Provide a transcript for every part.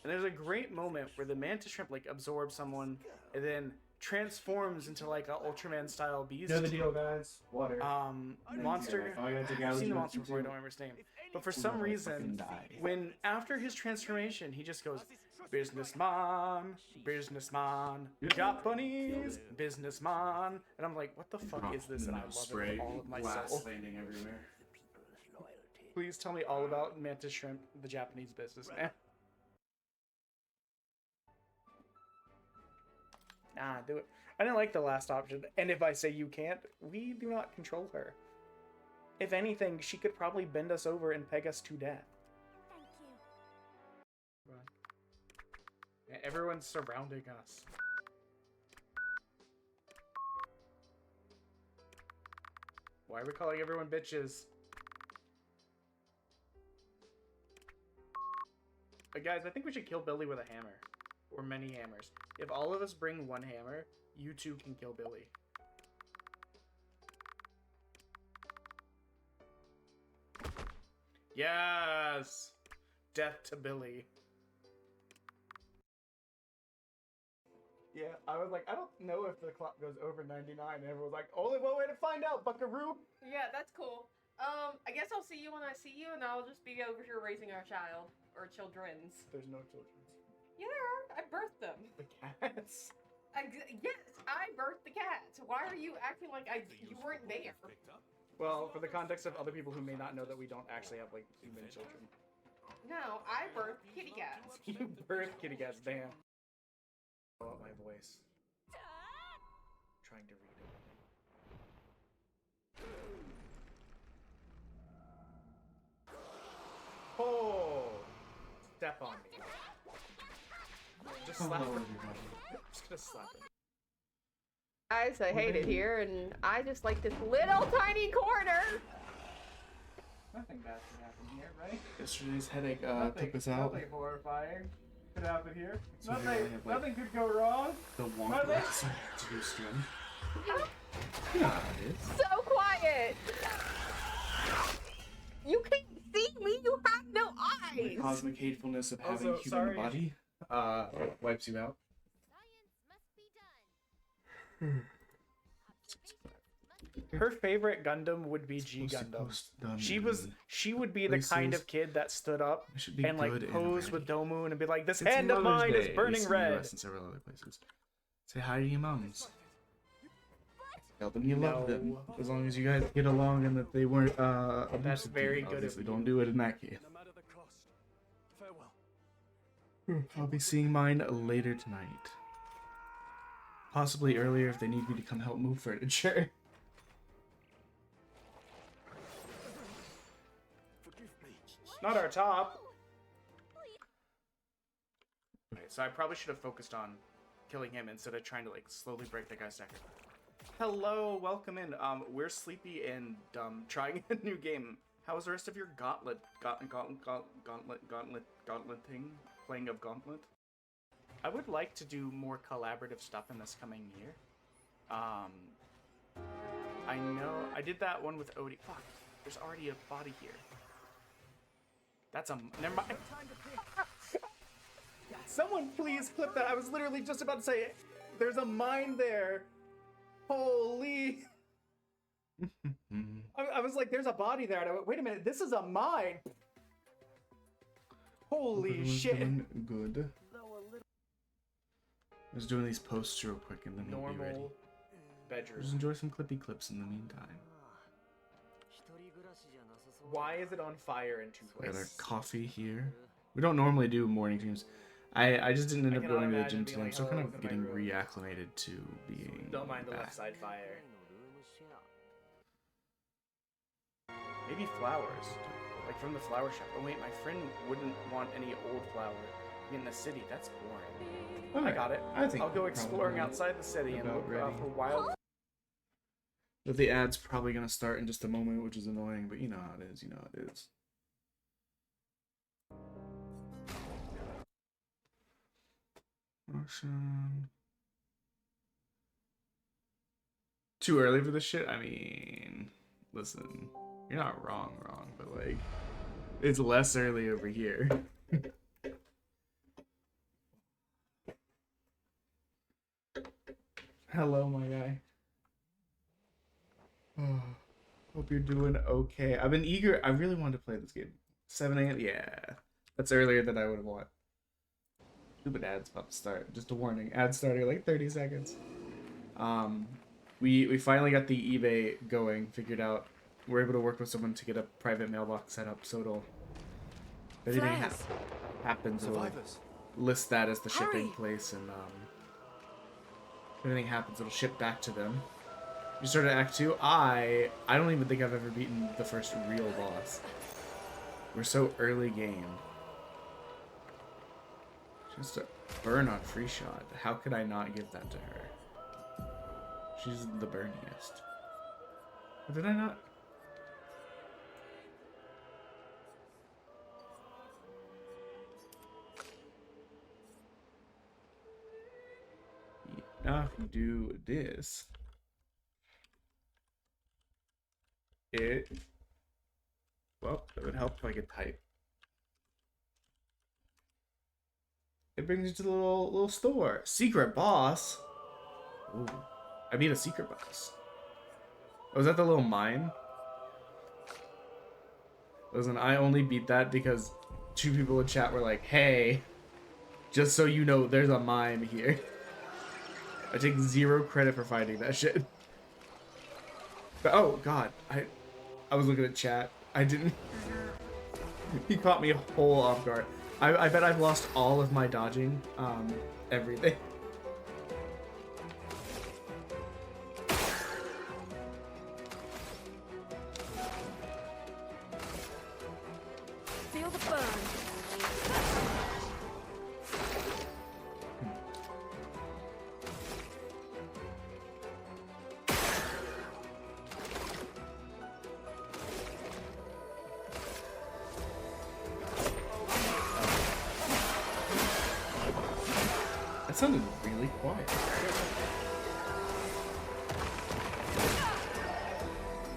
And there's a great moment where the mantis shrimp like absorbs someone and then transforms into like a Ultraman style beast. Know the deal, guys. Water. Monster. Oh, I gotta take I've seen the allergy monster medicine before. I too. don't remember his name. But for some Fucking reason, die. when after his transformation, he just goes, businessman, businessman, Japanese businessman, and I'm like, what the fuck is this? And I love it with all of my soul. landing everywhere. Please tell me all about mantis shrimp, the Japanese businessman. Nah, do it. I didn't like the last option. And if I say you can't, we do not control her. If anything, she could probably bend us over and peg us to death. Thank you. Everyone's surrounding us. Why are we calling everyone bitches? Guys, I think we should kill Billy with a hammer. Or many hammers. If all of us bring one hammer, you two can kill Billy. Yes! Death to Billy. Yeah, I was like, I don't know if the clock goes over 99. And everyone was like, only one way to find out, buckaroo! Yeah, that's cool. I guess I'll see you when I see you, and I'll just be over here raising our child. Or children's. There's no children. Yeah, there are. I birthed them. The cats. Yes, I birthed the cats. Why are you acting like you weren't there? Well, for the context of other people who may not know that we don't actually have, like, human children. No, I birthed kitty cats. You birth kitty cats, damn. Blow out my voice. Trying to read it. Oh! Step on me. Just slap Hello, her. everybody. I'm just gonna slap her. Guys, I hate it here, and I just like this little tiny corner. Nothing bad can happen here, right? Yesterday's headache took us out. Nothing horrifying could happen here. So here I have, like, nothing could go wrong. The Nothing. Wonka decided to do string. Yeah, it is. So quiet. You can't see me. You have no The eyes. cosmic hatefulness of having Also, human sorry. body wipes you out. Science must be done. Her favorite Gundam would be G Gundam. She would be the kind of kid that stood up I should be and like good and posed with ready. Domoon and be like, "This It's hand of Mother's mine Day, is at burning least in the red." US and several other places. Say hi to your moms. Tell them you love them. No. As long as you guys get along and that they weren't abusive. That's very to you. good of Obviously, you. don't do it in that case. No matter the cost. Farewell. I'll be seeing mine later tonight. Possibly earlier if they need me to come help move furniture. Forgive me. Not our top. Okay, so I probably should have focused on killing him instead of trying to like slowly break the guy's neck. Hello, welcome in. We're sleepy and trying a new game. How was the rest of your gauntlet thing? Playing of Gauntlet? I would like to do more collaborative stuff in this coming year. I know I did that one with Odie. Fuck, there's already a body here. That's a never mind. Someone please clip that. I was literally just about to say it. There's a mine there. Holy. I was like, there's a body there. And I went, wait a minute, this is a mine. Holy Everyone's shit. doing good. I was doing these posts real quick and then we'll be ready. Normal bedroom. Just enjoy some clippy clips in the meantime. Why is it on fire in two We got our places? coffee here. We don't normally do morning streams. I just didn't end I up cannot going to the imagine gym being today. I'm like, still kind "Hello, of look at getting my room." reacclimated to being Don't mind the back. left side fire. Maybe flowers. Like from the flower shop. Oh wait, my friend wouldn't want any old flower in the city. That's boring. I Alright, got it. I think I'll go we're exploring probably outside the city and about look ready. for wild. But the ad's probably gonna start in just a moment, which is annoying, but you know how it is, you know how it is. Motion. Too early for this shit? I mean, listen, you're not wrong, but like, it's less early over here. Hello, my guy. Oh, hope you're doing okay. I've been eager. I really wanted to play this game. 7 a.m. Yeah, that's earlier than I would have wanted. Stupid ad's about to start. Just a warning. Ad starting like 30 seconds. We finally got the eBay going. Figured out we're able to work with someone to get a private mailbox set up. So it'll if anything happens, it'll list that as the shipping place, and if anything happens, it'll ship back to them. You started Act 2. I don't even think I've ever beaten the first real boss. We're so early game. Just a burn on free shot. How could I not give that to her? She's the burniest. Or did I not? Now if you do this, well, it would help if I could type. It brings you to the little store. Secret boss. Ooh, I beat a secret boss. Oh, was that the little mine? Listen, I only beat that because 2 people in chat were like, "Hey, just so you know, there's a mime here." I take 0 credit for finding that shit. But oh god, I was looking at chat. I didn't. He caught me whole off guard. I bet I've lost all of my dodging, everything. Feel the burn. That sounded really quiet.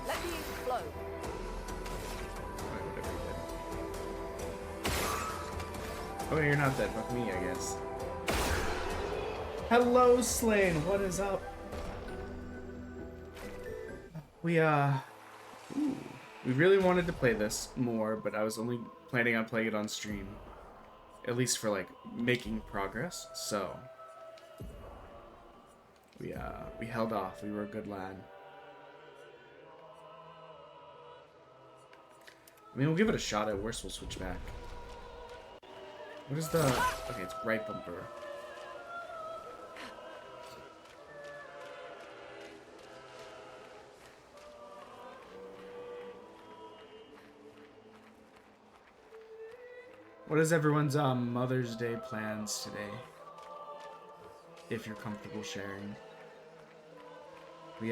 Let me flow. Alright, whatever you did. Oh, you're not dead. Fuck me, I guess. Hello, Slane. What is up? We really wanted to play this more, but I was only planning on playing it on stream. At least for, like, making progress, so... We held off. We were a good lad. I mean, we'll give it a shot. At worst, we'll switch back. What is the... Okay, it's right bumper. What is everyone's Mother's Day plans today? If you're comfortable sharing. We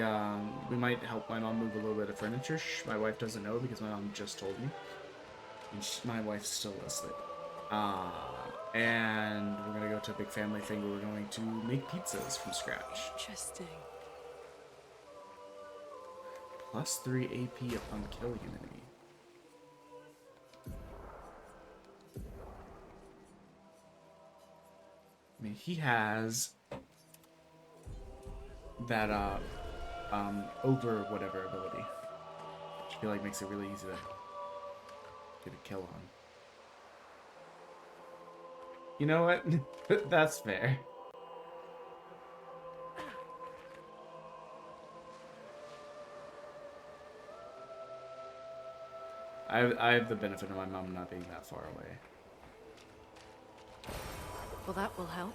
might help my mom move a little bit of furniture. My wife doesn't know because my mom just told me. And my wife's still asleep. And we're gonna go to a big family thing where we're going to make pizzas from scratch. Interesting. +3 AP upon killing an enemy. I mean, he has that over whatever ability, which I feel like makes it really easy to get a kill on. You know what? That's fair. I have the benefit of my mom not being that far away. Well, that will help.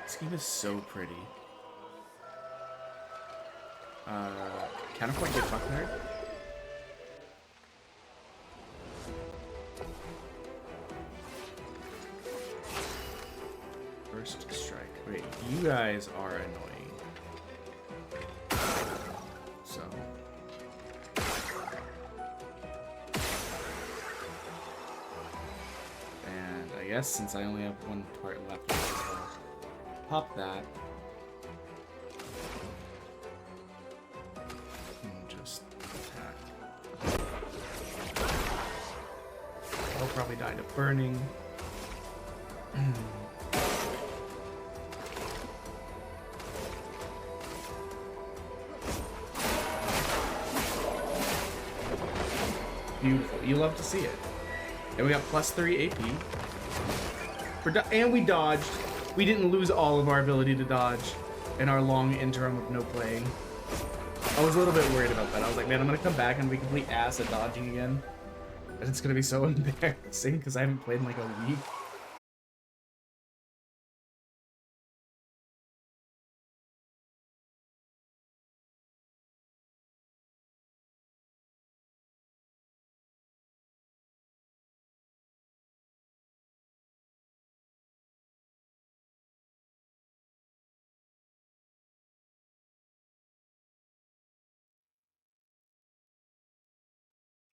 This game is so pretty. Counterpoint get fuck nerd? First strike. Wait, you guys are annoying. So. And I guess since I only have one part left, I'll pop that. And just attack. I'll probably die to burning. beautiful. You love to see it. And we got +3 AP. And we dodged. We didn't lose all of our ability to dodge in our long interim of no playing. I was a little bit worried about that. I was like, man, I'm gonna come back and be complete ass at dodging again. And it's gonna be so embarrassing because I haven't played in like a week.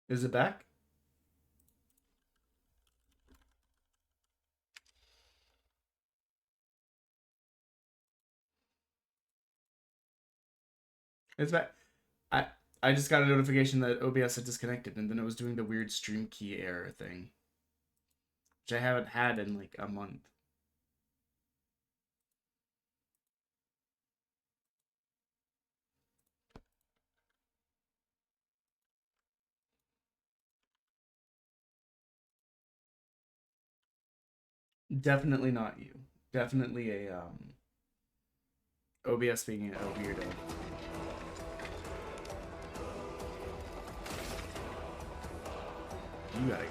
Is it back? It's back. I just got a notification that OBS had disconnected, and then it was doing the weird stream key error thing, which I haven't had in like a month. Definitely not you. Definitely a OBS being a weirdo. You gotta go.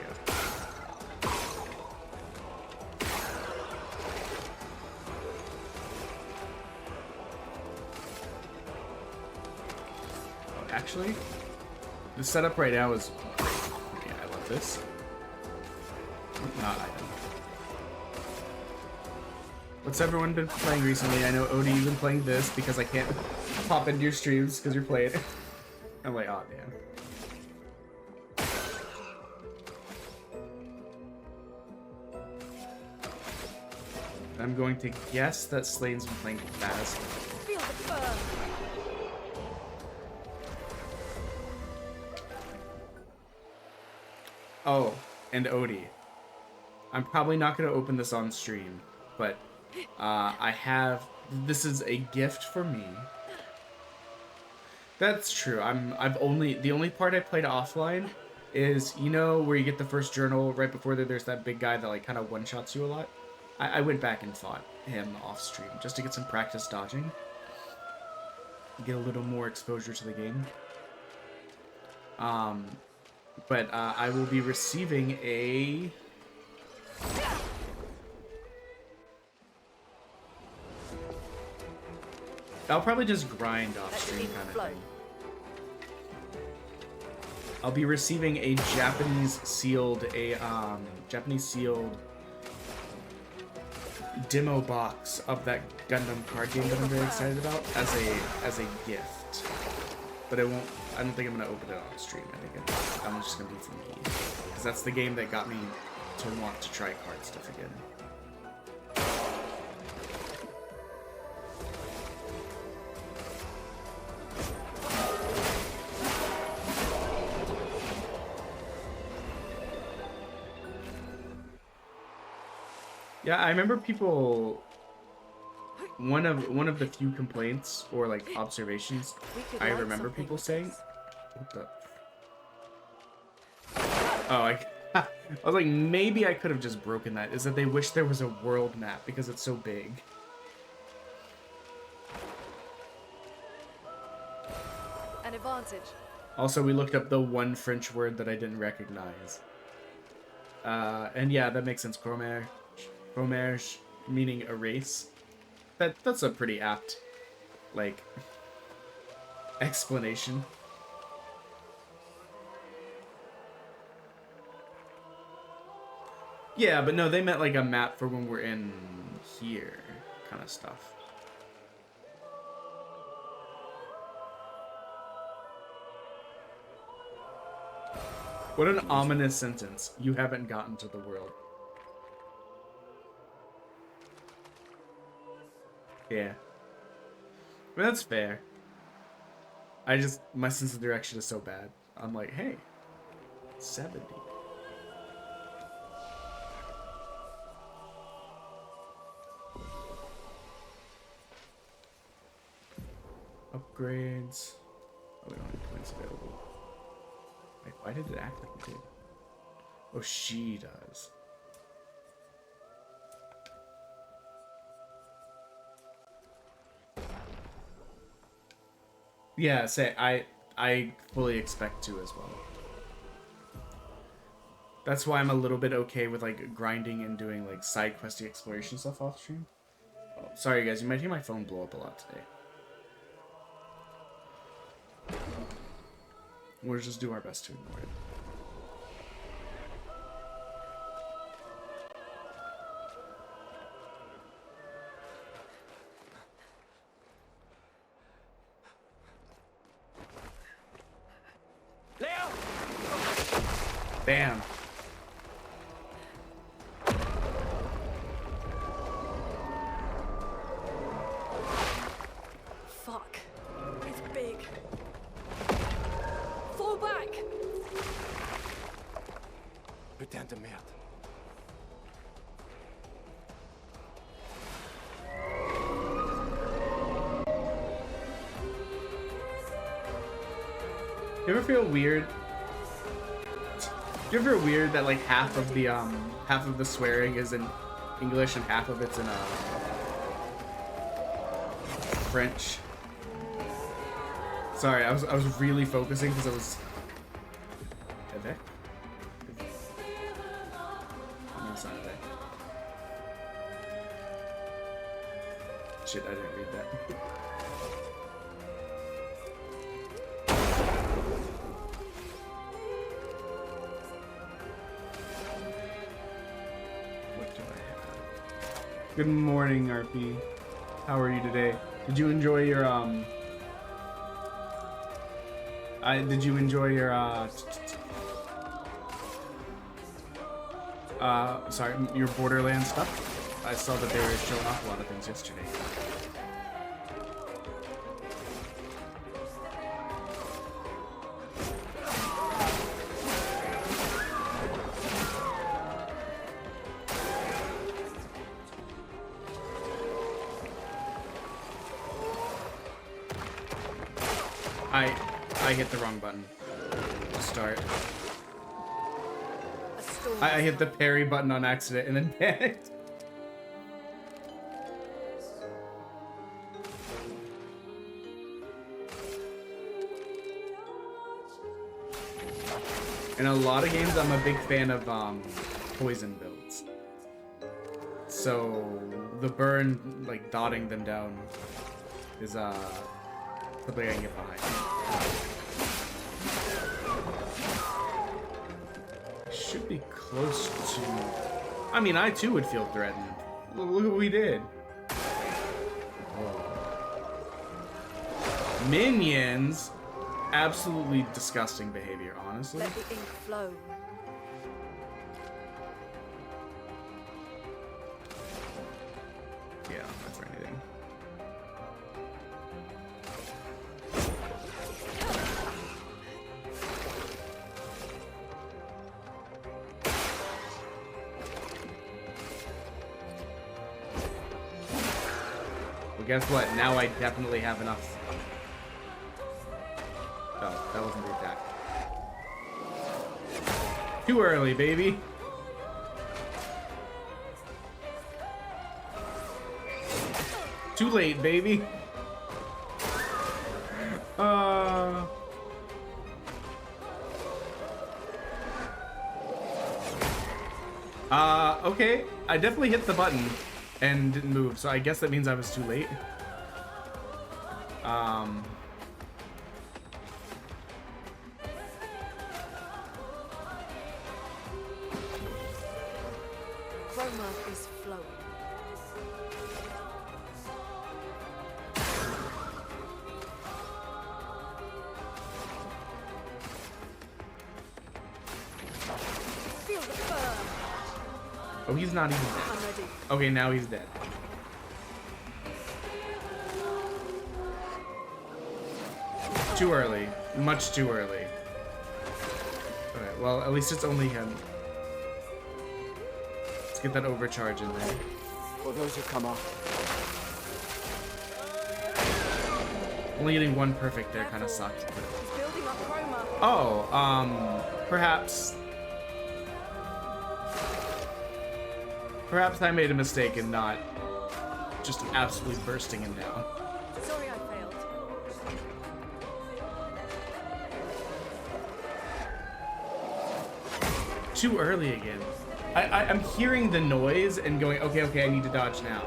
Oh, actually, the setup right now is great. Yeah, I love this. Not item. What's everyone been playing recently? I know Odie, you've been playing this because I can't pop into your streams because you're playing it. I'm like, oh damn. I'm going to guess that Slane's been playing fast. Feel the burn. Oh, and Odie. I'm probably not going to open this on stream, but this is a gift for me. That's true. The only part I played offline is, you know, where you get the first journal right before there's that big guy that like kind of one-shots you a lot. I went back and fought him off stream just to get some practice dodging. Get a little more exposure to the game. But I will be receiving a... I'll probably just grind off stream kind of thing. I'll be receiving a Japanese sealed demo box of that Gundam card game that I'm very excited about as a gift. But I don't think I'm gonna open it on stream. I think I'm just gonna be for me, because that's the game that got me to want to try card stuff again. Yeah, I remember people. One of the few complaints or like observations I remember people saying. What the? Oh, I was like, maybe I could have just broken that. Is that they wish there was a world map because it's so big. An advantage. Also, we looked up the one French word that I didn't recognize. And yeah, that makes sense. Fromage, meaning erase. That's a pretty apt, like, explanation. Yeah, but no, they meant like a map for when we're in here, kind of stuff. What an ominous sentence. You haven't gotten to the world. Yeah. I mean, that's fair. My sense of direction is so bad. I'm like, hey, 70. Upgrades. Oh, we don't have points available. I Why did it act like it did? Oh, she does. Yeah, say I fully expect to as well. That's why I'm a little bit okay with like grinding and doing like side questy exploration stuff off stream. Oh, sorry guys, you might hear my phone blow up a lot today. We'll just do our best to ignore it. Bam. Fuck. It's big. Fall back! Putain de merde. You ever feel weird? You ever feel weird that like half of the swearing is in English and half of it's in French? Sorry, I was really focusing because it was. Avec? No, it's not avec. Shit, I didn't read that. Good morning, RP. How are you today? Did you enjoy your did you enjoy your sorry, your Borderlands stuff? I saw that they were showing off a lot of things yesterday. I hit the wrong button to start. I hit the parry button on accident and then panicked. In a lot of games, I'm a big fan of poison builds. So the burn, like dotting them down, is something I can get behind. Should be close to. I mean, I too would feel threatened. Look what we did. Whoa. Minions, absolutely disgusting behavior, honestly. Let the ink flow. Yeah, not for anything. Well, guess what? Now I definitely have enough. Oh, that wasn't the attack. Too early, baby. Too late, baby. Okay. I definitely hit the button and didn't move, so I guess that means I was too late. Chroma is flowing. Feel the burn. Oh, he's not even dead. I'm ready. Okay, now he's dead. Too early. Much too early. Alright, well, at least it's only him. Let's get that overcharge in there. For those who come up. Only getting one perfect there kind of sucked. But He's building up Chroma. Oh, perhaps I made a mistake in not just absolutely bursting him down. Sorry I failed. Too early again. I'm hearing the noise and going, okay, I need to dodge now.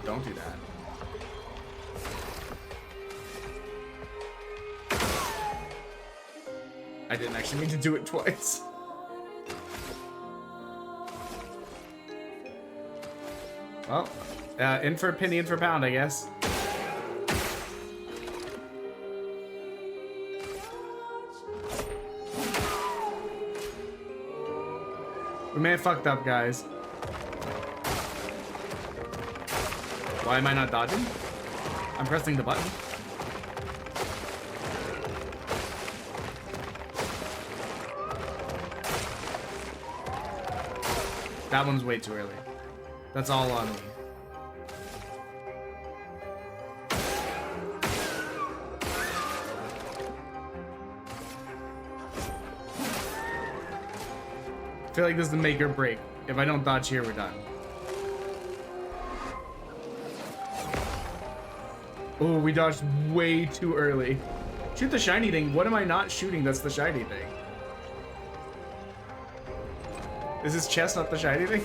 Don't do that. I didn't actually mean to do it twice. Well, in for a penny, in for a pound, I guess. We may have fucked up, guys. Why am I not dodging? I'm pressing the button. That one's way too early. That's all on me. I feel like this is the make or break. If I don't dodge here, we're done. Oh, we dodged way too early. Shoot the shiny thing. What am I not shooting that's the shiny thing? Is his chest not the shiny thing?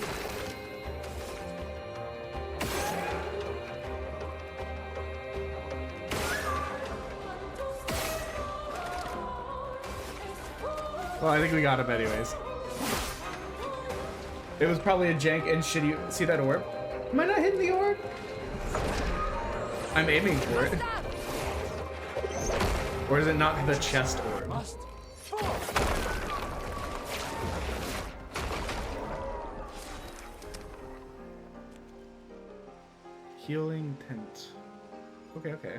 Well, I think we got him anyways. It was probably a jank and shitty. See that orb? Am I not hitting the orb? I'm aiming for it. Or is it not the chest orb? Healing tent. Okay.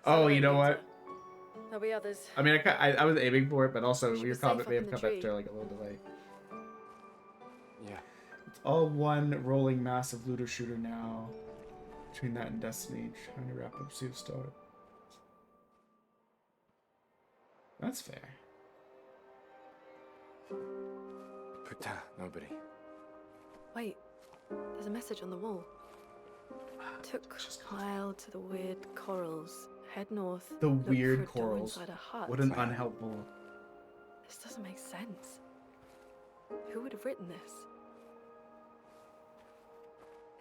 Oh, you know what? There'll be others. I mean, I was aiming for it, but also Should your be comment safe may up have in the come tree. after like a little delay. Yeah. It's all one rolling mass of looter shooter now. Between that and Destiny, trying to wrap up Sue Star. That's fair. Putain, nobody. Wait, there's a message on the wall. Took Kyle to the weird corals. Head north. The look weird for a door corals. inside a hut. What an unhelpful. This doesn't make sense. Who would have written this?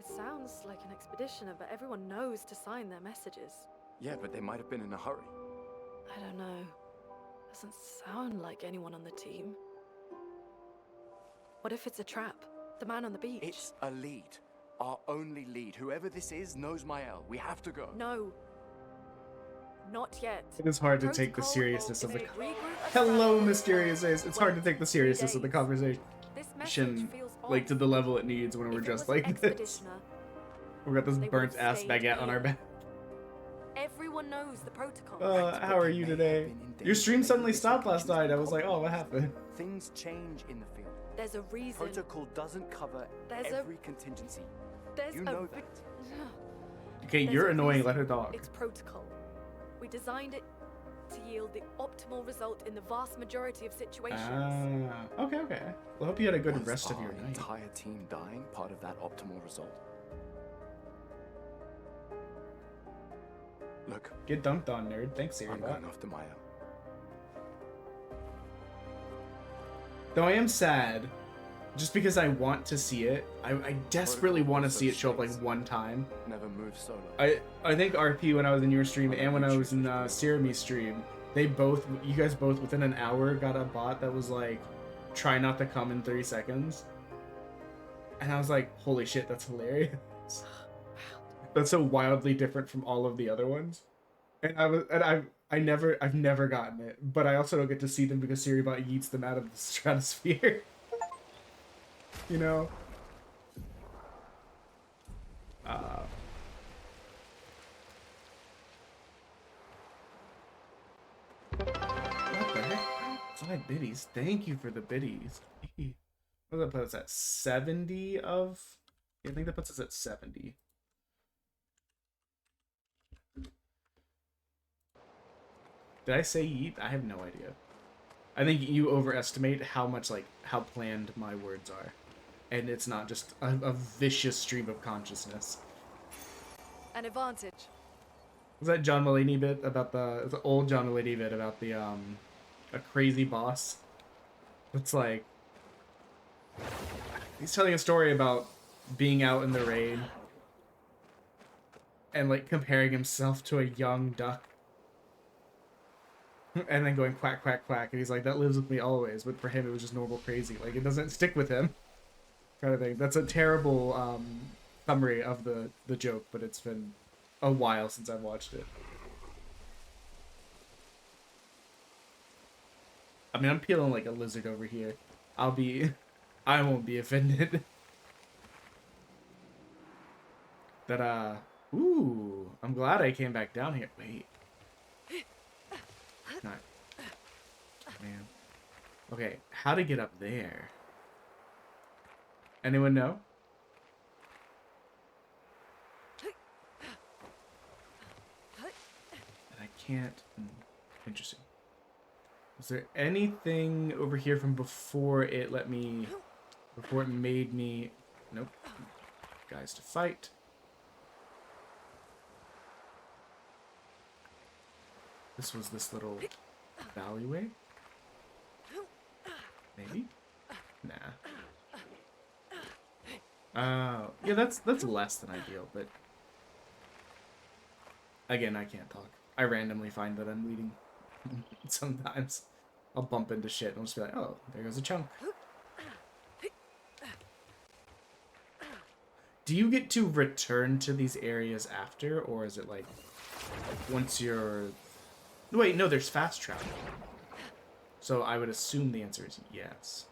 It sounds like an expeditioner, but everyone knows to sign their messages. Yeah, but they might have been in a hurry. I don't know. Doesn't sound like anyone on the team. What if it's a trap? The man on the beach? It's a lead. Our only lead. Whoever this is knows Mael. We have to go. No. Not yet. It is hard to take the Protocol seriousness of is the. a regroup of Hello, travelers. Mysterious Ace. It's hard to take the seriousness of the conversation, This message feels like to off. the level it needs when If we're it just was an like this. expeditioner, We got this they burnt would've ass stayed baguette on our here. back. Everyone knows the protocol. How are you today? Your stream suddenly stopped last night. I was like, oh, what happened? Things change in the field. There's a reason. Protocol doesn't cover There's every contingency. There's You a know re- that. Okay, There's you're a annoying. reason. Let her talk. It's protocol. We designed it to yield the optimal result in the vast majority of situations. Ah, okay. Well, I hope you had a good Was rest of our your night. entire team dying part of that optimal result? Look, Get dunked on, nerd. Thanks, Siri. I'm going after Mael. Though I am sad, just because I want to see it. I desperately want to see it show up like one time. Never move solo. I think RP when I was in your stream and when I was in Sirami's stream, you guys both within an hour got a bot that was like, try not to come in 30 seconds. And I was like, holy shit, that's hilarious. That's so wildly different from all of the other ones. And I've never gotten it, but I also don't get to see them because Siribot yeets them out of the stratosphere. You know? What the 5 biddies. Thank you for the biddies. What does that put us at? 70 of... Yeah, I think that puts us at 70. Did I say yeet? I have no idea. I think you overestimate how much, like, how planned my words are. And it's not just a vicious stream of consciousness. An advantage. Was that John Mulaney bit about the old John Mulaney bit about the, a crazy boss? It's like... He's telling a story about being out in the rain. And, like, comparing himself to a young duck. And then going quack, quack, quack. And he's like, that lives with me always. But for him, it was just normal crazy. Like, it doesn't stick with him. Kind of thing. That's a terrible summary of the joke, but it's been a while since I've watched it. I mean, I'm peeling like a lizard over here. I won't be offended. That, ooh, I'm glad I came back down here. Wait. Not. Man. Okay, how to get up there? Anyone know? And I can't. Interesting. Is there anything over here from before it let me... Before it made me... Nope. Guys to fight. This was this little alleyway? Maybe? Nah. Yeah, that's less than ideal, but... Again, I can't talk. I randomly find that I'm leading sometimes. I'll bump into shit and I'll just be like, oh, there goes a chunk. Do you get to return to these areas after, or is it like once you're... Wait, no, there's fast travel. So I would assume the answer is yes.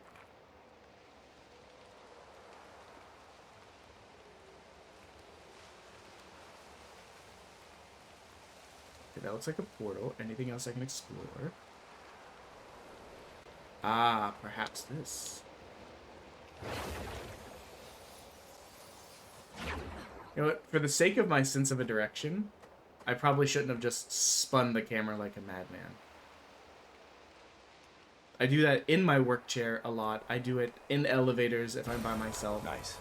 Okay, that looks like a portal. Anything else I can explore? Ah, perhaps this. You know what? For the sake of my sense of a direction, I probably shouldn't have just spun the camera like a madman. I do that in my work chair a lot. I do it in elevators if I'm by myself. Nice.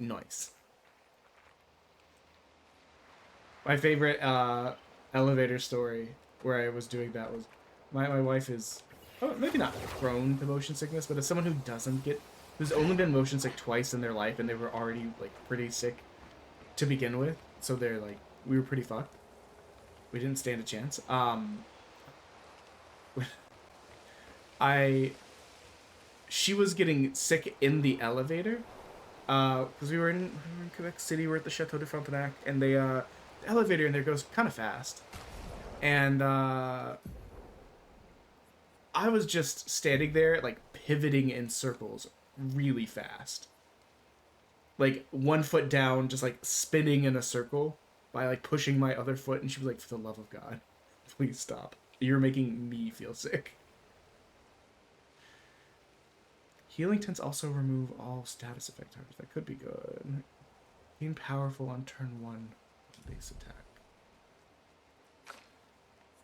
Nice. My favorite elevator story where I was doing that was my wife is maybe not prone to motion sickness, but as someone who who's only been motion sick twice in their life, and they were already like pretty sick to begin with, so they're like, we were pretty fucked. We didn't stand a chance. She was getting sick in the elevator, because we were in Quebec City. We're at the Chateau de Frontenac, and the elevator in there goes kind of fast, and I was just standing there like pivoting in circles really fast, like 1 foot down, just like spinning in a circle by like pushing my other foot, and she was like, for the love of God, please stop, you're making me feel sick. Healing tends also remove all status effect targets. That could be good. Being powerful on turn 1 base attack.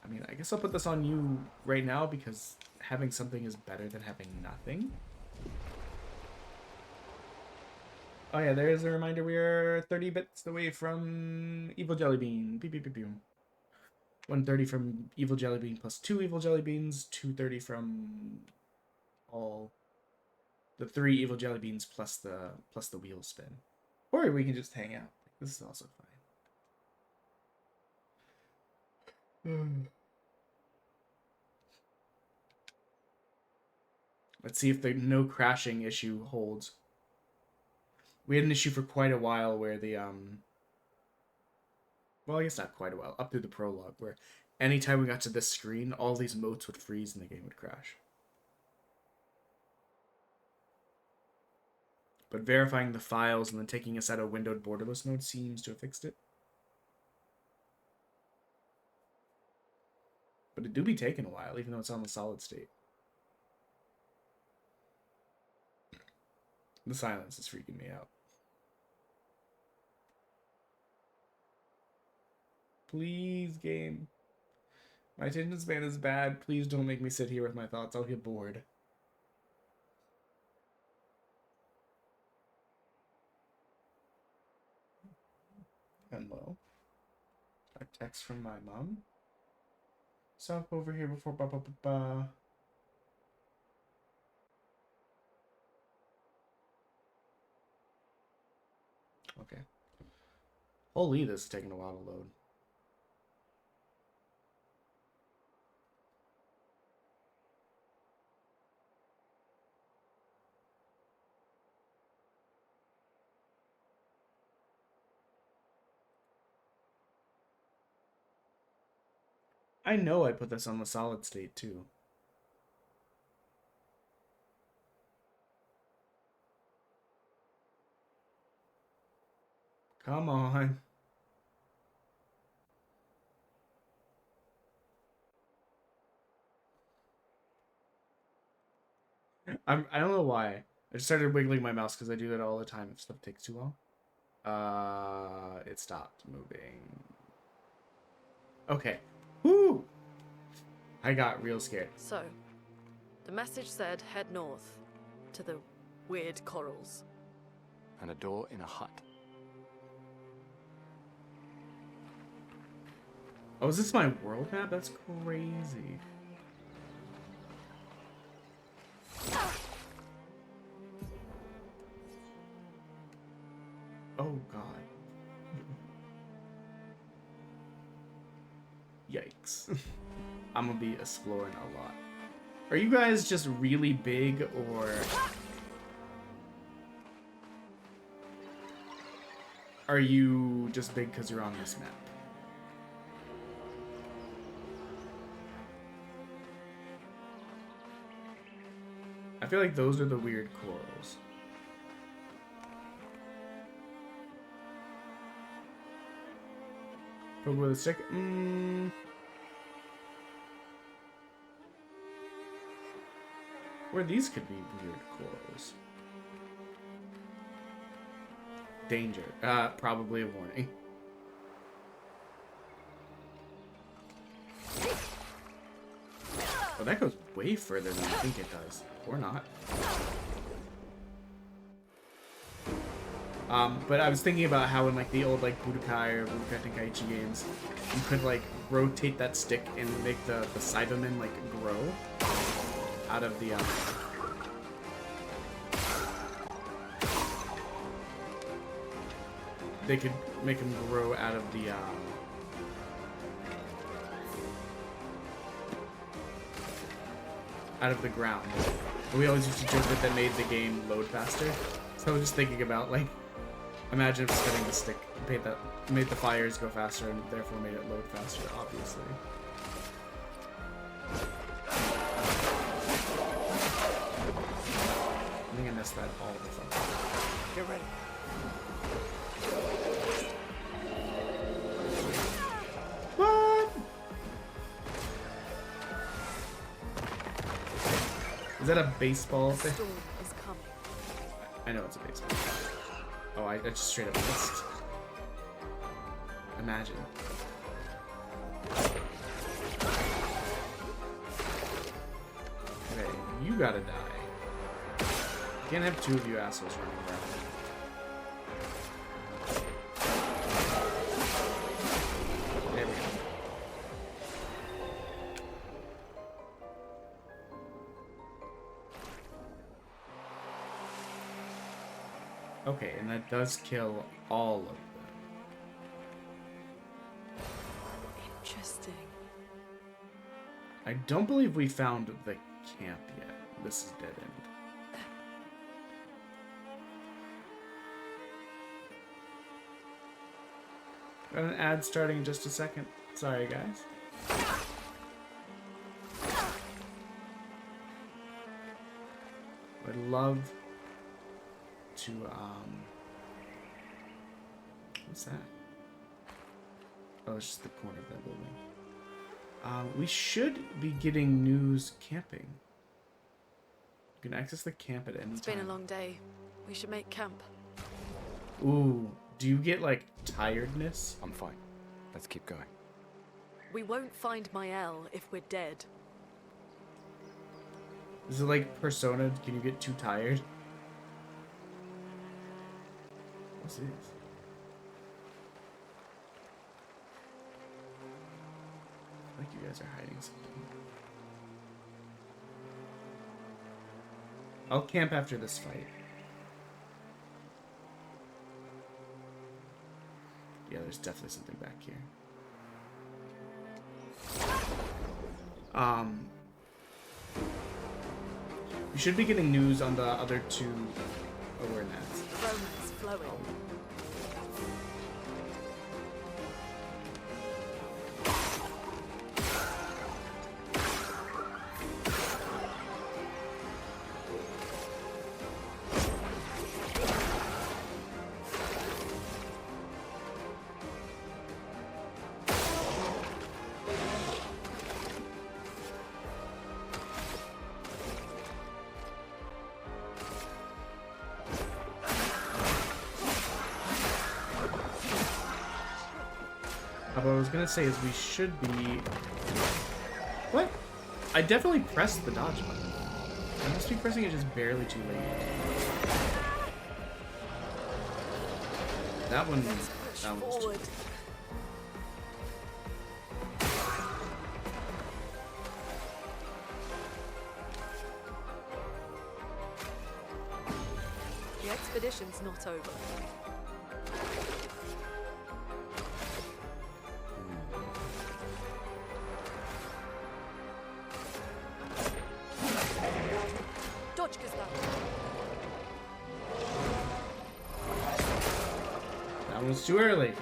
I mean, I guess I'll put this on you right now because having something is better than having nothing. Oh yeah, there's a reminder. We are 30 bits away from Evil Jellybean. Beep, beep, beep, beep. 130 from Evil Jellybean plus 2 Evil Jellybeans. 230 from all the 3 Evil Jellybeans plus the wheel spin. Or we can just hang out. This is also fine. Let's see if the no crashing issue holds. We had an issue for quite a while where the well, I guess not quite a while, up through the prologue, where anytime we got to this screen, all these motes would freeze and the game would crash. But verifying the files and then taking us out of windowed borderless mode seems to have fixed it. But it do be taking a while, even though it's on the solid state. The silence is freaking me out. Please, game. My attention span is bad. Please don't make me sit here with my thoughts. I'll get bored. Hello. A text from my mom. Stop over here before ba ba ba ba. Okay. Holy, this is taking a while to load. I know I put this on the solid state too. Come on. I don't know why. I just started wiggling my mouse because I do that all the time if stuff takes too long. It stopped moving. Okay. Woo! I got real scared. So, the message said head north to the weird corals. And a door in a hut. Oh, is this my world map? That's crazy. Oh god. Yikes. I'm gonna be exploring a lot. Are you guys just really big, or are you just big because you're on this map? I feel like those are the weird corals. Poke with a stick? Where these could be weird corals. Danger. Probably a warning. Oh, that goes way further than I think it does. Or not. But I was thinking about how in like the old like Budokai or Budokai Tenkaichi games, you could like rotate that stick and make the Cybermen like grow out of the they could make them grow out of the ground. We always used to joke that made the game load faster. So I was just thinking about like, imagine if setting the stick made the fires go faster and therefore made it load faster, obviously. I think I missed that all the time. Get ready. What? Is that a baseball thing? Storm is coming. I know it's a baseball. Oh, I just straight up missed. Imagine. Okay, you gotta die. Can't have two of you assholes running around. There we go. Okay, and that does kill all of them. Interesting. I don't believe we found the camp yet. This is dead end. Got an ad starting in just a second. Sorry, guys. I'd love to, what's that? Oh, it's just the corner of that building. We should be getting news camping. You can access the camp at any time. It's been a long day. We should make camp. Ooh, do you get like tiredness? I'm fine. Let's keep going. We won't find Mael if we're dead. Is it like Persona? Can you get too tired? What's this? I think you guys are hiding something. I'll camp after this fight. Yeah, there's definitely something back here. We should be getting news on the other two. Oh, we're in that. Romance flowing. What I was gonna say is we should be... What? I definitely pressed the dodge button. I must be pressing it just barely too late. That one... Push That one was forward. The expedition's not over. Dodge Gazelle. That one's too early.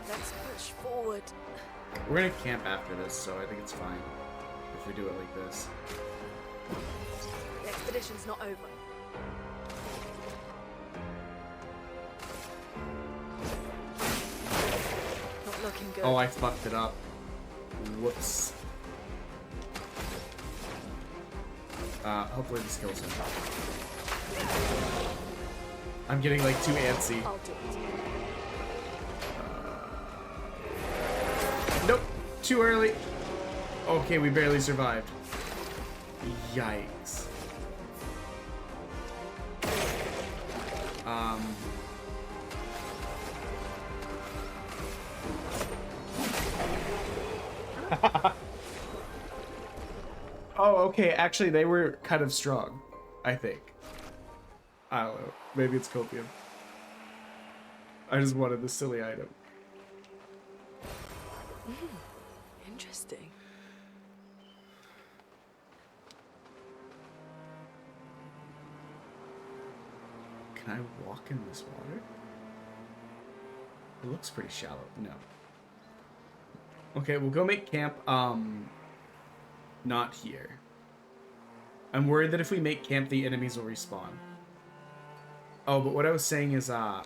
Let's push forward. We're gonna camp after this, so I think it's fine if we do it like this. The expedition's not over. Not looking good. Oh, I fucked it up. Whoops. Hopefully this kills him. I'm getting like too antsy. I'll do it. Nope, too early. Okay, we barely survived. Yikes. Oh, okay, actually they were kind of strong, I think. I don't know. Maybe it's copium. I just wanted the silly item. Interesting. Can I walk in this water? It looks pretty shallow. No. Okay, we'll go make camp, not here. I'm worried that if we make camp, the enemies will respawn. Oh, but what I was saying is, oh,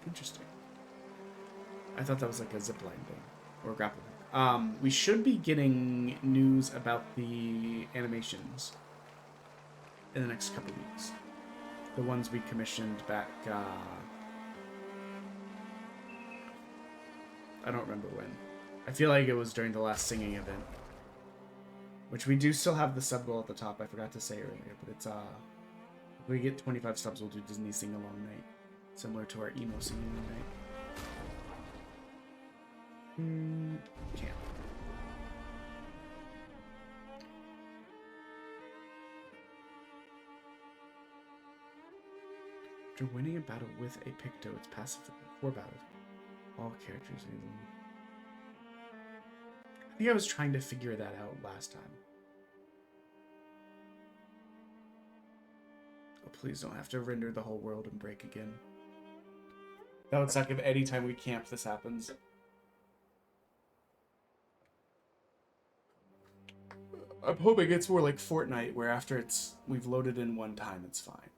interesting. I thought that was like a zipline thing. Or a grapple thing. We should be getting news about the animations in the next couple weeks. The ones we commissioned back, I don't remember when. I feel like it was during the last singing event. Which we do still have the sub goal at the top, I forgot to say earlier, but it's, if we get 25 subs, we'll do Disney Sing Along Night. Similar to our emo singing night. Camp. After winning a battle with a Picto, it's passive for battles. All characters in. I think I was trying to figure that out last time. Oh, please don't have to render the whole world and break again. That would suck if any time we camp this happens. I'm hoping it's more like Fortnite, where after we've loaded in one time, it's fine.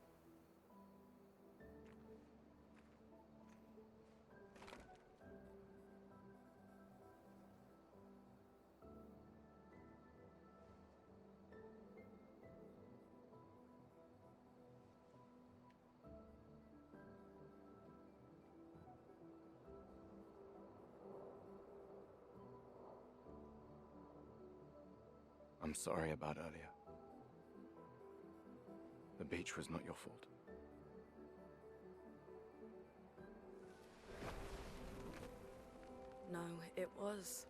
I'm sorry about earlier. The beach was not your fault. No, it was.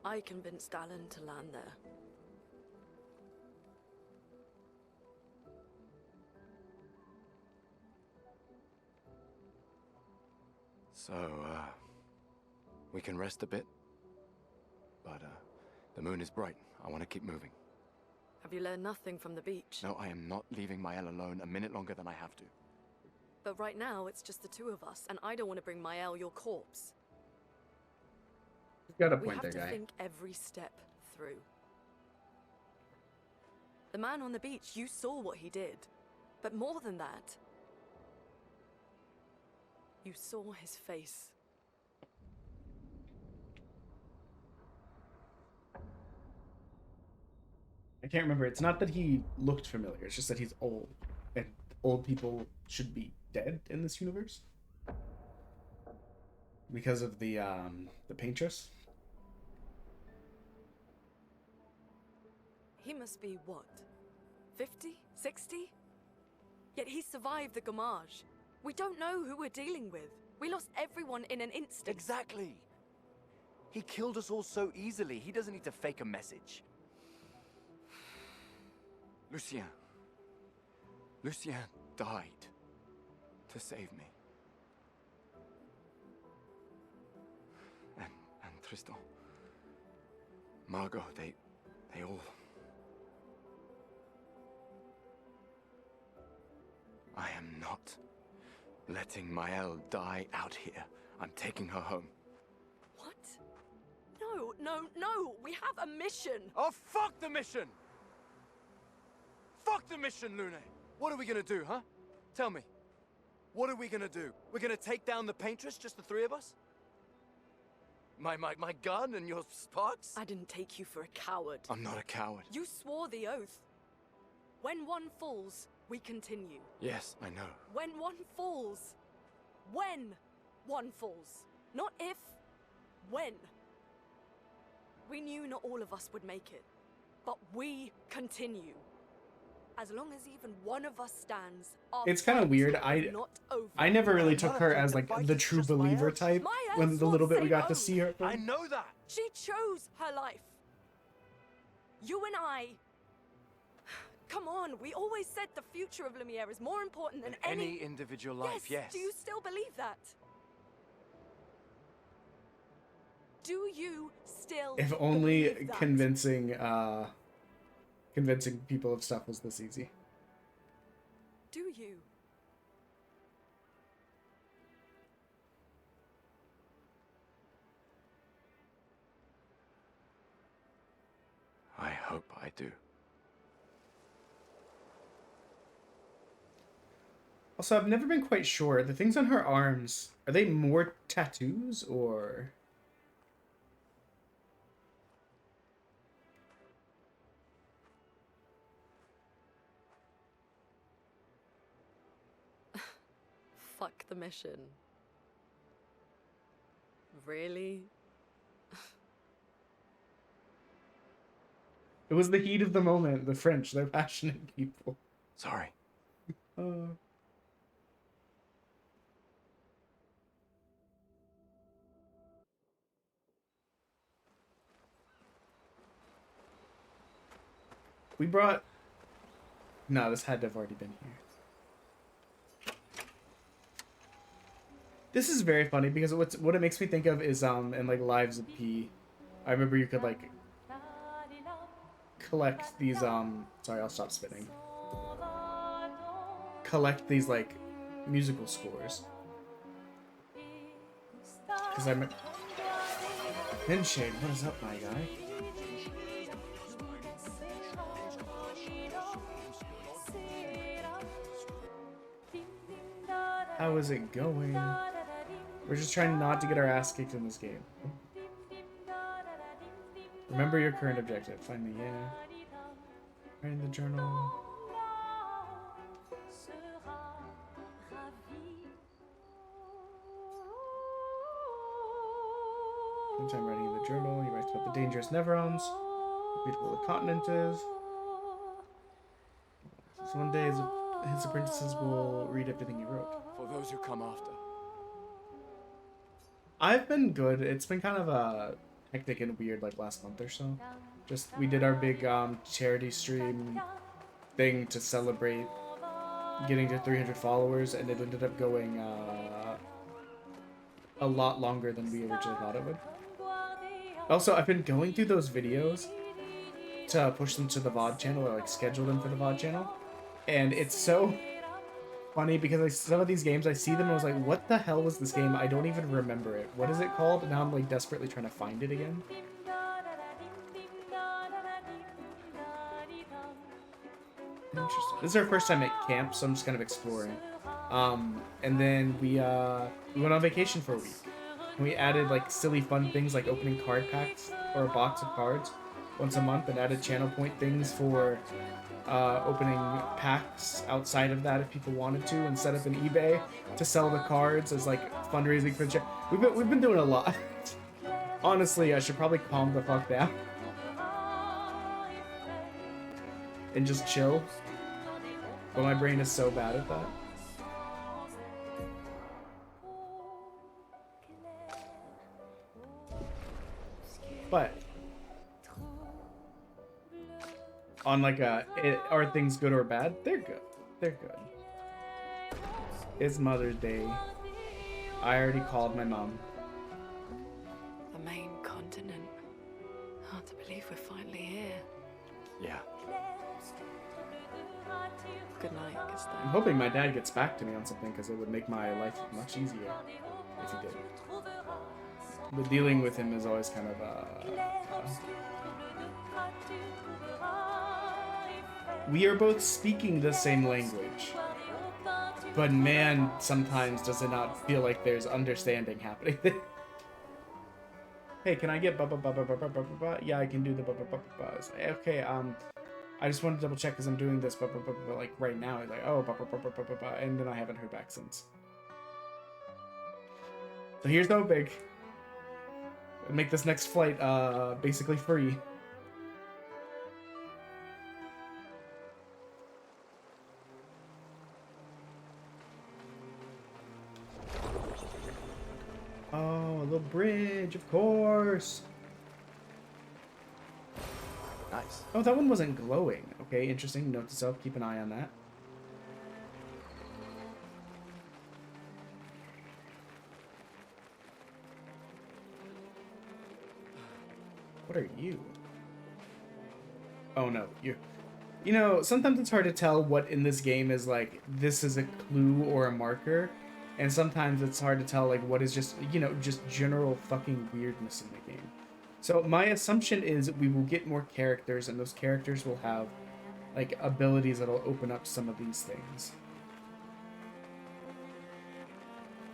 I convinced Alan to land there. So, we can rest a bit. But, the moon is bright. I want to keep moving. Have you learned nothing from the beach? No, I am not leaving Mael alone a minute longer than I have to. But right now, it's just the two of us, and I don't want to bring Mael your corpse. You've got a We point have there, to guy. think every step through. The man on the beach, you saw what he did. But more than that, you saw his face. I can't remember. It's not that he looked familiar. It's just that he's old, and old people should be dead in this universe because of the paintress. He must be what? 50? 60? Yet he survived the Gamage. We don't know who we're dealing with. We lost everyone in an instant. Exactly! He killed us all so easily. He doesn't need to fake a message. Lucien. Lucien died to save me. And Tristan. Margot, they all... I am not letting Mael die out here. I'm taking her home. What? No, no, no! We have a mission! Oh, fuck the mission! Fuck the mission, Lune! What are we gonna do, huh? Tell me. What are we gonna do? We're gonna take down the paintress, just the three of us? My gun and your sparks? I didn't take you for a coward. I'm not a coward. You swore the oath. When one falls, we continue. Yes, I know. When one falls. When one falls. Not if. When. We knew not all of us would make it. But we continue. As long as even one of us stands, our It's kind of fight weird. is not over. I never really took her as like the true believer type when the little bit we got to see her. I know that! She chose her life. You and I... Come on, we always said the future of Lumiere is more important than any individual life, yes. Do you still believe that? Do you still If only believe that? convincing people of stuff was this easy. Do you? I hope I do. Also, I've never been quite sure. The things on her arms, are they more tattoos or... Fuck the mission. Really? It was the heat of the moment. The French, they're passionate people. Sorry. We brought... No, this had to have already been here. This is very funny because what it makes me think of is in like Lives of P. I remember you could like collect these sorry, I'll stop spinning. Collect these like musical scores. Because I'm Pinshade, what is up, my guy? How is it going? We're just trying not to get our ass kicked in this game. Remember your current objective. Find the write the journal. One time writing in the journal, he writes about the dangerous Neverons. beautiful the continent is. So one day his apprentices will read everything he wrote. For those who come after. I've been good. It's been kind of hectic and weird like last month or so. Just we did our big charity stream thing to celebrate getting to 300 followers, and it ended up going a lot longer than we originally thought it would. Also, I've been going through those videos to push them to the VOD channel, or like schedule them for the VOD channel, and it's so funny because like, some of these games I see them and I was like, what the hell was this game? I don't even remember it. What is it called? And now I'm like desperately trying to find it again. Interesting. This is our first time at camp, so I'm just kind of exploring. And then we went on vacation for a week. We added like silly fun things like opening card packs or a box of cards once a month, and added channel point things for opening packs outside of that if people wanted to, and set up an eBay to sell the cards as like fundraising for the we've been doing a lot. Honestly, I should probably calm the fuck down and just chill, but my brain is so bad at that. But on like are things good or bad? They're good. They're good. It's Mother's Day. I already called my mom. The main continent. Hard to believe we're finally here. Yeah. Good night, I'm Gustav. hoping my dad gets back to me on something, because it would make my life much easier if he did. But dealing with him is always kind of we are both speaking the same language, but man, sometimes does it not feel like there's understanding happening. Hey, can I get ba ba ba ba ba ba ba ba ba? Yeah, I can do the ba ba ba ba ba. It's like, okay, I just want to double check because I'm doing this ba ba ba ba like right now. It's like, oh, ba ba ba ba ba ba ba, and then I haven't heard back since. So here's no big. Make this next flight basically free. Oh, a little bridge, of course. Nice. Oh, that one wasn't glowing. Okay, interesting. Note to self, keep an eye on that. What are you? Oh no, you. You know, sometimes it's hard to tell what in this game is like, this is a clue or a marker. And sometimes it's hard to tell like what is just, you know, just general fucking weirdness in the game. So my assumption is we will get more characters, and those characters will have like abilities that'll open up some of these things.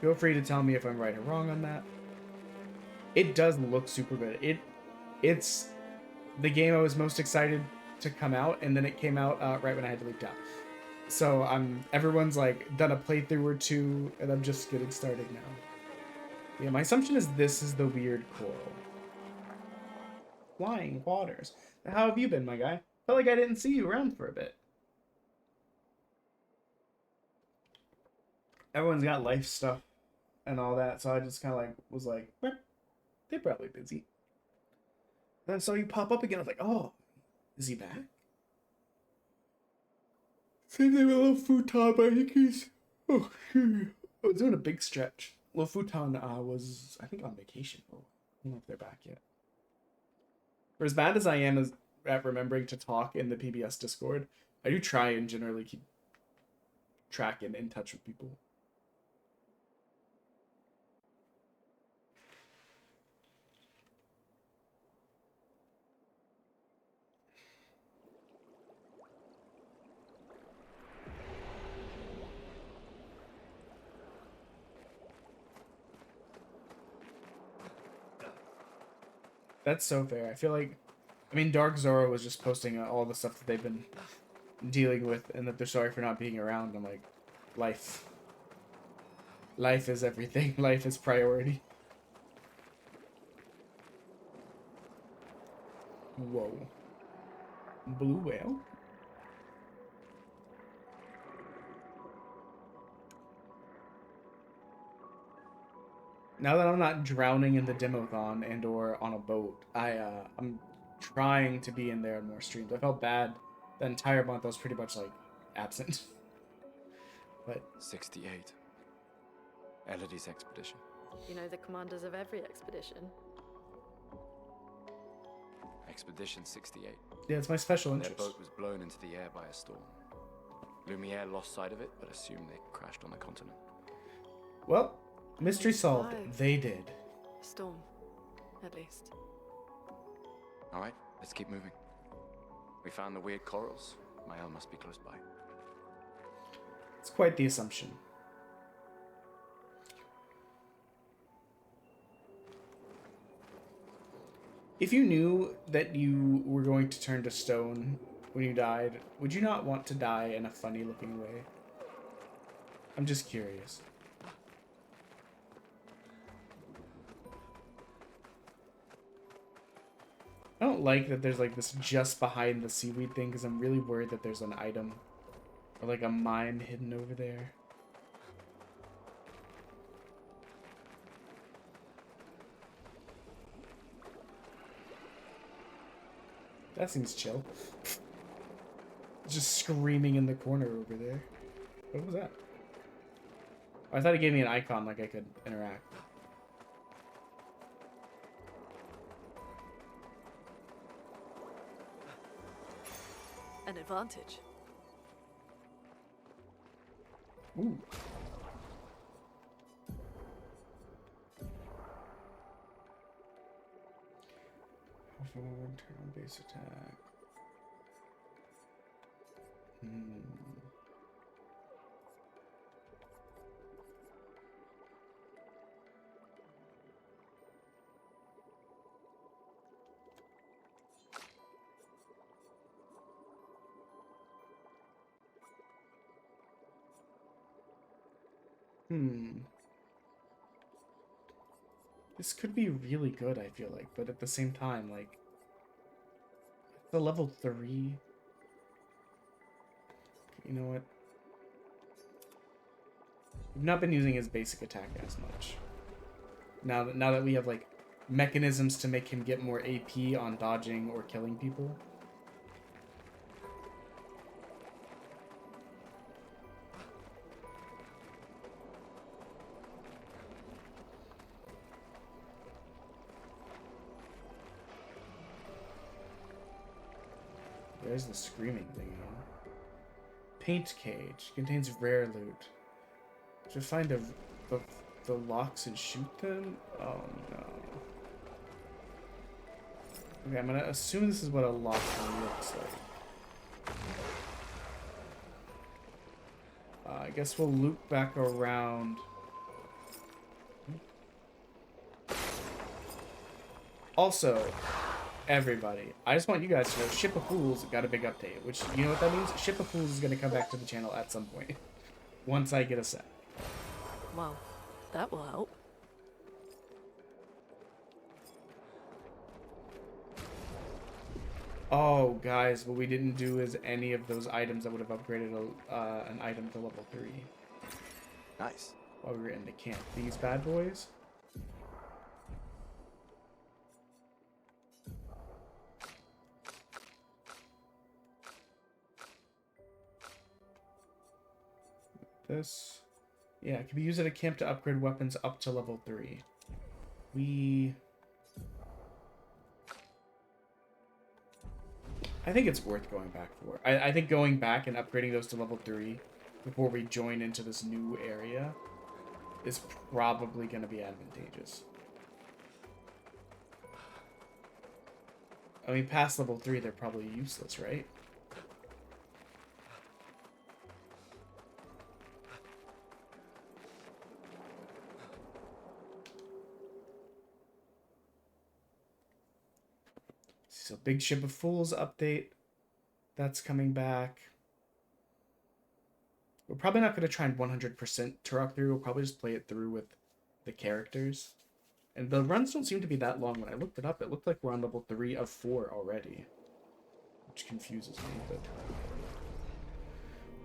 Feel free to tell me if I'm right or wrong on that. It does look super good. It's the game I was most excited to come out, and then it came out right when I had to leave town. So everyone's like done a playthrough or two, and I'm just getting started now. Yeah, my assumption is this is the weird coral. Flying waters. How have you been, my guy? Felt like I didn't see you around for a bit. Everyone's got life stuff and all that, so I just kind of like was like, they're probably busy. Then I saw you pop up again. I was like, oh, is he back? Same thing with Little Futon, but I think he's... Oh, I was doing a big stretch. Little Futon was, I think, on vacation. Oh, I don't know if they're back yet. For as bad as I am at remembering to talk in the PBS Discord, I do try and generally keep track and in touch with people. That's so fair. I feel like, I mean, Dark Zoro was just posting all the stuff that they've been dealing with, and that they're sorry for not being around. I'm like, life. Life is everything. Life is priority. Whoa. Blue whale? Now that I'm not drowning in the Demothon and or on a boat, I'm trying to be in there in more streams. I felt bad the entire month. I was pretty much like absent. But 68. Elodie's expedition. You know the commanders of every expedition. Expedition 68. yeah, it's my special Their interest. boat was blown into the air by a storm. Lumiere lost sight of it, but assumed they crashed on the continent. Well, mystery They solved. survived. They did. A storm, at least. All right, let's keep moving. We found the weird corals. Mael must be close by. It's quite the assumption. If you knew that you were going to turn to stone when you died, would you not want to die in a funny looking way? I'm just curious. I don't like that there's like this just behind the seaweed thing because I'm really worried that there's an item or like a mine hidden over there. That seems chill. Just screaming in the corner over there. What was that? I thought it gave me an icon like I could interact. An advantage. Ooh. Forward, turn on base attack. This could be really good, I feel like, but at the same time, like, the level 3. You know what? We've not been using his basic attack as much. Now that we have like mechanisms to make him get more AP on dodging or killing people. There's the screaming thing again. Paint cage contains rare loot. Should find the locks and shoot them? Oh no. Okay, I'm gonna assume this is what a lock looks like. I guess we'll loop back around. Also, everybody, I just want you guys to know Ship of Fools got a big update, which, you know what that means? Ship of Fools is going to come back to the channel at some point. Once I get a set. Well, that will help. Oh, guys, what we didn't do is any of those items that would have upgraded an item to level 3 Nice. while we were in the camp. These bad boys. This. Yeah, it can be used at a camp to upgrade weapons up to level 3. I think it's worth going back for. I think going back and upgrading those to level 3 before we join into this new area is probably going to be advantageous. I mean, past level 3, they're probably useless, right? So Big Ship of Fools update. That's coming back. We're probably not going to try and 100% Turok through. We'll probably just play it through with the characters. And the runs don't seem to be that long. When I looked it up, it looked like we're on level 3 of 4 already. which confuses me, but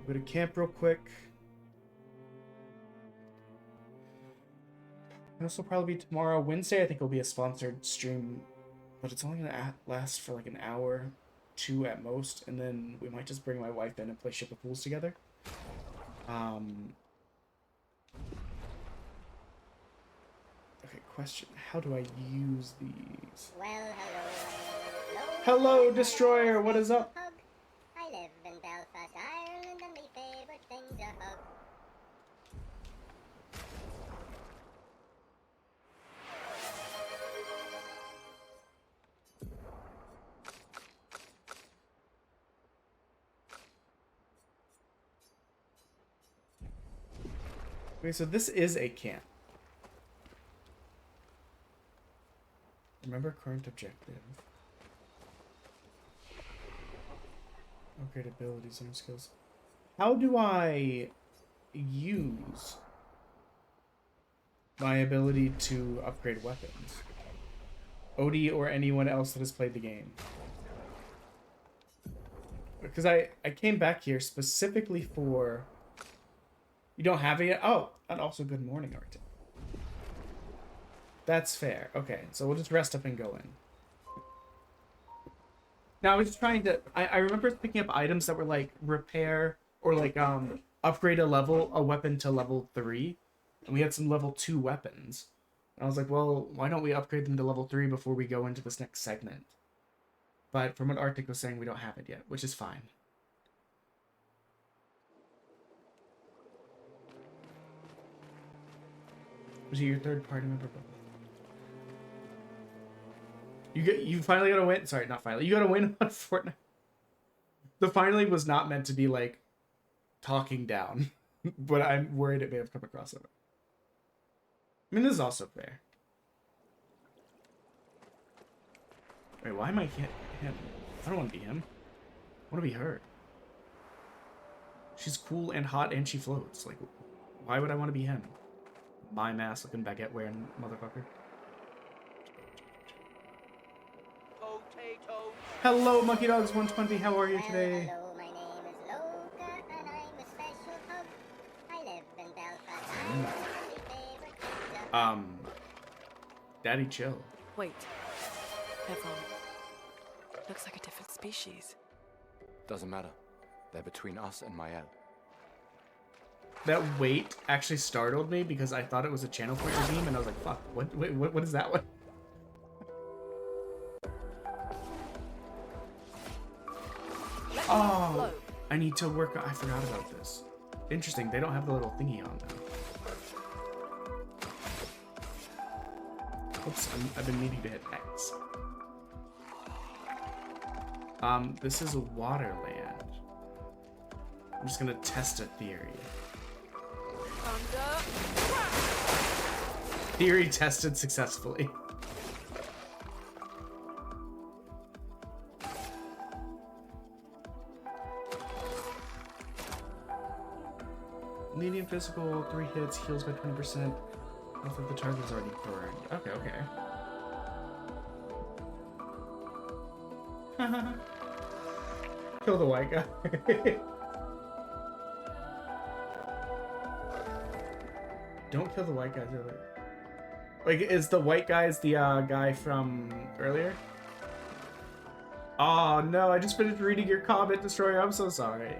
go to camp real quick. This will probably be tomorrow. Wednesday, I think, will be a sponsored stream, but it's only gonna last for like an hour, 2 at most, and then we might just bring my wife in and play Ship of Fools together. Okay, question. How do I use these? Well, Hello, Destroyer. What is up? Hug. I live in Belfast, Ireland, and my favorite thing's a hug. Okay, so this is a camp. Remember current objective. Upgrade abilities and skills. How do I use my ability to upgrade weapons? Odie or anyone else that has played the game. Because I came back here specifically for... You don't have it yet? Oh, and also good morning, Arctic. That's fair. Okay, so we'll just rest up and go in. Now, I was just trying to... I remember picking up items that were like repair or like upgrade a weapon to level 3. And we had some level 2 weapons. And I was like, well, why don't we upgrade them to level 3 before we go into this next segment? But from what Arctic was saying, we don't have it yet, which is fine. Was it your third party member? You finally got a win. Sorry, not finally. You got a win on Fortnite. The finally was not meant to be like talking down, but I'm worried it may have come across it. I mean, this is also fair. Wait, why am I him? I don't want to be him. I want to be her. She's cool and hot and she floats. Like, why would I want to be him? My mask looking baguette wearing motherfucker. Potatoes. Hello, Monkey Dogs 120. How are you today? Hello, my name is Loka, and I'm a special hug. I live in Belfast, Ireland, and my favorite thing's a Daddy, chill. Wait. Everyone. Looks like a different species. Doesn't matter. They're between us and Mael. That wait actually startled me because I thought it was a channel pointer beam, and I was like, fuck, what is that one? Oh, I need to work on... I forgot about this. Interesting, they don't have the little thingy on them. Oops, I've been meaning to hit X. This is a Waterland. I'm just gonna test a theory. Theory tested successfully. Medium physical, 3 hits, heals by 20%. I thought the target was already burned. Okay, okay. Kill the white guy. Don't kill the white guys earlier. Like, is the white guy the guy from earlier? Oh no, I just finished reading your comment, Destroyer. I'm so sorry.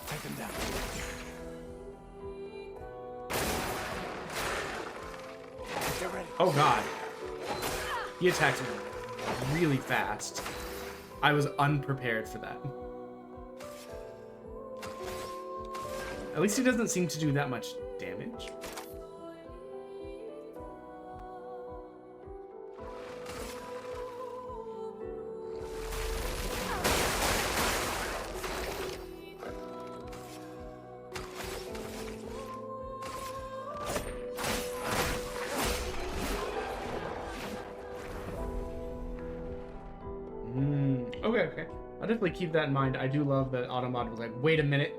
Take him down. Get ready. Oh god. He attacked me really fast. I was unprepared for that. At least he doesn't seem to do that much damage. Okay. I'll definitely keep that in mind. I do love that Automod was like, wait a minute.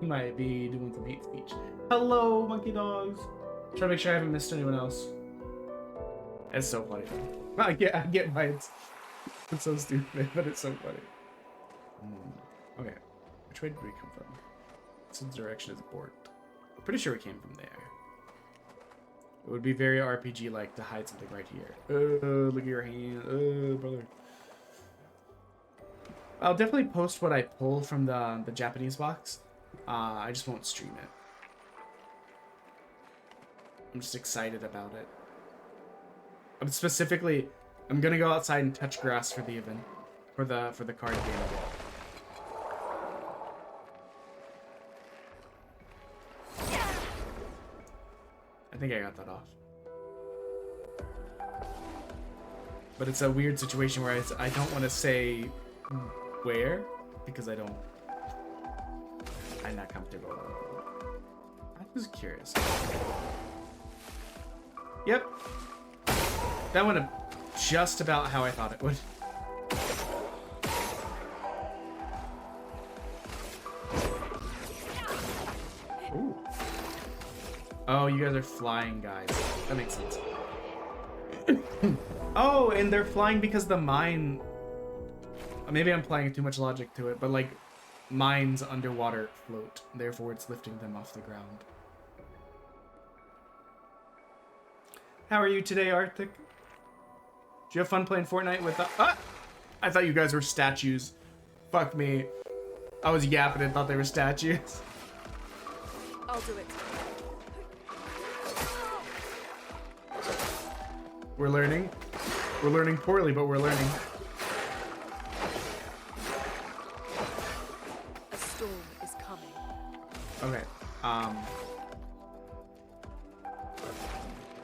He might be doing some hate speech. Hello, Monkey Dogs. Try to make sure I haven't missed anyone else. It's so funny. I get why it's so stupid, but it's so funny. Okay, which way did we come from? This direction is borked. Pretty sure we came from there. It would be very RPG-like to hide something right here. Look at your hand. Brother. I'll definitely post what I pull from the Japanese box. I just won't stream it. I'm just excited about it. I'm gonna go outside and touch grass for the event, for the card game. I think I got that off. But it's a weird situation where I don't want to say where, because I'm not comfortable. I was curious. Yep. That went just about how I thought it would. Ooh. Oh, you guys are flying guys. That makes sense. Oh, and they're flying because the mine... Maybe I'm applying too much logic to it, but like, mines underwater float. Therefore, it's lifting them off the ground. How are you today, Arctic? Did you have fun playing Fortnite with the... I thought you guys were statues. Fuck me. I was yapping and thought they were statues. I'll do it. We're learning. We're learning poorly, but we're learning. A storm is coming. Okay.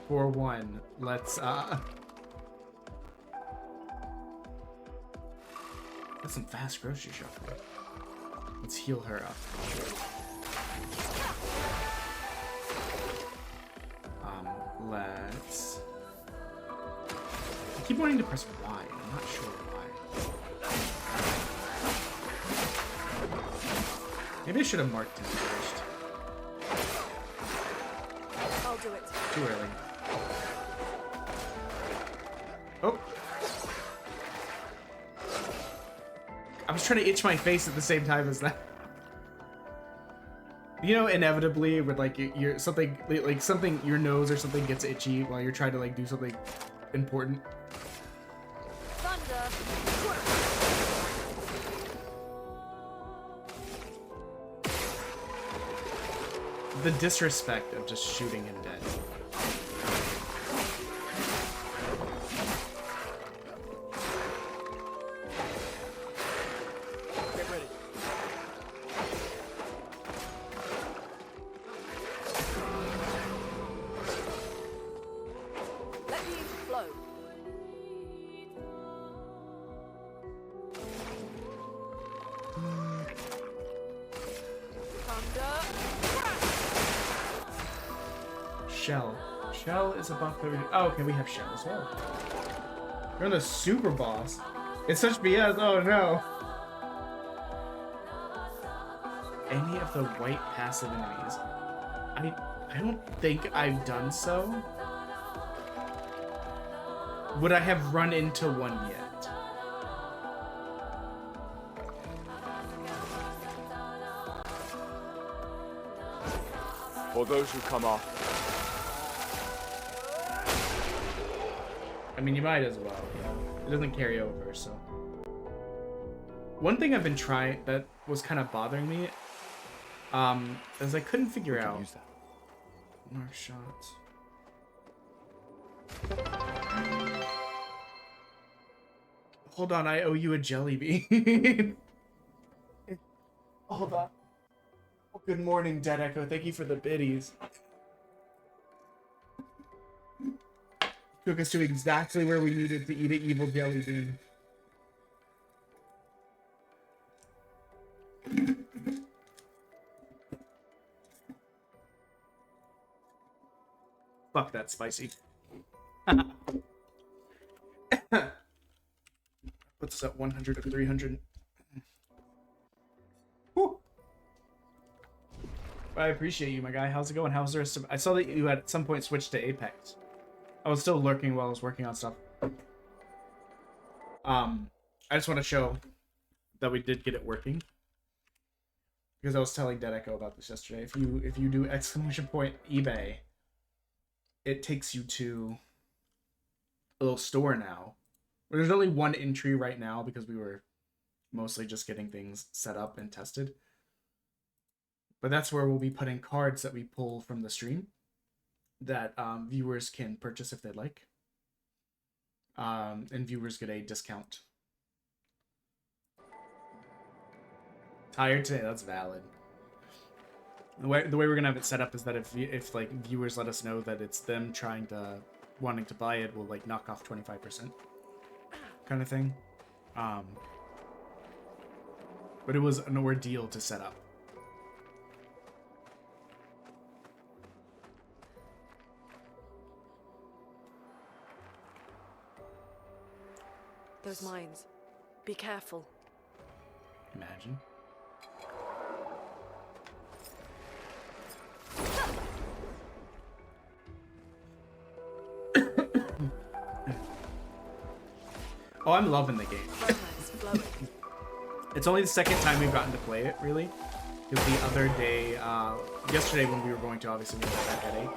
For one, let's that's some fast grocery shopping. Let's heal her up. Let's... I keep wanting to press Y. I'm not sure why. Maybe I should have marked him first. I'll do it. Too early. Oh. I was trying to itch my face at the same time as that. You know, inevitably, with like your something like something, your nose or something gets itchy while you're trying to like do something important. Thunder. The disrespect of just shooting him dead. Get ready. Let me flow. Thunder. Shell. Shell is a buff that we... Oh, okay, we have Shell as well. You're the super boss. It's such BS. Oh no. Any of the white passive enemies. I don't think I've done so. Would I have run into one yet? For those who come off. I mean, you might as well. It doesn't carry over, so. One thing I've been trying that was kind of bothering me, is I couldn't figure out. Use that. Mark shots. Hold on, I owe you a jelly bean. Hold on. Oh, good morning, Dead Echo. Thank you for the biddies. Took us to exactly where we needed to eat an evil jelly bean. Fuck, that's spicy. Puts us at 100 to 300. Whew. I appreciate you, my guy. How's it going? How's the rest of... I saw that you had at some point switched to Apex. I was still lurking while I was working on stuff. I just want to show that we did get it working. Because I was telling Dead Echo about this yesterday. If you do !eBay, it takes you to a little store now. There's only one entry right now because we were mostly just getting things set up and tested. But that's where we'll be putting cards that we pull from the stream that viewers can purchase if they'd like. And viewers get a discount. Tired today? That's valid. The way we're gonna have it set up is that if like viewers let us know that it's them wanting to buy it, we'll like knock off 25%, kind of thing. But it was an ordeal to set up. Those mines. Be careful. Imagine. Oh, I'm loving the game. It's only the second time we've gotten to play it, really. Because the other day, yesterday when we were going to, obviously, we had that headache.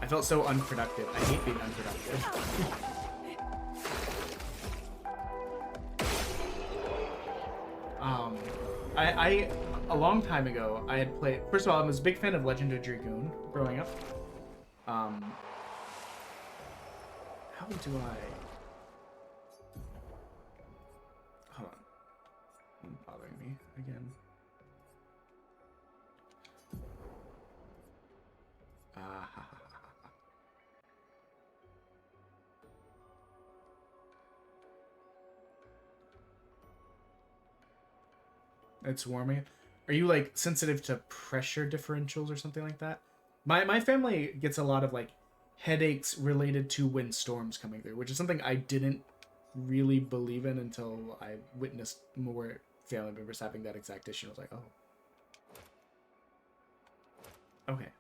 I felt so unproductive. I hate being unproductive. I a long time ago, I had played... First of all, I was a big fan of Legend of Dragoon growing up. How do I... Hold on. It's bothering me again. It's warming. Are you like sensitive to pressure differentials or something like that? My family gets a lot of like headaches related to when storms coming through, which is something I didn't really believe in until I witnessed more family members having that exact issue. I was like, oh. Okay.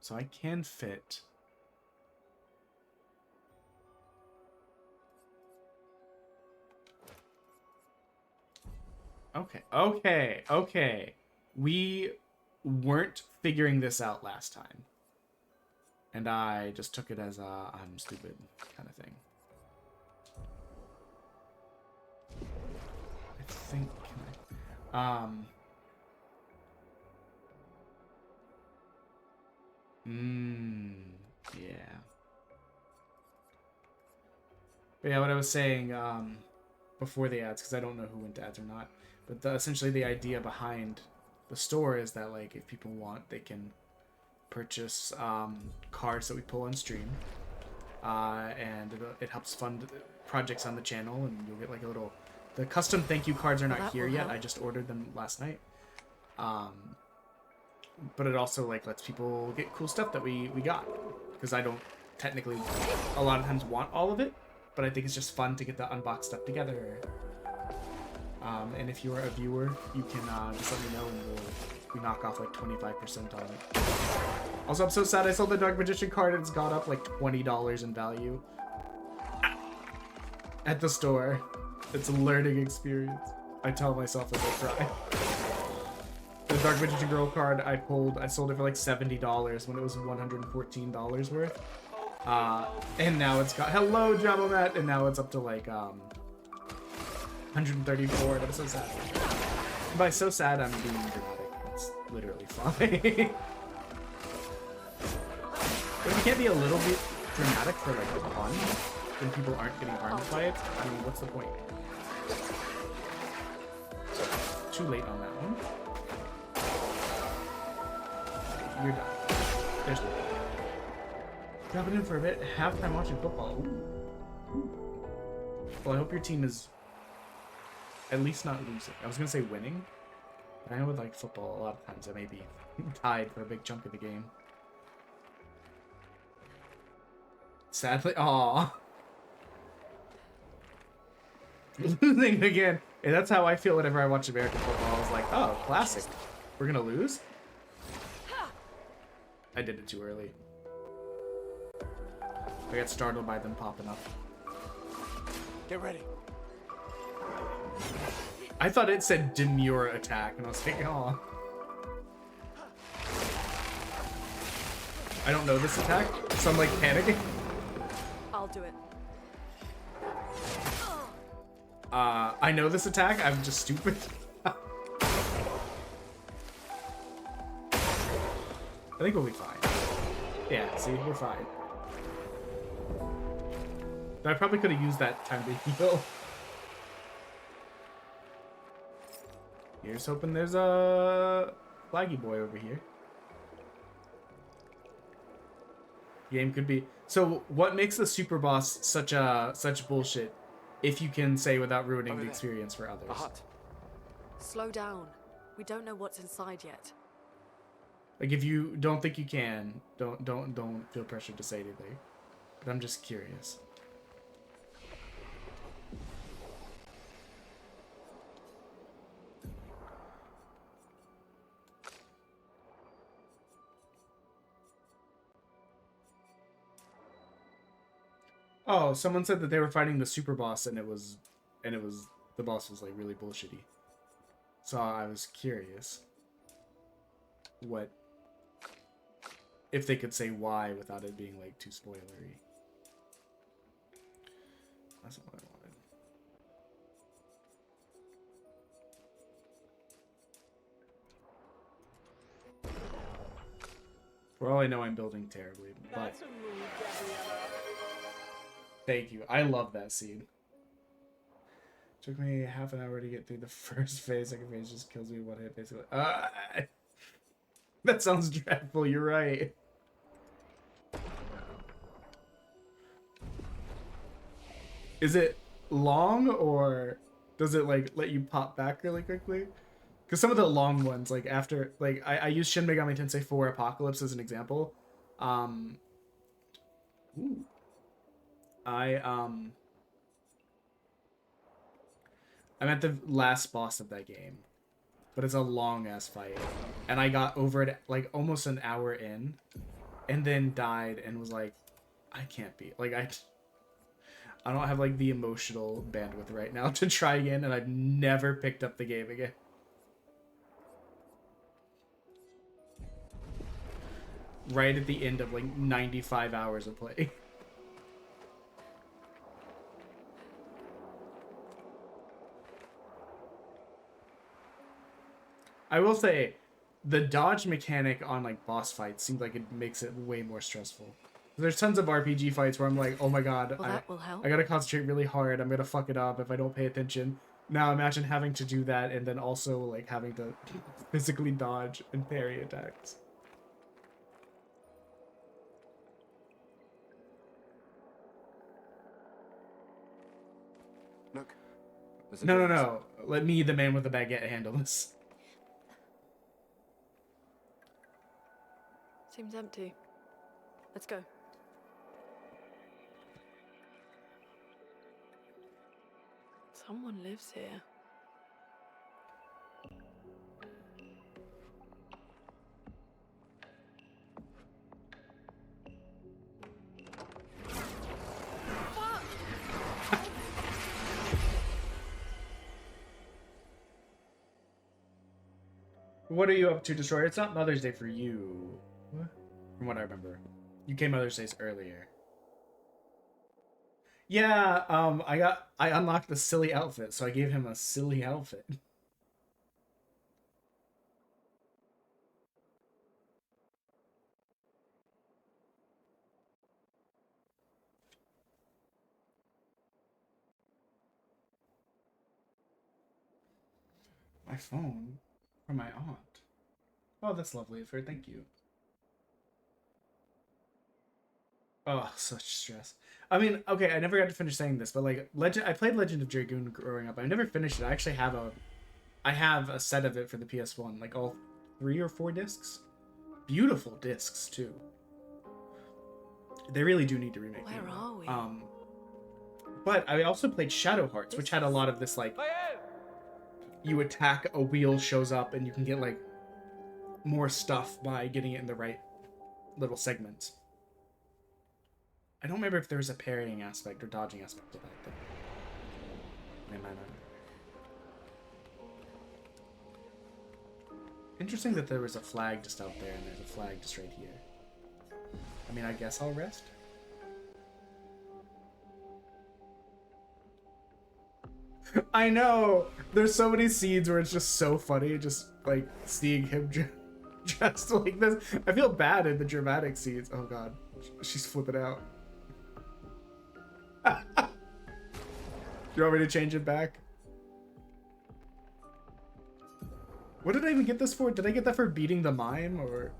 So I can fit... Okay. We weren't figuring this out last time. And I just took it as a I'm stupid kind of thing. I think... Yeah. But yeah, what I was saying before the ads, because I don't know who went to ads or not, but essentially the idea behind the store is that like if people want, they can purchase cards that we pull on stream, and it helps fund projects on the channel, and you'll get like a little... The custom thank you cards are not here yet. I just ordered them last night. But it also like lets people get cool stuff that we got, because I don't technically a lot of times want all of it, but I think it's just fun to get the unboxed stuff together. And if you are a viewer, you can just let me know, and we knock off like 25% on it. Also, I'm so sad I sold the Dark Magician card and it's got up like $20 in value at the store. It's a learning experience. I tell myself as I try. The Dark Magician Girl card I sold it for like $70 when it was $114 worth. And now it's got... Hello, Jabomet! And now it's up to like, 134, and I'm so sad. And by so sad, I'm being dramatic. It's literally fine. But if you can't be a little bit dramatic for like fun, when people aren't getting harmed by it, I mean, what's the point? Too late on that one. You're done. There's no point. Dropping in for a bit. Halftime watching football. Ooh. Well, I hope your team is at least not losing. I was gonna say winning, but I know with like football, a lot of times I may be tied for a big chunk of the game. Sadly, aww. Losing again. And that's how I feel whenever I watch American football. I was like, oh, classic. We're gonna lose? I did it too early. I got startled by them popping up. Get ready. I thought it said demure attack, and I was like, oh. I don't know this attack, so I'm like panicking. I'll do it. I know this attack, I'm just stupid. I think we'll be fine. Yeah, see, we're fine. But I probably could have used that time to heal. Here's hoping there's a flaggy boy over here. Game could be. So what makes the super boss such bullshit? If you can say without ruining Over the there. experience for others. A hut. Slow down. We don't know what's inside yet. Like if you don't think you can, don't feel pressured to say anything. But I'm just curious. Oh, someone said that they were fighting the super boss and it was the boss was like really bullshitty. So I was curious what if they could say why without it being like too spoilery. That's not what I wanted. For all I know, I'm building terribly, but thank you. I love that scene. Took me half an hour to get through the first phase. Second phase just kills me in one hit, basically. That sounds dreadful. You're right. Is it long or does it like let you pop back really quickly? Because some of the long ones, like after, like I use Shin Megami Tensei 4 Apocalypse as an example. I'm at the last boss of that game, but it's a long ass fight, and I got over it like almost an hour in, and then died and was like, I can't be like I don't have like the emotional bandwidth right now to try again, and I've never picked up the game again. Right at the end of like 95 hours of play. I will say, the dodge mechanic on like boss fights seems like it makes it way more stressful. There's tons of RPG fights where I'm like, oh my god, Well, that will help. I gotta concentrate really hard. I'm gonna fuck it up if I don't pay attention. Now imagine having to do that and then also like having to physically dodge and parry attacks. Look. there's a No, no, door. no. Let me, the man with the baguette, handle this. Seems empty. Let's go. Someone lives here. What are you up to, Destroyer? It's not Mother's Day for you. What? From what I remember. You came Mother's Days earlier. Yeah, I unlocked the silly outfit, so I gave him a silly outfit. My phone? From my aunt. Oh, that's lovely of her, thank you. Oh, such stress. I mean, okay, I never got to finish saying this, but like I played Legend of Dragoon growing up. I never finished it. I actually have a set of it for the PS1, like all 3 or 4 discs. Beautiful discs too. They really do need to remake Where them. are we? But I also played Shadow Hearts, which had a lot of this like you attack, a wheel shows up, and you can get like more stuff by getting it in the right little segments. I don't remember if there was a parrying aspect or dodging aspect to that thing. They might not. Interesting that there was a flag just out there and there's a flag just right here. I mean, I guess I'll rest. I know! There's so many scenes where it's just so funny, just like seeing him dressed like this. I feel bad in the dramatic scenes. Oh god, she's flipping out. You want me to change it back? What did I even get this for? Did I get that for beating the mime, or?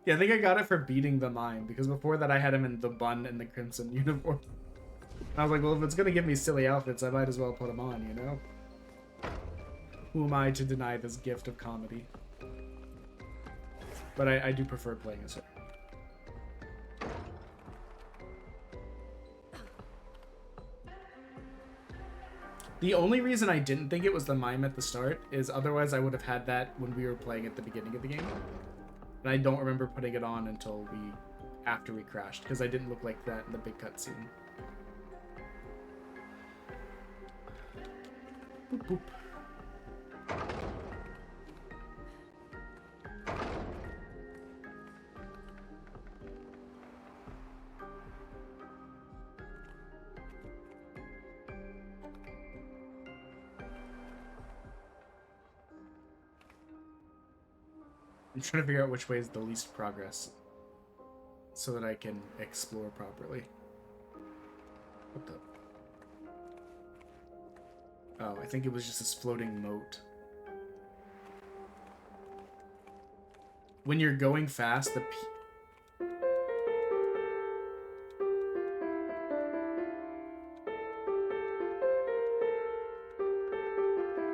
Yeah, I think I got it for beating the mime, because before that I had him in the bun and the crimson uniform. And I was like, well, if it's gonna give me silly outfits, I might as well put them on, you know? Who am I to deny this gift of comedy? But I do prefer playing as her. The only reason I didn't think it was the mime at the start is otherwise I would have had that when we were playing at the beginning of the game. And I don't remember putting it on until after we crashed, because I didn't look like that in the big cutscene. Boop, boop. I'm trying to figure out which way is the least progress so that I can explore properly. What the? Oh, I think it was just this floating moat. When you're going fast,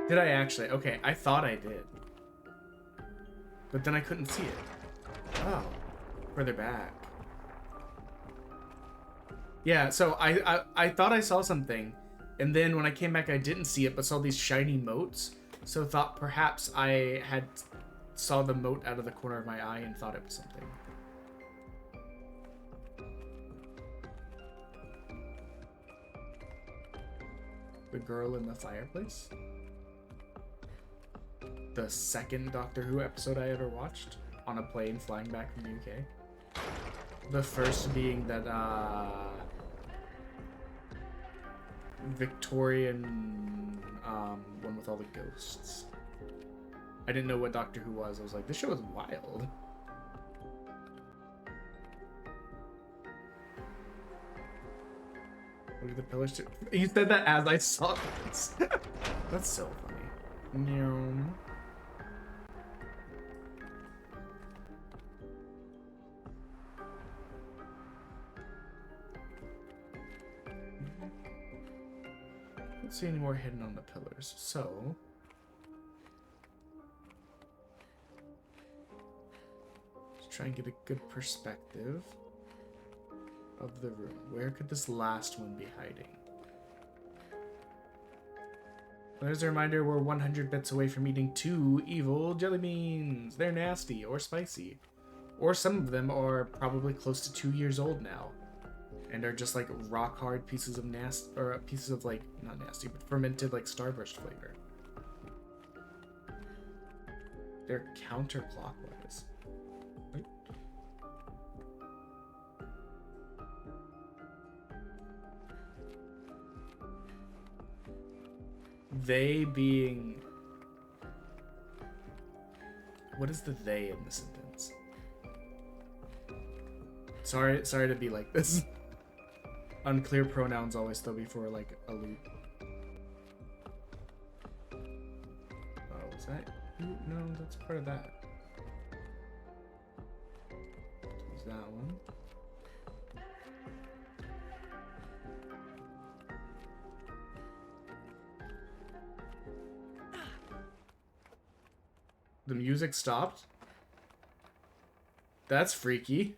Did I actually? Okay, I thought I did. But then I couldn't see it. Oh, further back. Yeah, so I thought I saw something, and then when I came back I didn't see it, but saw these shiny motes, so thought perhaps I had saw the mote out of the corner of my eye and thought it was something. The girl in the fireplace? The second Doctor Who episode I ever watched on a plane flying back from the UK. The first being that Victorian one with all the ghosts. I didn't know what Doctor Who was. I was like, this show is wild. Look at the pillars too. You said that as I saw this. That's so funny. Meow. Don't see any more hidden on the pillars, so let's try and get a good perspective of the room. Where could this last one be hiding? There's a reminder, we're 100 bits away from eating 2 evil jelly beans. They're nasty or spicy, or some of them are probably close to 2 years old now and are just like rock hard pieces of pieces of like, not nasty, but fermented like Starburst flavor. They're counterclockwise. Right? They being... What is the they in the sentence? Sorry to be like this. Unclear pronouns always throw me for like a loop. Oh, was that? No, that's part of that. Was that one? The music stopped? That's freaky.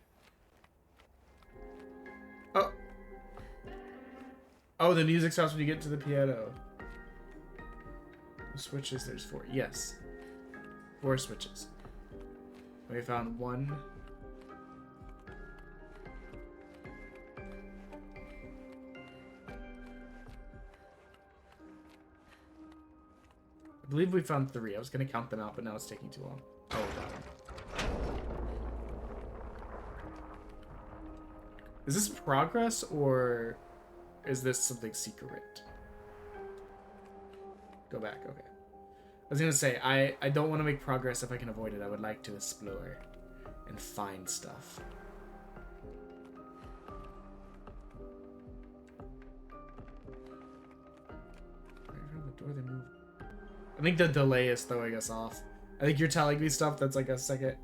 Oh. Oh, the music stops when you get to the piano. Switches, there's 4. Yes. 4 switches. We found 1. I believe we found 3. I was going to count them out, but now it's taking too long. Oh, God. Is this progress, or is this something secret? Go back, okay. I was gonna say, I don't want to make progress if I can avoid it. I would like to explore and find stuff. Right around the door they move. I think the delay is throwing us off. I think you're telling me stuff that's like a second.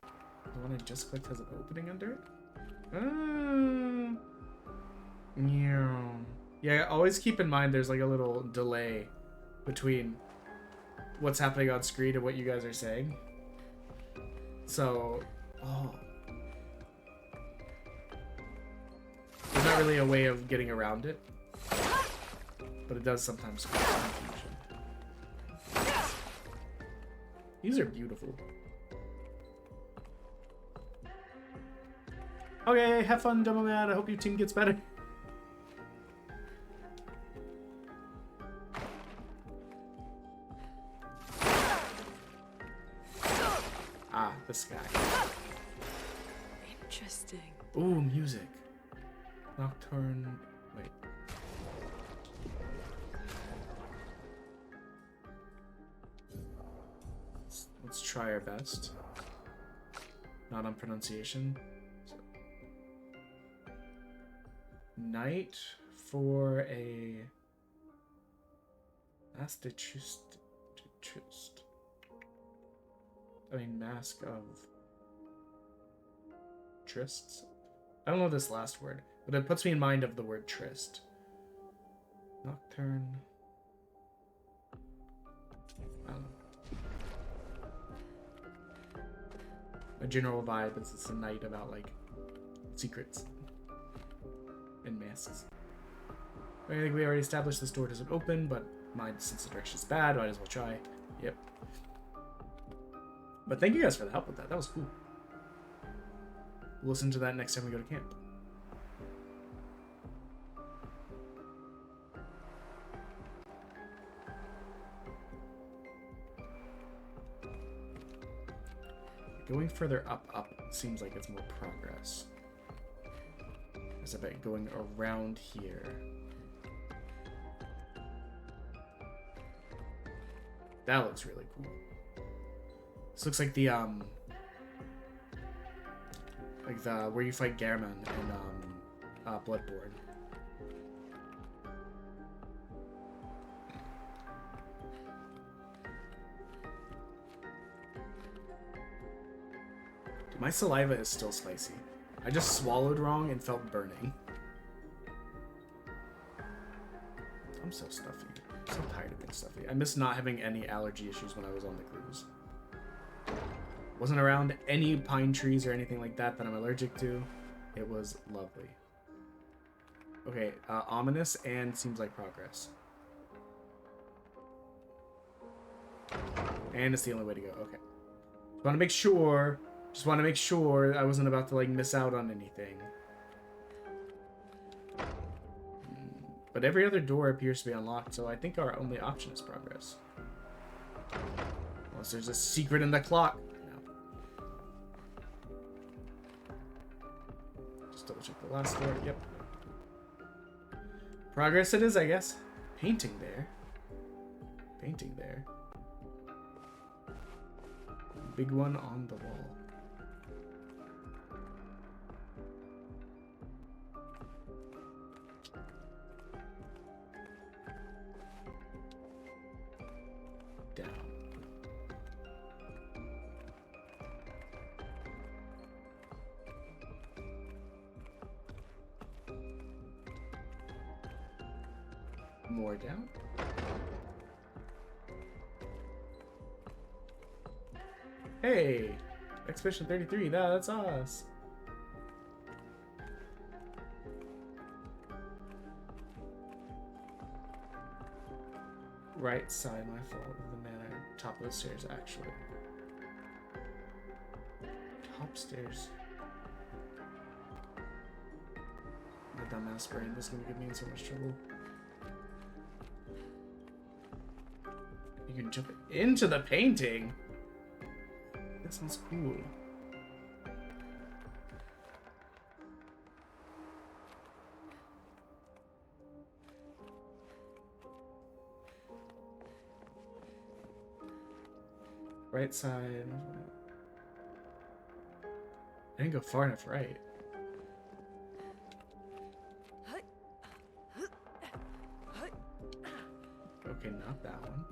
The one I just clicked has an opening under it? Yeah, always keep in mind there's like a little delay between what's happening on screen and what you guys are saying. So, there's not really a way of getting around it, but it does sometimes cause confusion. These are beautiful. Okay, have fun, Dumbo Man. I hope your team gets better. Ah, this guy. Interesting. Ooh, music. Nocturne. Wait. Let's try our best. Not on pronunciation. Night for a Massachusetts. I mean, mask of trysts. I don't know this last word, but it puts me in mind of the word tryst. Nocturne. I don't know. My general vibe is it's a night about like secrets and masks. I think we already established this door doesn't open, but since the direction's bad, might as well try. Yep. But thank you guys for the help with that. That was cool. We'll listen to that next time we go to camp. Going further up seems like it's more progress. As I bet going around here. That looks really cool. This looks like the where you fight Garamond in Bloodborne. Dude, my saliva is still spicy. I just swallowed wrong and felt burning. I'm so stuffy. I'm so tired of being stuffy. I miss not having any allergy issues when I was on the cruise. Wasn't around any pine trees or anything like that that I'm allergic to. It was lovely. Okay, ominous and seems like progress. And it's the only way to go. Okay. Just want to make sure. Just want to make sure I wasn't about to like miss out on anything. But every other door appears to be unlocked, so I think our only option is progress. Unless there's a secret in the clock. Double check the last door. Yep. Progress it is, I guess. Painting there. Painting there. Big one on the wall. Down. More down. Hey! Expedition 33, that's us. right side, my fault, of the manor. Top of the stairs, actually. Top stairs. My dumbass brain was gonna get me in so much trouble. You can jump into the painting? That sounds cool. Right side. I didn't go far enough right. Okay, not that one.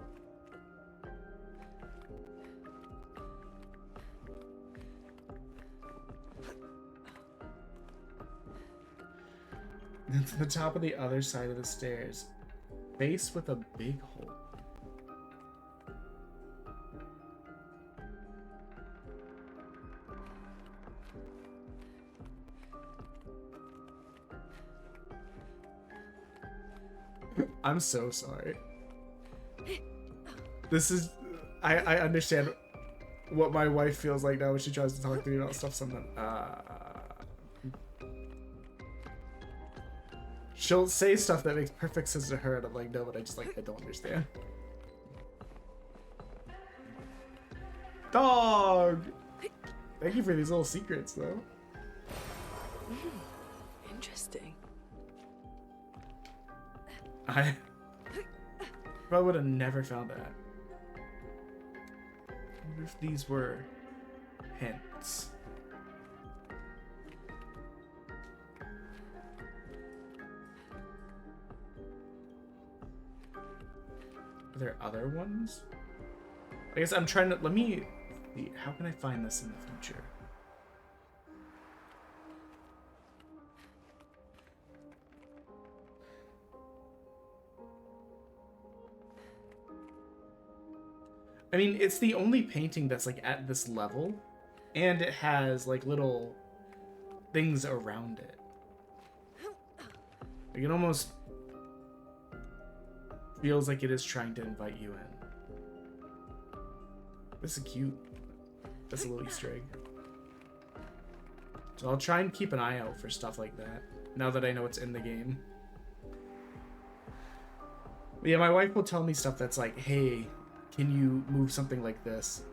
Then to the top of the other side of the stairs. Base with a big hole. I'm so sorry. This is... I understand what my wife feels like now when she tries to talk to me about stuff sometimes. She'll say stuff that makes perfect sense to her, and I'm like, no, but I just, like, I don't understand. Dog! Thank you for these little secrets, though. Interesting. I probably would have never found that. I wonder if these were hints. Are there other ones? I guess I'm trying to... Let me see. How can I find this in the future? I mean, it's the only painting that's, like, at this level. And it has, like, little things around it. Like, it almost feels like it is trying to invite you in. This is cute. That's a little Easter egg. So I'll try and keep an eye out for stuff like that, now that I know it's in the game. But yeah, my wife will tell me stuff that's like, hey, can you move something like this?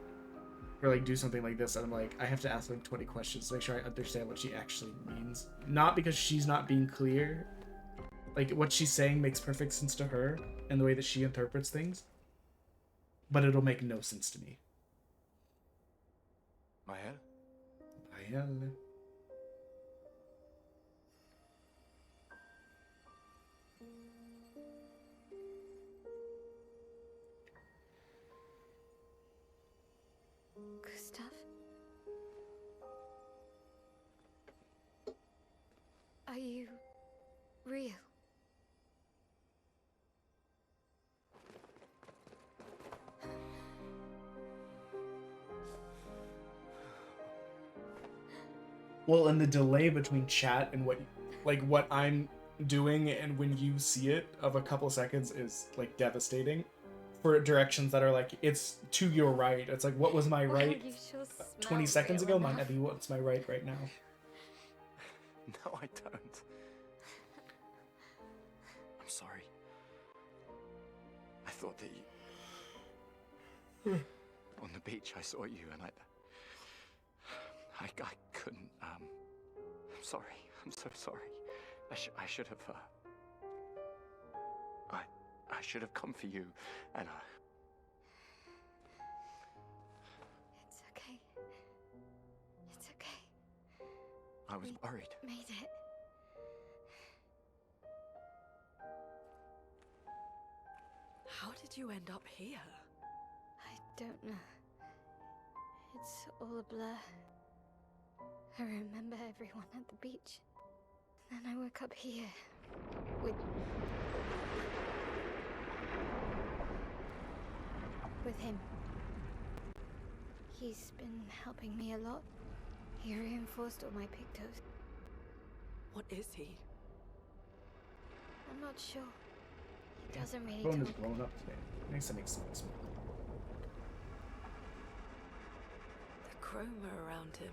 Or like do something like this, and I'm like, I have to ask like 20 questions to make sure I understand what she actually means. Not because she's not being clear. Like, what she's saying makes perfect sense to her, and the way that she interprets things. But it'll make no sense to me. Mael? Mael. Gustav? Are you real? Well, and the delay between chat and what I'm doing and when you see it of a couple seconds is like devastating for directions that are like, it's to your right. It's like, what was my right 20 seconds ago might not be what's my right right now. No, I don't. I'm sorry. I thought that you... On the beach, I saw you and I couldn't, I'm sorry. I'm so sorry. I should have, I should have come for you, and It's okay. It's okay. I was worried. Made it. How did you end up here? I don't know. It's all a blur. I remember everyone at the beach. Then I woke up here with him. He's been helping me a lot. He reinforced all my doesn't really Phone is talk. blown up today. Nice to make some smoke. The chroma around him.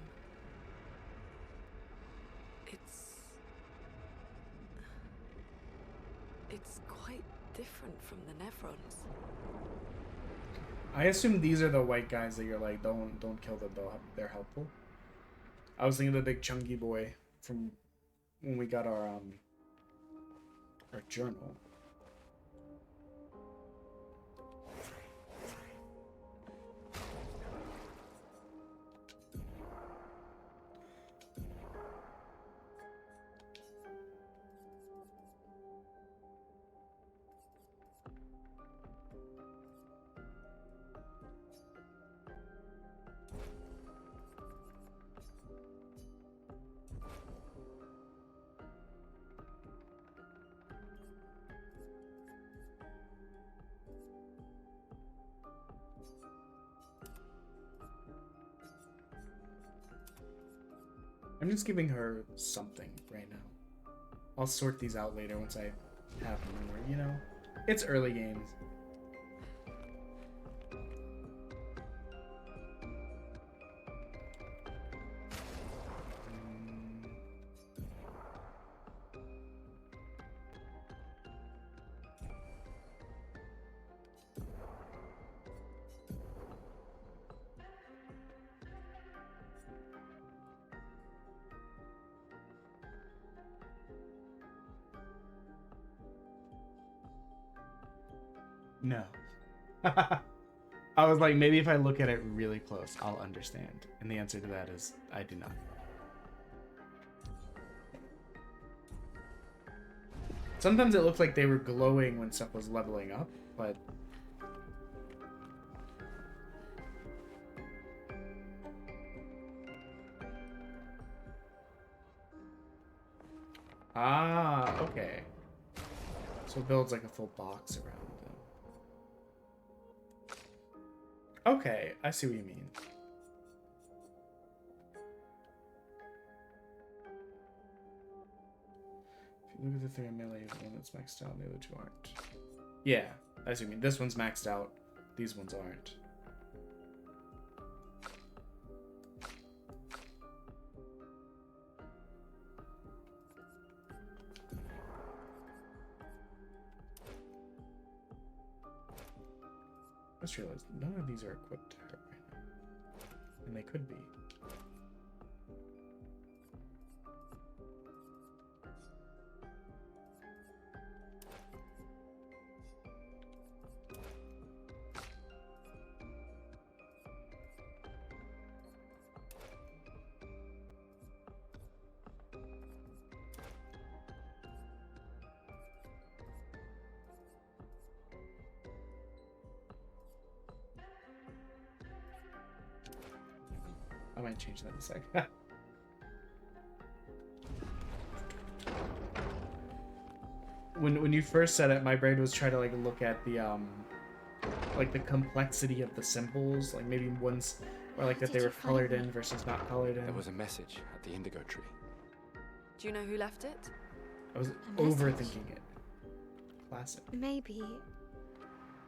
It's quite different from the Nevrons. I assume these are the white guys that you're like, don't kill them, they're helpful. I was thinking of the big chunky boy from when we got our journal. I'm just giving her something right now. I'll sort these out later once I have more, you know? It's early games. No. I was like, maybe if I look at it really close, I'll understand. And the answer to that is, I do not. Sometimes it looked like they were glowing when stuff was leveling up, but... Ah, okay. So it builds like a full box around them. Okay, I see what you mean. If you look at the 3 melee, the one that's maxed out, the other two aren't. Yeah, I see what you mean. This one's maxed out, these ones aren't. I just realized none of these are equipped to her right now. And they could be. I might change that in a sec. When you first said it, my brain was trying to like look at the like the complexity of the symbols, like maybe ones or like that they were colored in versus not colored in. There was a message at the indigo tree. Do you know who left it? I was A message? overthinking it. Classic. Maybe.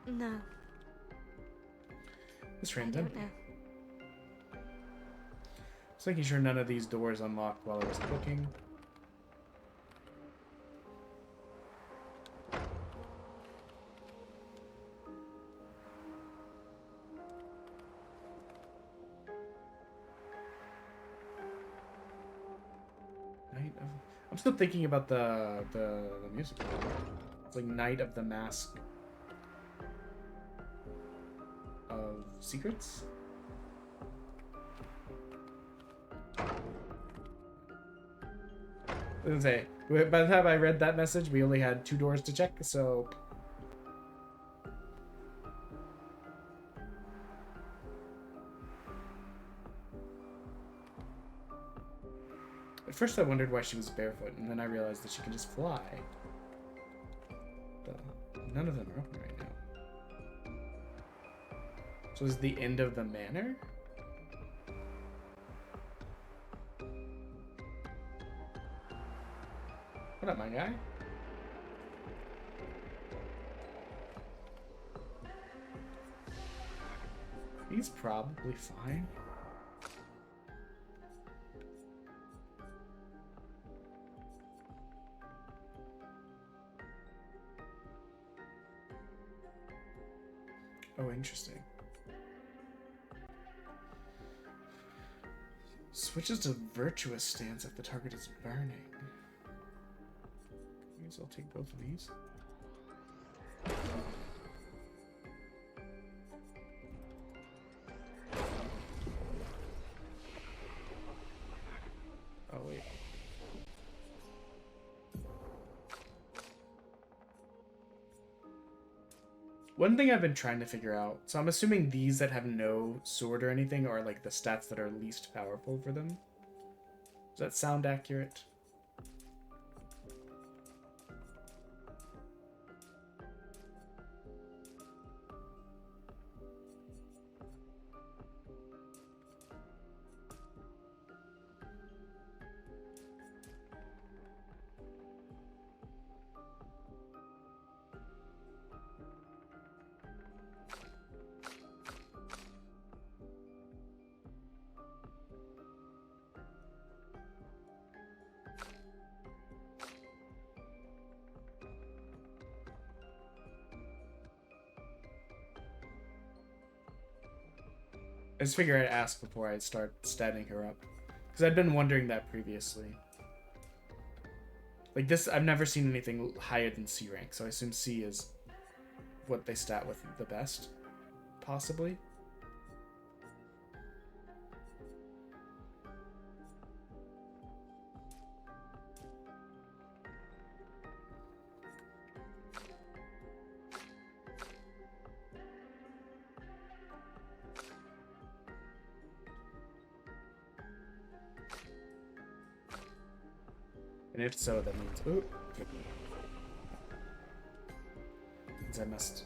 No. It's I random. don't know. Just making sure none of these doors unlocked while I was looking. I'm still thinking about the music. It's like Night of the Mask of Secrets. I was gonna say, by the time I read that message, we only had 2 doors to check, so... At first I wondered why she was barefoot, and then I realized that she can just fly. But none of them are open right now. So is the end of the manor? What up, my guy? He's probably fine. Oh, interesting. Switches to virtuous stance if the target is burning. I guess I'll take both of these. Oh, wait. One thing I've been trying to figure out, so I'm assuming these that have no sword or anything are like the stats that are least powerful for them. Does that sound accurate? I just figured I'd ask before I start statting her up. Because I'd been wondering that previously. Like this, I've never seen anything higher than C rank, so I assume C is what they stat with the best, possibly. And if so, that means... Ooh. Means I messed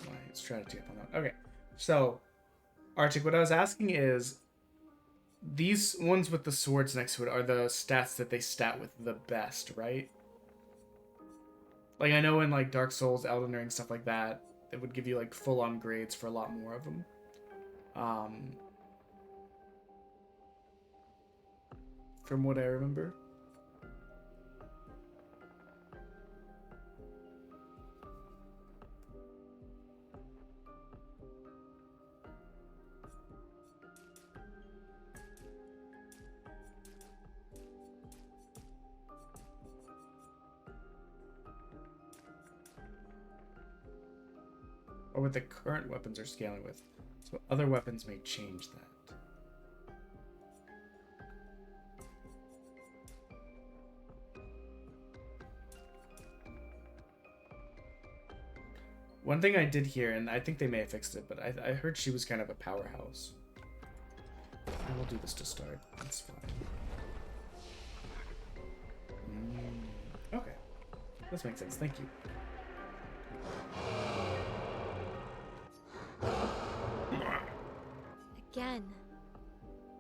my strategy up on that. Okay. So, Arctic, what I was asking is... These ones with the swords next to it are the stats that they stat with the best, right? Like, I know in, like, Dark Souls, Elden Ring, stuff like that, it would give you, like, full-on grades for a lot more of them. From what I remember. Or what the current weapons are scaling with. So other weapons may change that. One thing I did hear, and I think they may have fixed it, but I heard she was kind of a powerhouse. I will do this to start. That's fine. Okay. This makes sense. Thank you. Again.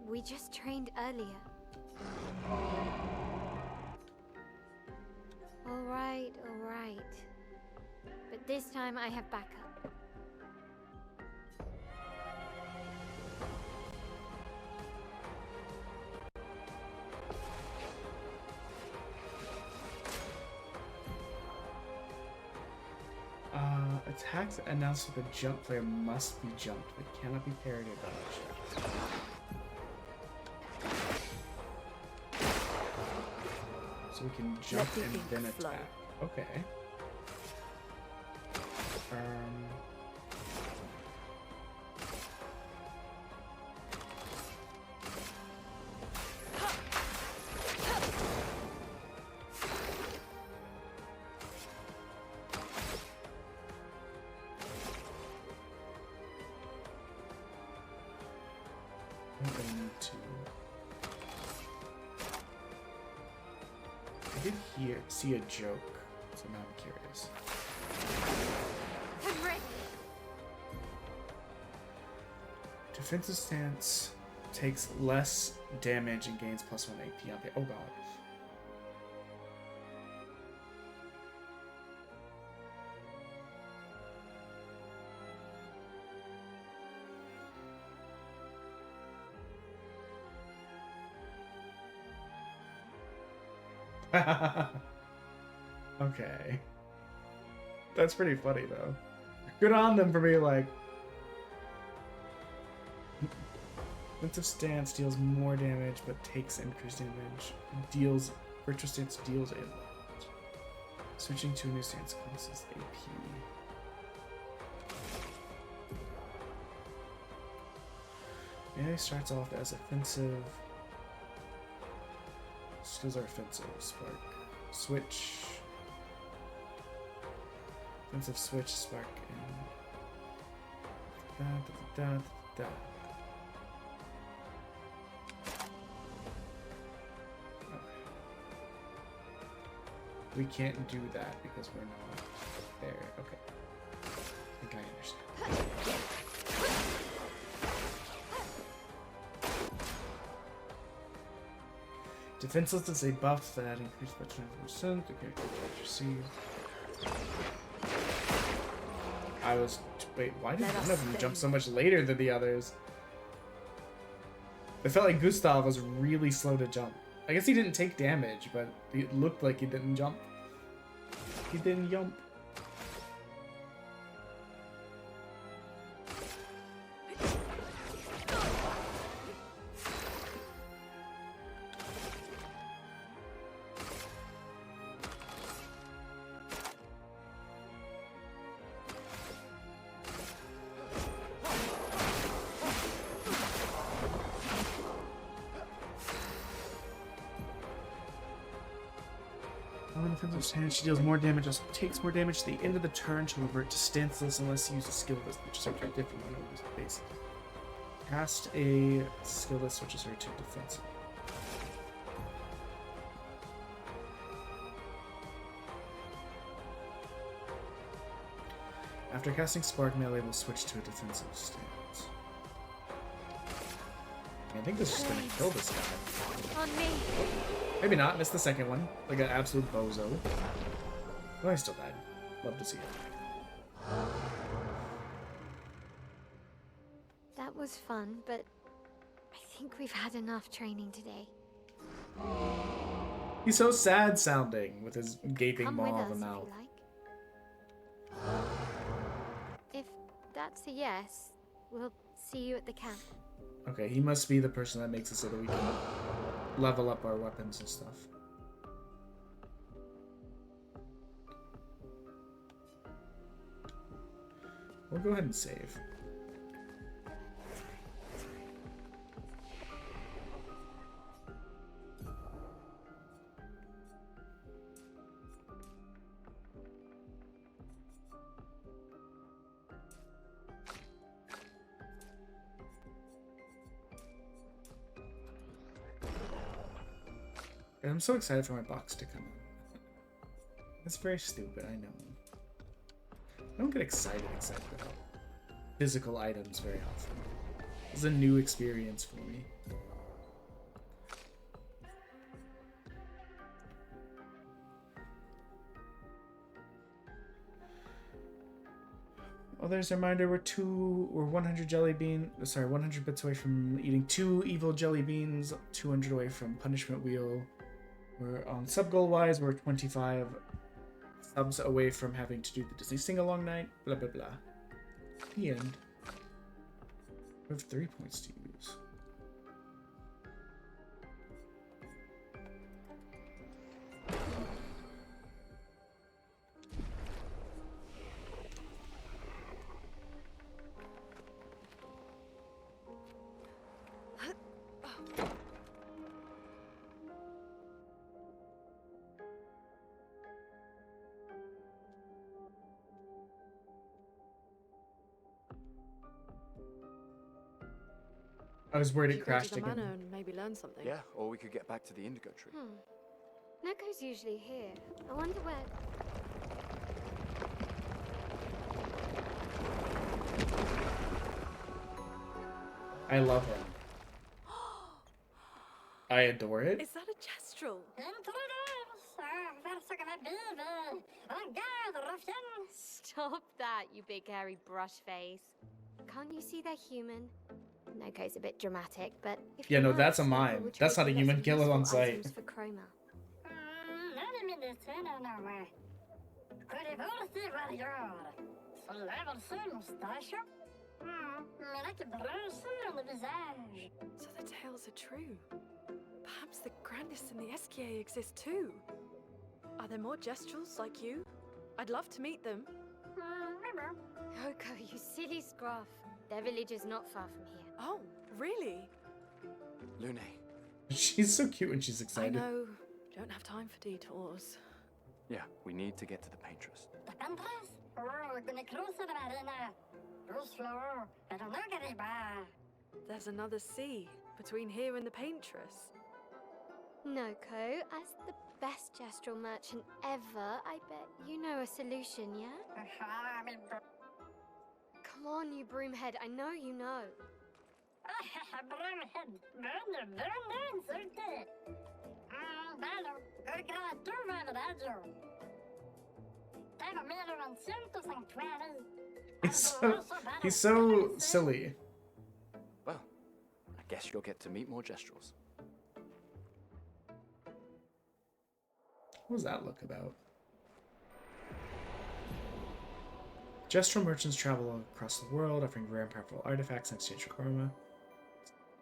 We just trained earlier. Alright, alright. But this time I have backup. Attacks announced with a jump player must be jumped. They cannot be parried or dodged. So we can jump and then attack. Okay. See a joke, so now I'm curious. I'm ready. Defensive stance takes less damage and gains +1 AP. Okay. Oh god. Okay. That's pretty funny, though. Good on them for being like... Defensive stance deals more damage, but takes increased damage. Deals... Virtual stance deals a lot. Switching to a new stance costs AP. Melee starts off as offensive. Skills are offensive. Spark. Switch. Offensive switch, spark, and... Okay. We can't do that because we're not there. Okay. I think I understand. Defenseless is a buff that increased by 20%. The character receives. I was... Wait, why did one of them jump so much later than the others? It felt like Gustav was really slow to jump. I guess he didn't take damage, but it looked like he didn't jump. He didn't jump. She deals more damage, also takes more damage at the end of the turn. She'll revert to stanceless unless you use a skill list, which is her to different one of those basic. Cast a skill list, which is her to defensive. After casting Spark, melee will switch to a defensive stance. I think this is just gonna kill this guy. On me. Maybe not. Missed the second one. Like an absolute bozo. Oh, I still died. Love to see it. That was fun, but I think we've had enough training today. He's so sad sounding with his gaping Come maw with of a us mouth. if you like. If that's a yes, we'll see you at the camp. Okay, he must be the person that makes it so that we can level up our weapons and stuff. We'll go ahead and save. I'm so excited for my box to come in. That's very stupid, I know. I don't get excited about physical items very often. This is a new experience for me. Oh, there's a reminder. We're 100 100 bits away from eating 2 evil jelly beans, 200 away from punishment wheel. We're on sub goal wise, we're 25 subs away from having to do the Disney sing-along night, blah blah blah. The end. We have 3 points to use. I was worried it crashed again. And maybe learn something. Yeah, or we could get back to the indigo tree. Neko's usually here. I wonder where... I love him. I adore it. Is that a Kestrel? Stop that, you big hairy brush face. Can't you see they're human? Neko's a bit dramatic, but if Yeah, you no, want, that's a Neko mime. will That's trade not a you human lots of killer on useful site. items for Chroma. destino nomás. Curioso variegar. Leva-se mustache? Mira que bronze no visage. So the tales are true. Perhaps the grandest in the Esquier exist too. Are there more Jestrels like you? I'd love to meet them. Oko, you silly scruff. Their village is not far from here. Oh, really? Lune, She's so cute when she's I excited. know. Don't have time for detours. yeah, we need to get to the paintress. The Paintress? Oh, gonna cruise the marina. Go slow, pero no arriba. There's another sea between here and the Paintress. Noko, as the best Jestral merchant ever, I bet you know a solution, yeah? Come on, you broomhead, I know you know. Broomhead, burn, insulté. Bello, grato verdadero. Tengo 1950. He's so silly. Well, I guess you'll get to meet more Jestrels. What does that look about? Jestral merchants travel across the world, offering rare and powerful artifacts in exchange for karma. I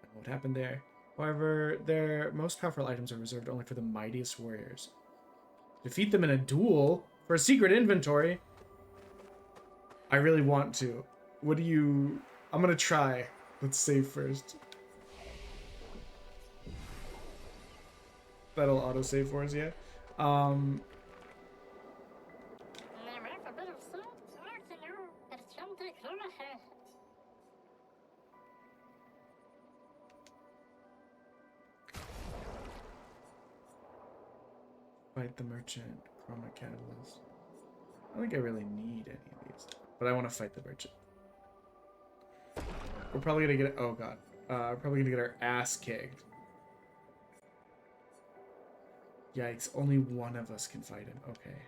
don't know what happened there. However, their most powerful items are reserved only for the mightiest warriors. Defeat them in a duel for a secret inventory. I really want to. What do you... I'm gonna try. Let's save first. That'll autosave for us, yeah? Fight the merchant, chroma catalyst. I don't think I really need any of these, but I want to fight the merchant. We're probably gonna get, oh god, we're probably gonna get our ass kicked. Yikes, only one of us can fight him, okay.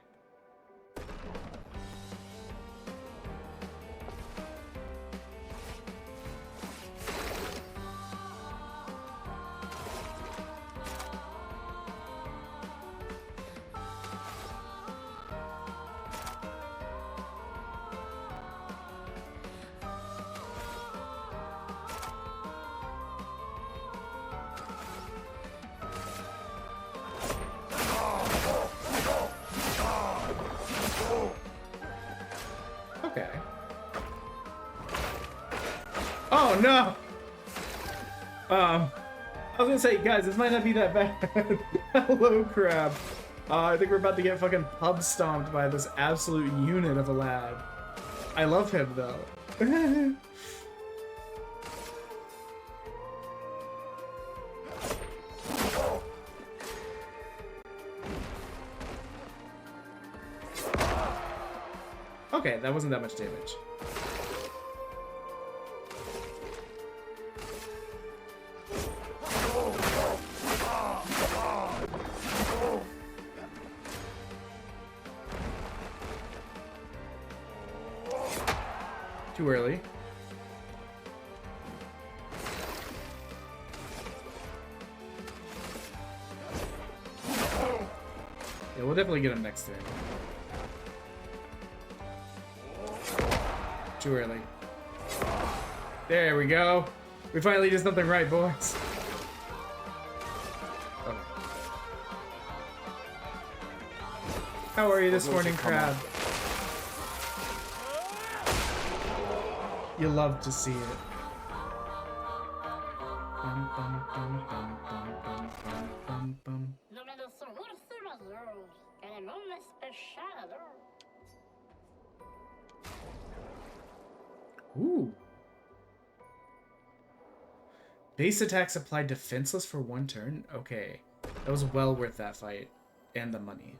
Okay. Oh no! I was gonna say, guys, this might not be that bad. Hello, crab. I think we're about to get fucking pub stomped by this absolute unit of a lad. I love him though. Okay, that wasn't that much damage. Too early. Yeah, we'll definitely get him next turn. Too early. There we go. We finally did something right, boys. Okay. How are you this morning, crab? You love to see it. Bum, bum, bum, bum, bum, bum, bum, bum, bum. Ooh. Base attacks applied defenseless for 1 turn? Okay. That was well worth that fight. And the money.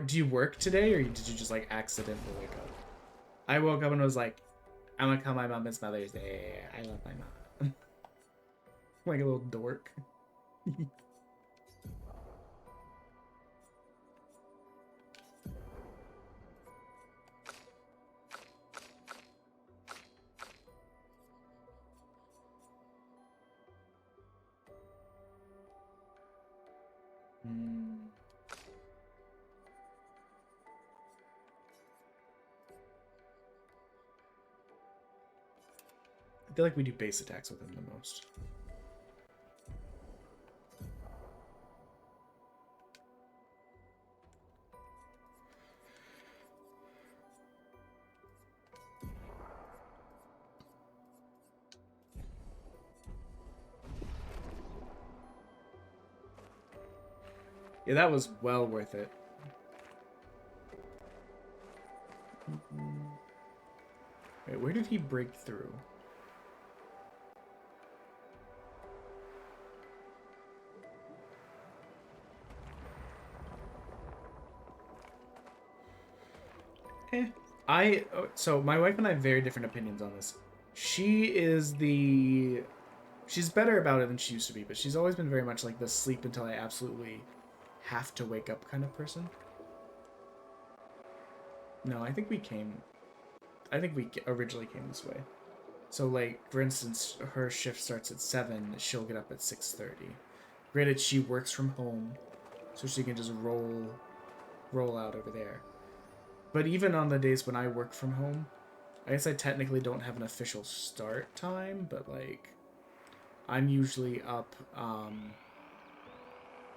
Do you work today, or did you just, like, accidentally wake up? I woke up and was like, I'm gonna call my mom, it's Mother's Day. I love my mom. Like a little dork. I feel like we do base attacks with him the most. Yeah, that was well worth it. Wait, where did he break through? So my wife and I have very different opinions on this. She's better about it than she used to be, but she's always been very much like the sleep until I absolutely have to wake up kind of person. No, I think we originally came this way. So like, for instance, her shift starts at 7, she'll get up at 6:30. Granted, she works from home, so she can just roll out over there. But even on the days when I work from home, I guess I technically don't have an official start time, but like, I'm usually up,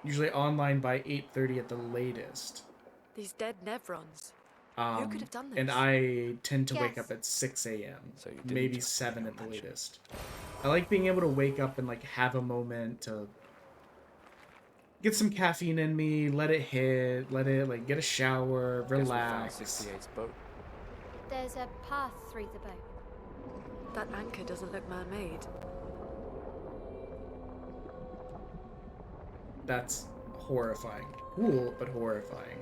usually online by 8:30 at the latest. These dead Nevrons. Who could have done this? And I tend to wake Yes. up at 6 a.m. So you didn't Maybe just 7 your at the magic. latest. I like being able to wake up and like have a moment to get some caffeine in me, let it like get a shower, Guess we found relax. 68's boat. There's a path through the boat. That anchor doesn't look man-made. That's horrifying. Cool, but horrifying.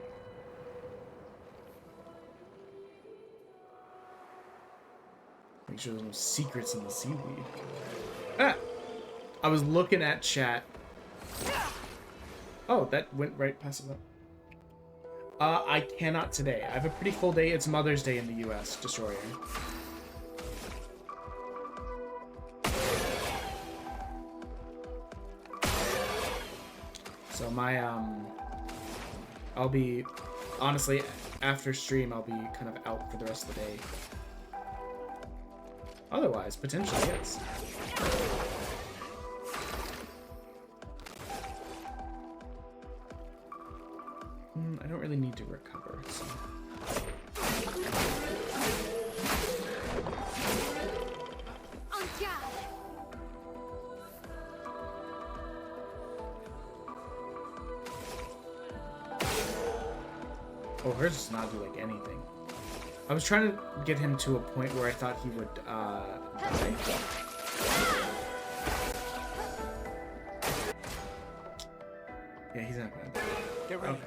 Make sure there's no secrets in the seaweed. Ah! I was looking at chat. Oh, that went right past it. I cannot today. I have a pretty full day. It's Mother's Day in the US, Destroyer. So my, I'll be, honestly, after stream, I'll be kind of out for the rest of the day. Otherwise, potentially, yes. I don't really need to recover, so. Oh, hers does not do like anything. I was trying to get him to a point where I thought he would die. Yeah, he's not gonna die. Get ready. Okay.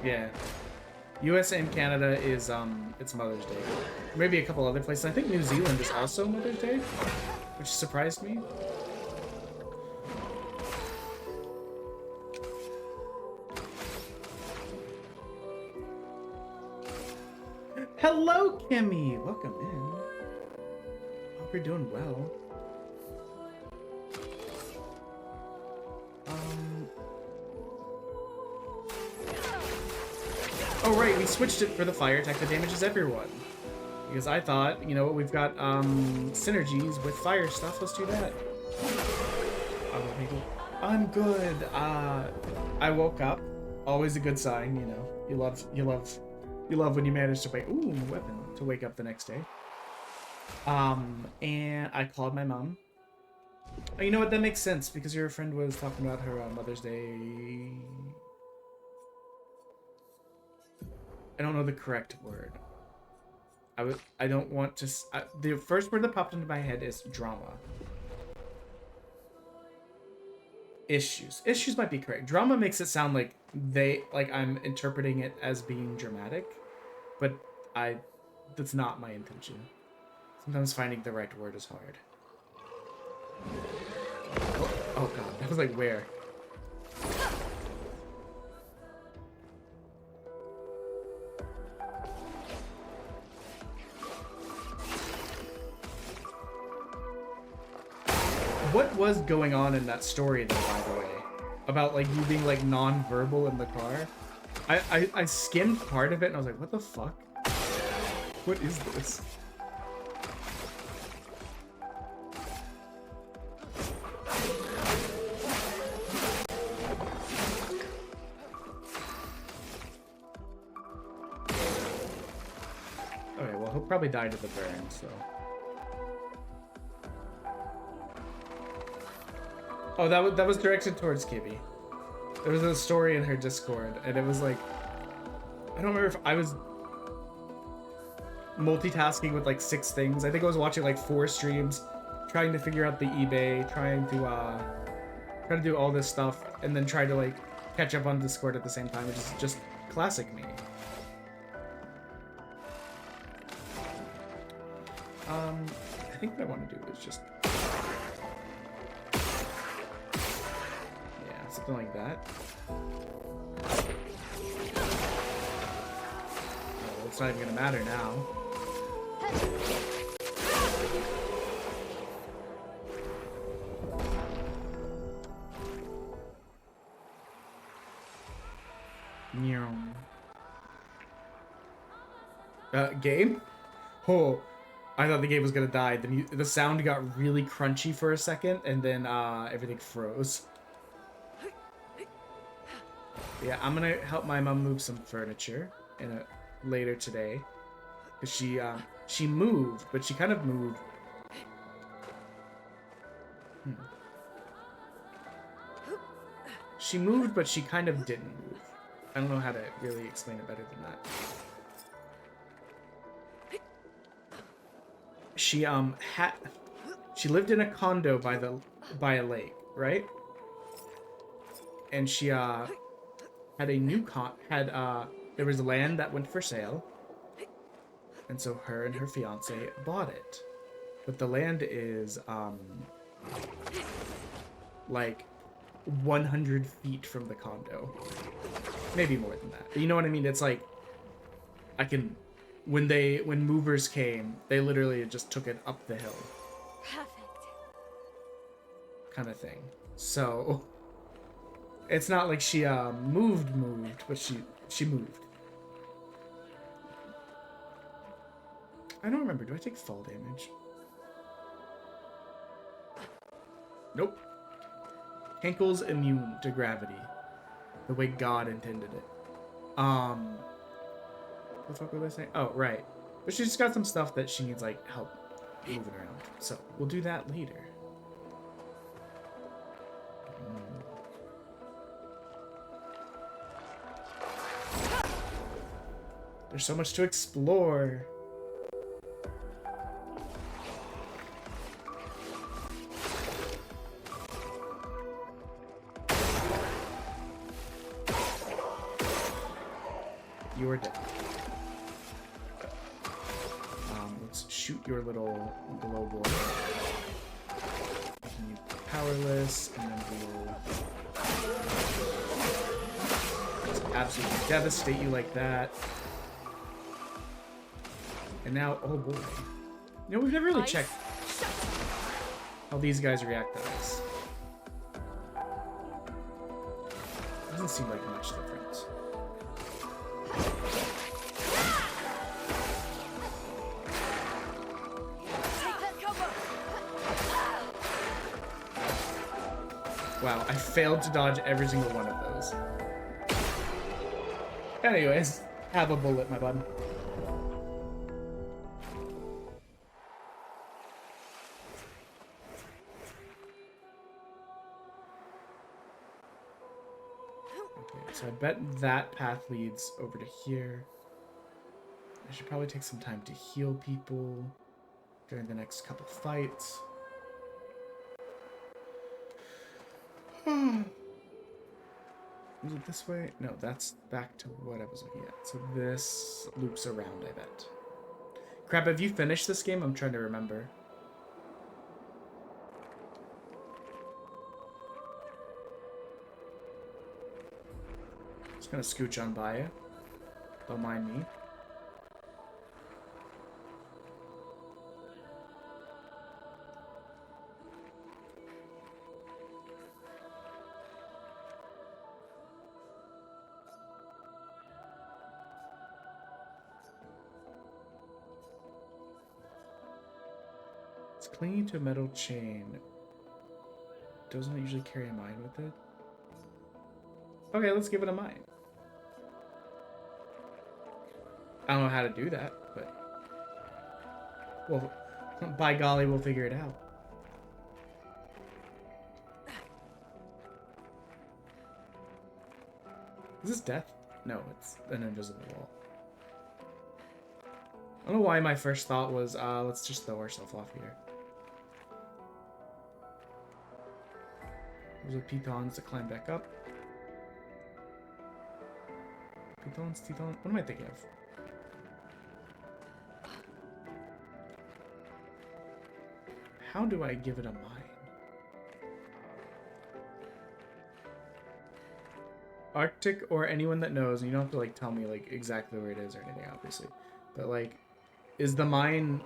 Yeah. US and Canada is it's Mother's Day. Maybe a couple other places. I think New Zealand is also Mother's Day, which surprised me. Hello, Kimmy! Welcome in. Hope you're doing well. Oh right, we switched it for the fire attack that damages everyone. Because I thought, you know, we've got synergies with fire stuff, let's do that. I'm good. I woke up. Always a good sign, you know. You love when you manage to wake weapon to wake up the next day. And I called my mom. Oh, you know what, that makes sense because your friend was talking about her Mother's Day. I don't know the correct word. I don't want to. The first word that popped into my head is drama. Issues. Issues might be correct. Drama makes it sound like I'm interpreting it as being dramatic, but that's not my intention. Sometimes finding the right word is hard. Oh god, I was like, where? What was going on in that story, though, by the way? About, like, you being, like, non-verbal in the car? I skimmed part of it, and I was like, what the fuck? What is this? Okay, well, he'll probably die to the burn, so... Oh, that was directed towards Kibby. There was a story in her Discord, and it was like... I don't remember if I was multitasking with like 6 things. I think I was watching like 4 streams, trying to figure out the eBay, trying to do all this stuff, and then try to like catch up on Discord at the same time, which is just classic me. I think what I want to do is just... Yeah, something like that. Oh, it's not even gonna matter now. Game? Oh, I thought the game was gonna die. The sound got really crunchy for a second, and then everything froze. Yeah, I'm gonna help my mom move some furniture later today, cause she moved, but she kind of moved. She moved, but she kind of didn't move. I don't know how to really explain it better than that. She lived in a condo by a lake, right? And she had a new there was land that went for sale. And so her and her fiance bought it. But the land is like 100 feet from the condo. Maybe more than that. But you know what I mean? It's like when movers came, they literally just took it up the hill. Perfect. Kind of thing. So it's not like she moved, but she moved. I don't remember. Do I take fall damage? Nope. Henkel's immune to gravity. The way God intended it. What the fuck was I saying? Oh, right. But she's just got some stuff that she needs, like, help moving around. So, we'll do that later. There's so much to explore. You are dead. Let's shoot your little glowworm. You powerless, and then we'll just absolutely devastate you like that. And now, oh boy. You know, we've never really checked how these guys react to ice. Doesn't seem like much difference. Wow, I failed to dodge every single one of those. Anyways, have a bullet, my bud. Okay, so I bet that path leads over to here. I should probably take some time to heal people during the next couple fights. Was it this way? No, that's back to what I was looking at. So this loops around, I bet. Crap, have you finished this game? I'm trying to remember. Just gonna scooch on by you. Don't mind me. It's clinging to a metal chain. Doesn't it usually carry a mine with it? Okay, let's give it a mine. I don't know how to do that, but... Well, by golly, we'll figure it out. Is this death? No, it's an invisible wall. I don't know why my first thought was, let's just throw ourselves off here. Those are pitons to climb back up. Pitons, titons, what am I thinking of? How do I give it a mine? Arctic or anyone that knows, and you don't have to like tell me like exactly where it is or anything, obviously. But like, is the mine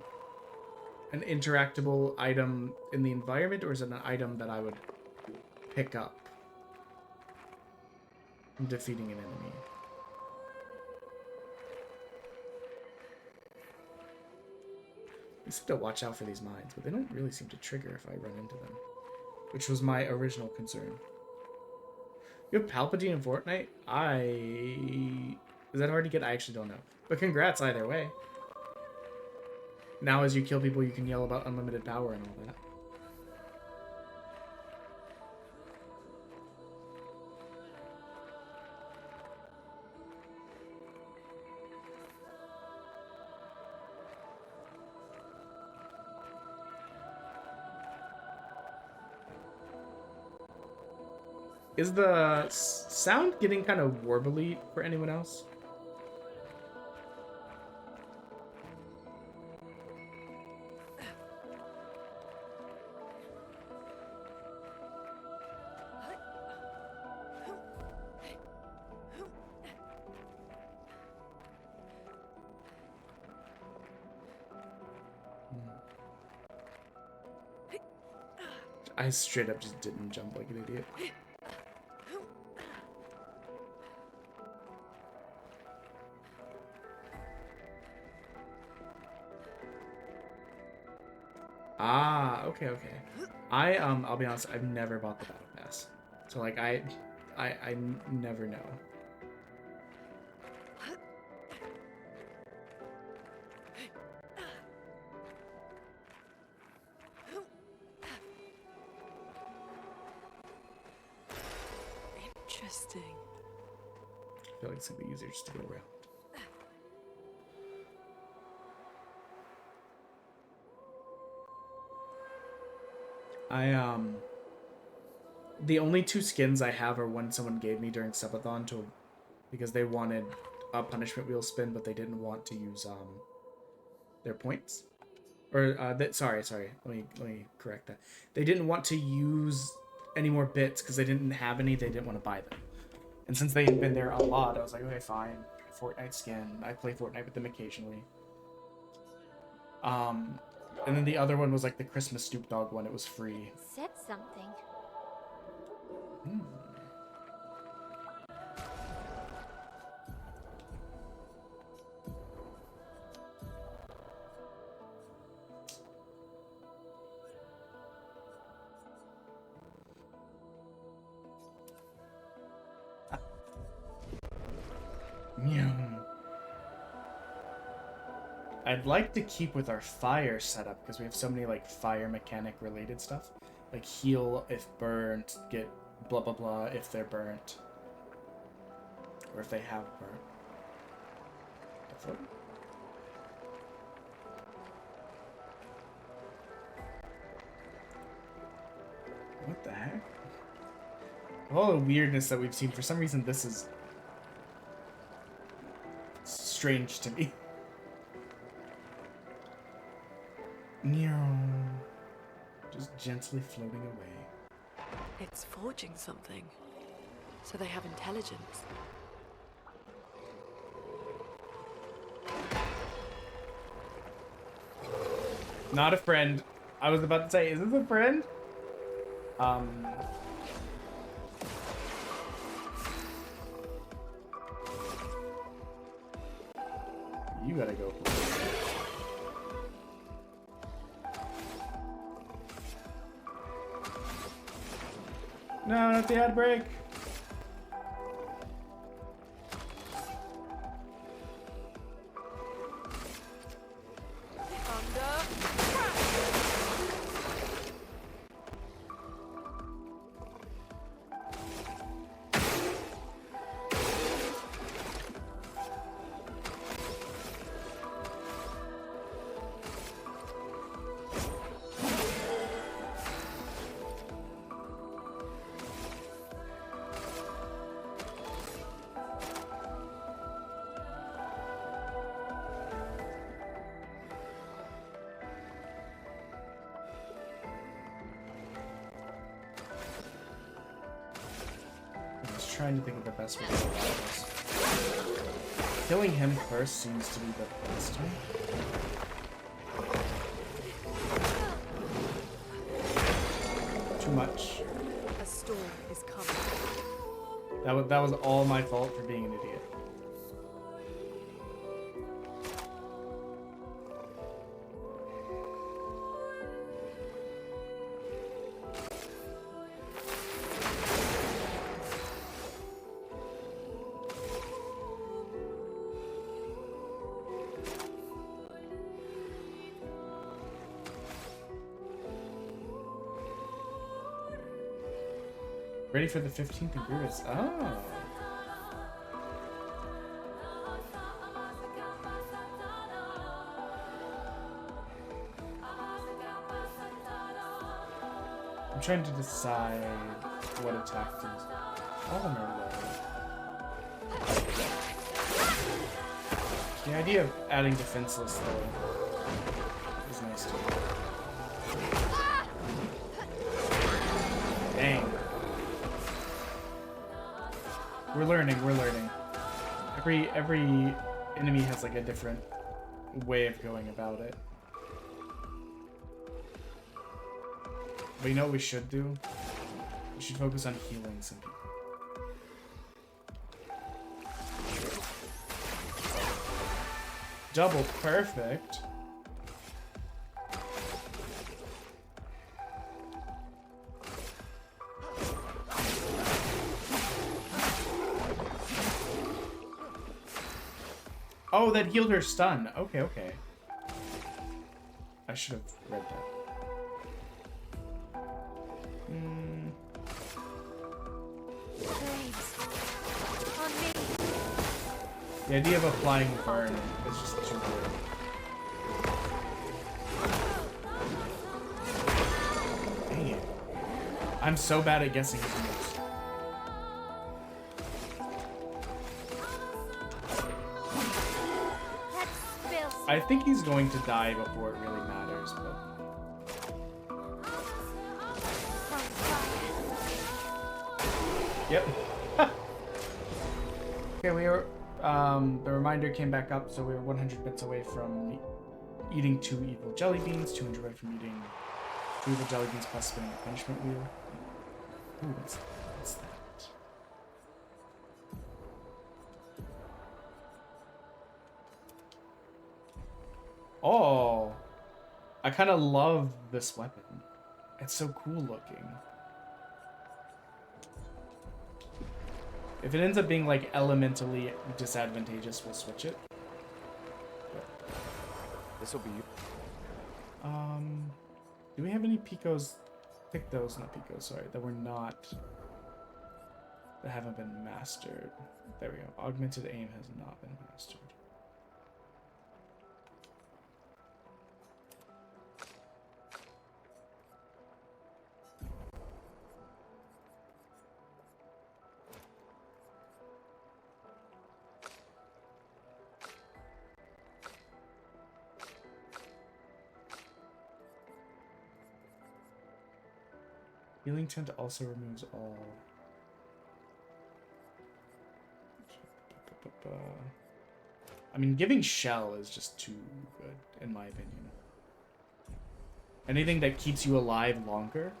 an interactable item in the environment, or is it an item that I would pick up from defeating an enemy? I used to watch out for these mines, but they don't really seem to trigger if I run into them, which was my original concern. You have Palpatine in Fortnite? Is that hard to get? I actually don't know. But congrats either way. Now as you kill people, you can yell about unlimited power and all that. Is the sound getting kind of warbly for anyone else? I straight up just didn't jump like an idiot. Ah, okay. I'll be honest, I've never bought the battle pass. So like I never know. Interesting. I feel like it's gonna be easier just to go around. The only two skins I have are one someone gave me during Subathon because they wanted a punishment wheel spin, but they didn't want to use their points. Or sorry. Let me correct that. They didn't want to use any more bits because they didn't have any. They didn't want to buy them. And since they had been there a lot, I was like, okay, fine. Fortnite skin. I play Fortnite with them occasionally. And then the other one was like the Christmas Snoop Dogg one. It was free. Said something. I'd like to keep with our fire setup because we have so many like fire mechanic related stuff, like heal if burnt, get blah blah blah if they're burnt, or if they have burnt. What the heck? All the weirdness that we've seen, for some reason this is strange to me. Just gently floating away. It's forging something. So they have intelligence. Not a friend. I was about to say, is this a friend? You gotta go. at the ad break. Trying to think of the best way to do this. Killing him first seems to be the best way. Too much. A storm is coming. That was all my fault for being an idiot. Ready for the 15th of Beerus. Oh. I'm trying to decide what attack to use. All of them are low. The idea of adding defenseless though is nice too. Dang. We're learning. Every enemy has like a different way of going about it. But you know what we should do? We should focus on healing some people. Double perfect. Oh, that healed her stun. Okay. I should have read that. The idea of applying burn is just too good. Dang it. I'm so bad at guessing his moves. I think he's going to die before it really matters, but... Yep. Okay, we are... the reminder came back up, so we were 100 bits away from eating 2 evil jelly beans, 200 away from eating 2 evil jelly beans plus spinning a punishment wheel. Ooh, what's that? Oh, I kind of love this weapon. It's so cool looking. If it ends up being like elementally disadvantageous, we'll switch it. This will be you. Do we have any picos? Pick those, not picos. Sorry, that haven't been mastered. There we go. Augmented aim has not been mastered. Healing Tint also removes all. I mean, giving Shell is just too good, in my opinion. Anything that keeps you alive longer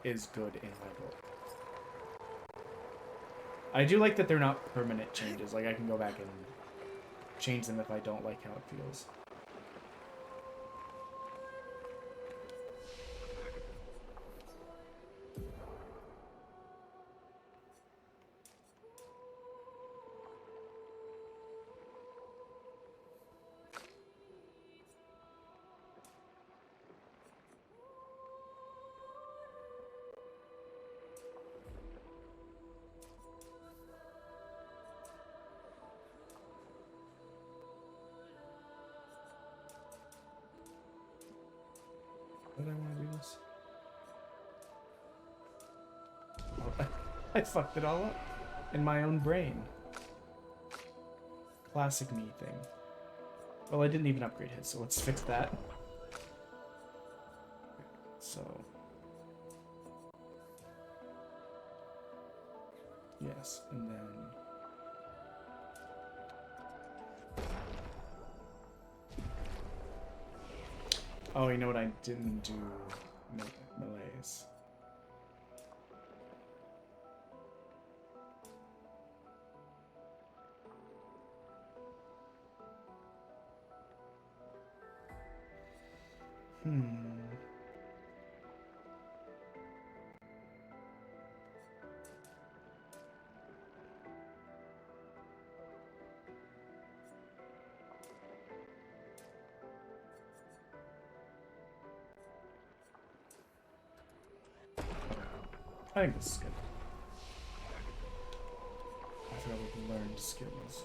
is good in my book. I do like that they're not permanent changes. Like, I can go back and change them if I don't like how it feels. I fucked it all up in my own brain. Classic me thing. Well, I didn't even upgrade his, so let's fix that. So... yes, and then... oh, you know what I didn't do? Melees. I think this is good. I forgot we've learned skills.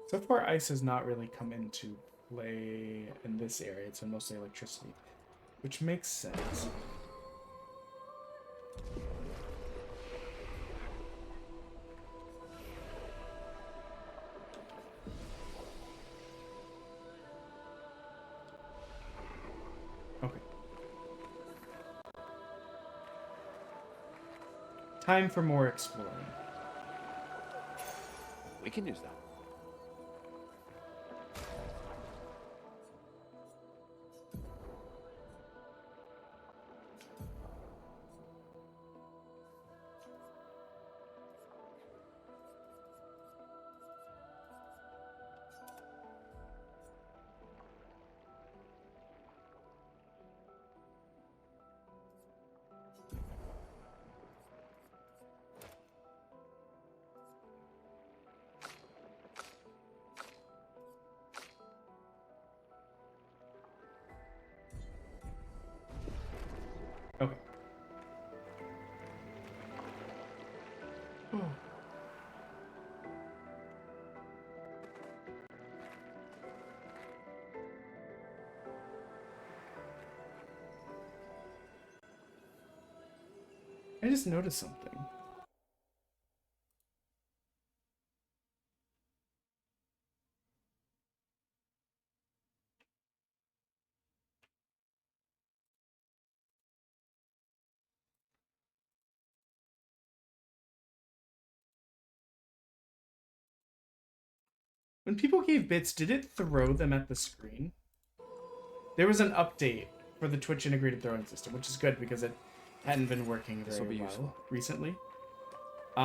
So far, ice has not really come into play in this area. It's mostly electricity, which makes sense. Okay. Time for more exploring. We can use that. Okay. I just noticed something. When people gave bits, did it throw them at the screen? There was an update for the Twitch integrated throwing system, which is good because it hadn't been working very well recently. But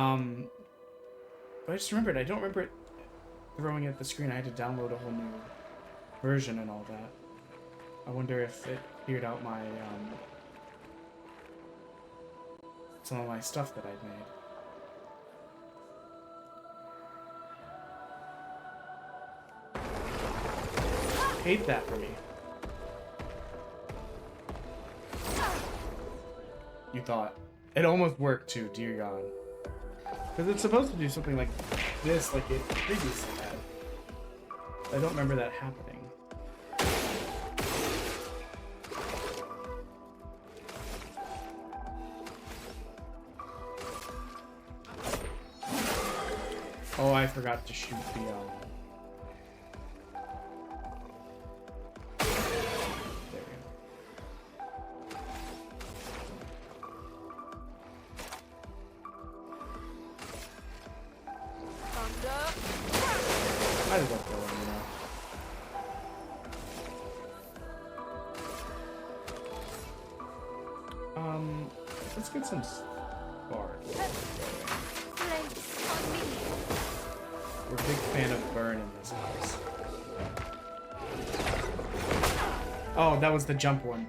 I just remembered, I don't remember it throwing at the screen. I had to download a whole new version and all that. I wonder if it cleared out my, some of my stuff that I'd made. Hate that for me. You thought. It almost worked too, dear God. Because it's supposed to do something like this, like it previously had. I don't remember that happening. Oh, I forgot to shoot the, might as well throw him, you know. Let's get some sparks. We're a big fan of burn in this house. Oh, that was the jump one.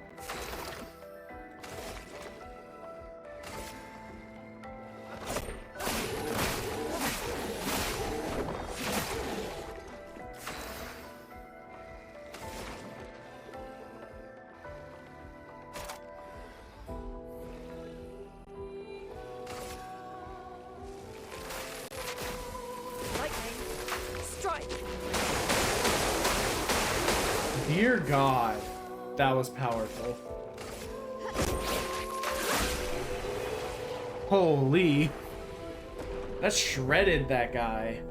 Dear God, that was powerful. Holy. That shredded that guy.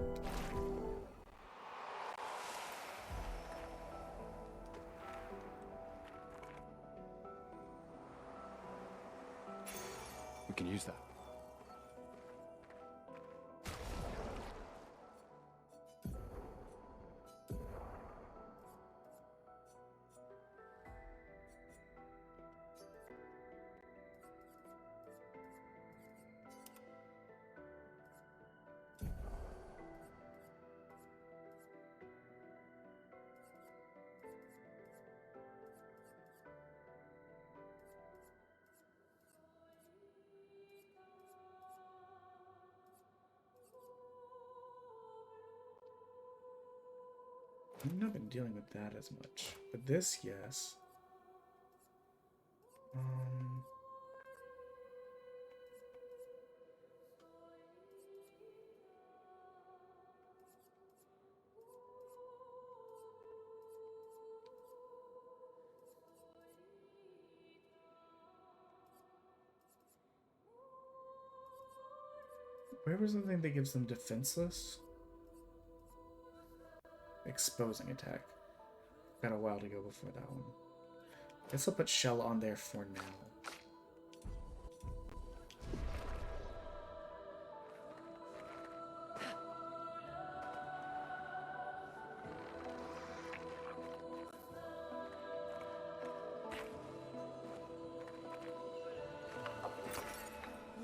We can use that. I've not been dealing with that as much. But this, yes. Where was the thing that gives them defenseless? Exposing attack. Got a while to go before that one. Guess I'll put Shell on there for now.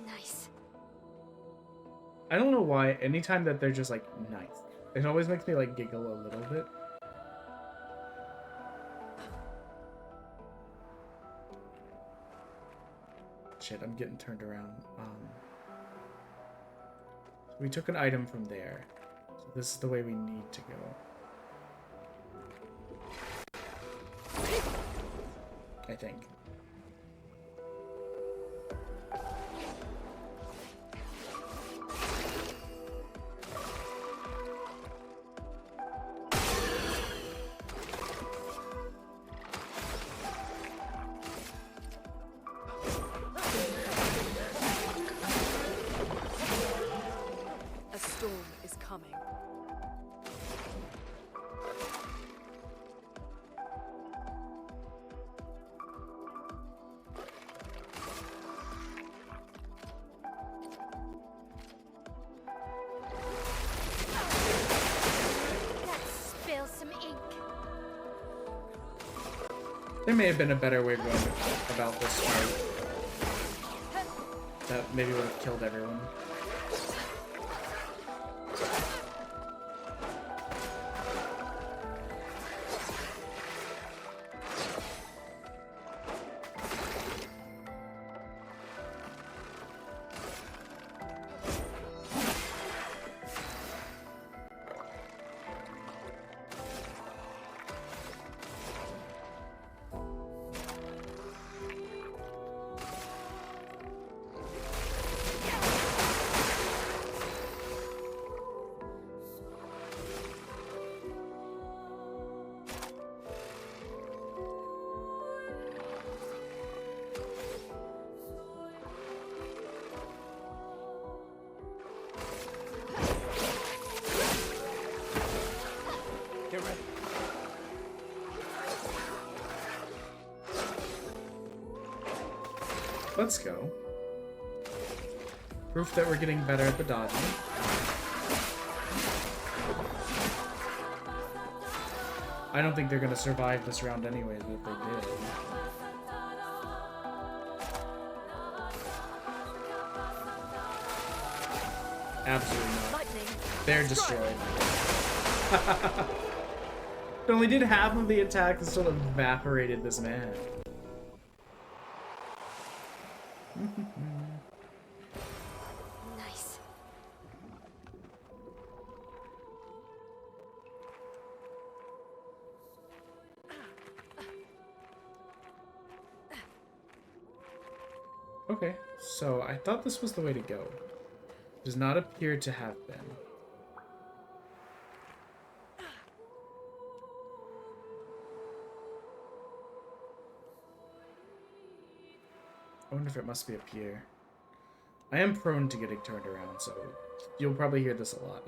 Nice. I don't know why, anytime that they're just like, nice, it always makes me like giggle a little bit. Shit, I'm getting turned around. We took an item from there. So this is the way we need to go. I think. A storm is coming. Let's spill some ink. There may have been a better way of going about this fight. That maybe would have killed everyone. Get ready. Let's go. Proof that we're getting better at the dodging. I don't think they're gonna survive this round anyways, but if they did. Absolutely not. Lightning. They're destroyed. It only did half of the attack and still evaporated this man. Nice. Okay, so I thought this was the way to go. Does not appear to have been. I wonder if it must be up here. I am prone to getting turned around, so you'll probably hear this a lot.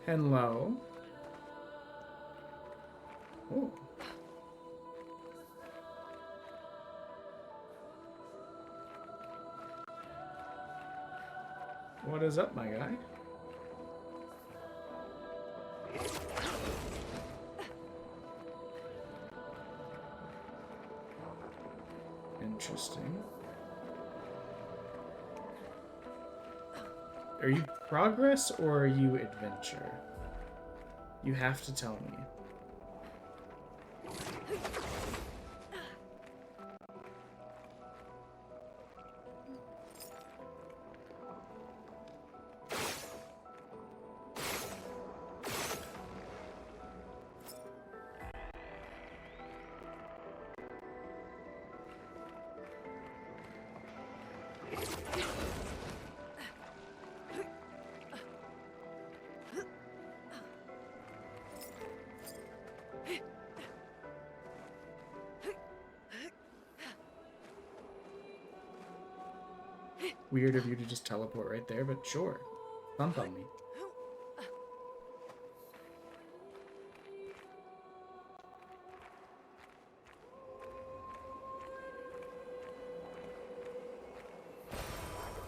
Hello. Oh. What is up, my guy? Interesting. Are you progress or are you adventure? You have to tell me. Weird of you to just teleport right there, but sure. Bump on me.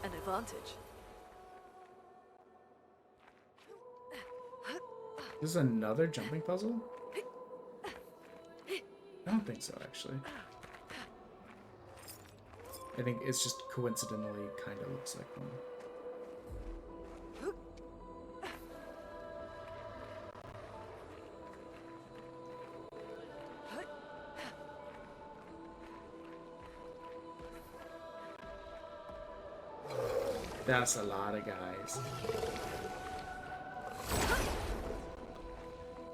An advantage. This is another jumping puzzle? I don't think so, actually. I think it's just coincidentally kind of looks like one. That's a lot of guys.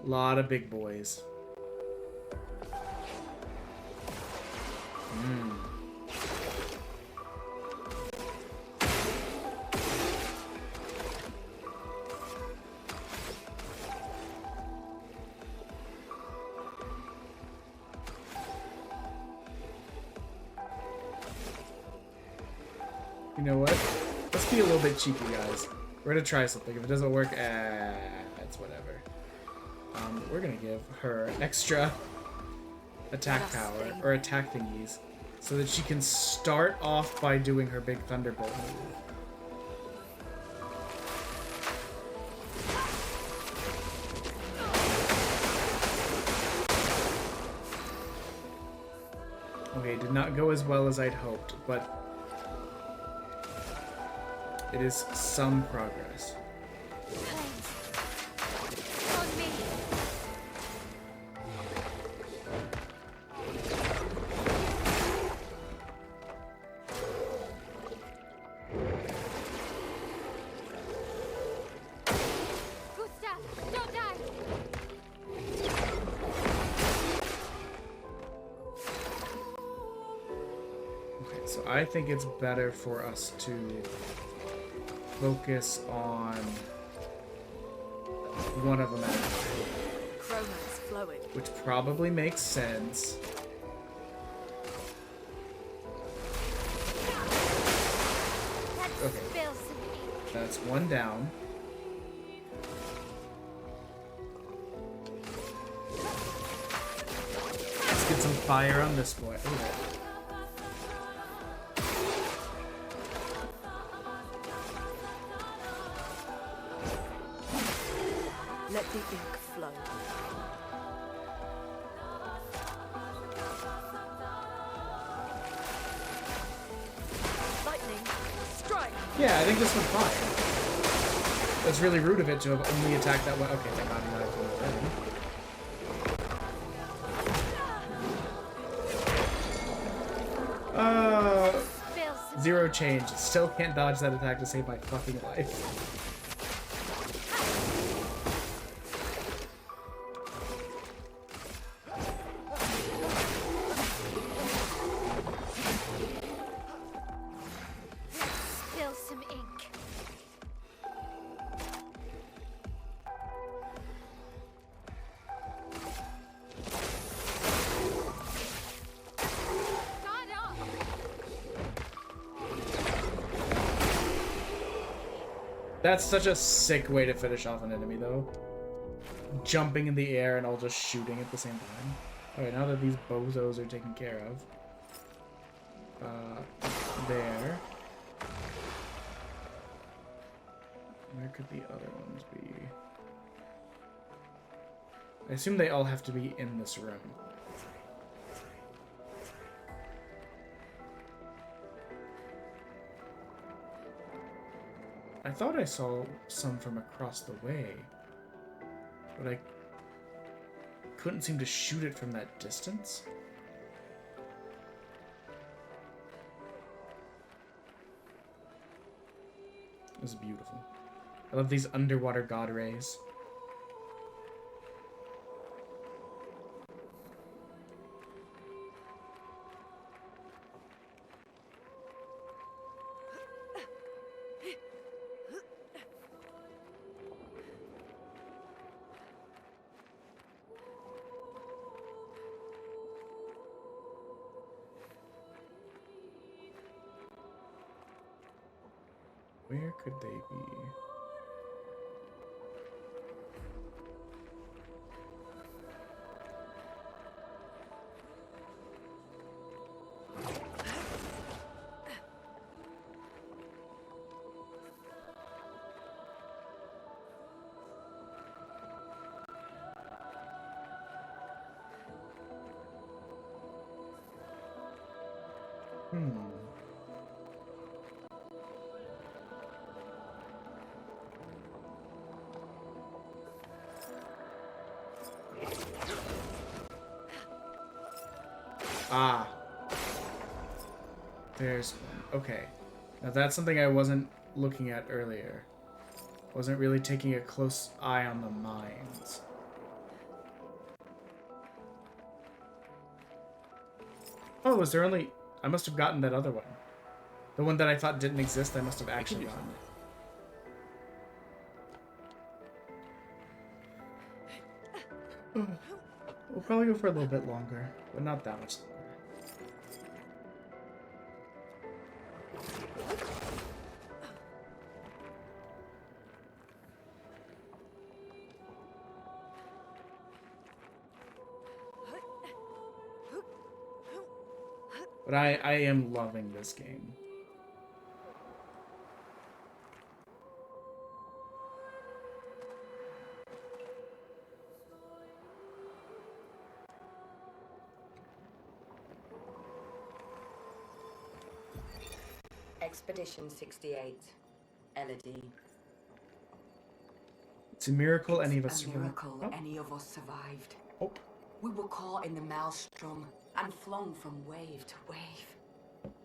Lot of big boys. You know what? Let's be a little bit cheeky, guys. We're gonna try something. If it doesn't work, it's whatever. We're gonna give her extra attack power, or attack thingies, so that she can start off by doing her big thunderbolt move. Okay, did not go as well as I'd hoped, but it is some progress. On me. Gustav, don't die. Okay, so I think it's better for us to focus on one of them at a time, Chroma's flowing. which probably makes sense. Let's Okay. spill some ink. That's one down. Let's get some fire on this boy. Ooh. Let the ink flow. Lightning, strike! Yeah, I think this went fine. That's really rude of it to have only attacked that one. Okay, thank God I'm not ready. Spill some Zero change. Still can't dodge that attack to save my fucking life. spill some ink. That's such a sick way to finish off an enemy, though. Jumping in the air and all just shooting at the same time. Alright, now that these bozos are taken care of. There. Where could the other ones be? I assume they all have to be in this room. I thought I saw some from across the way, but I couldn't seem to shoot it from that distance. It was beautiful. I love these underwater god rays. Where could they be? Ah. There's one. Okay. Now that's something I wasn't looking at earlier. Wasn't really taking a close eye on the mines. Oh, was there only... I must have gotten that other one. The one that I thought didn't exist, I must have actually gotten it. We'll probably go for a little bit longer, but not that much longer. But I am loving this game. Expedition 68, Elodie. It's a miracle any of us It's a miracle any of us survived. Oh. We were caught in the maelstrom and flung from wave to wave.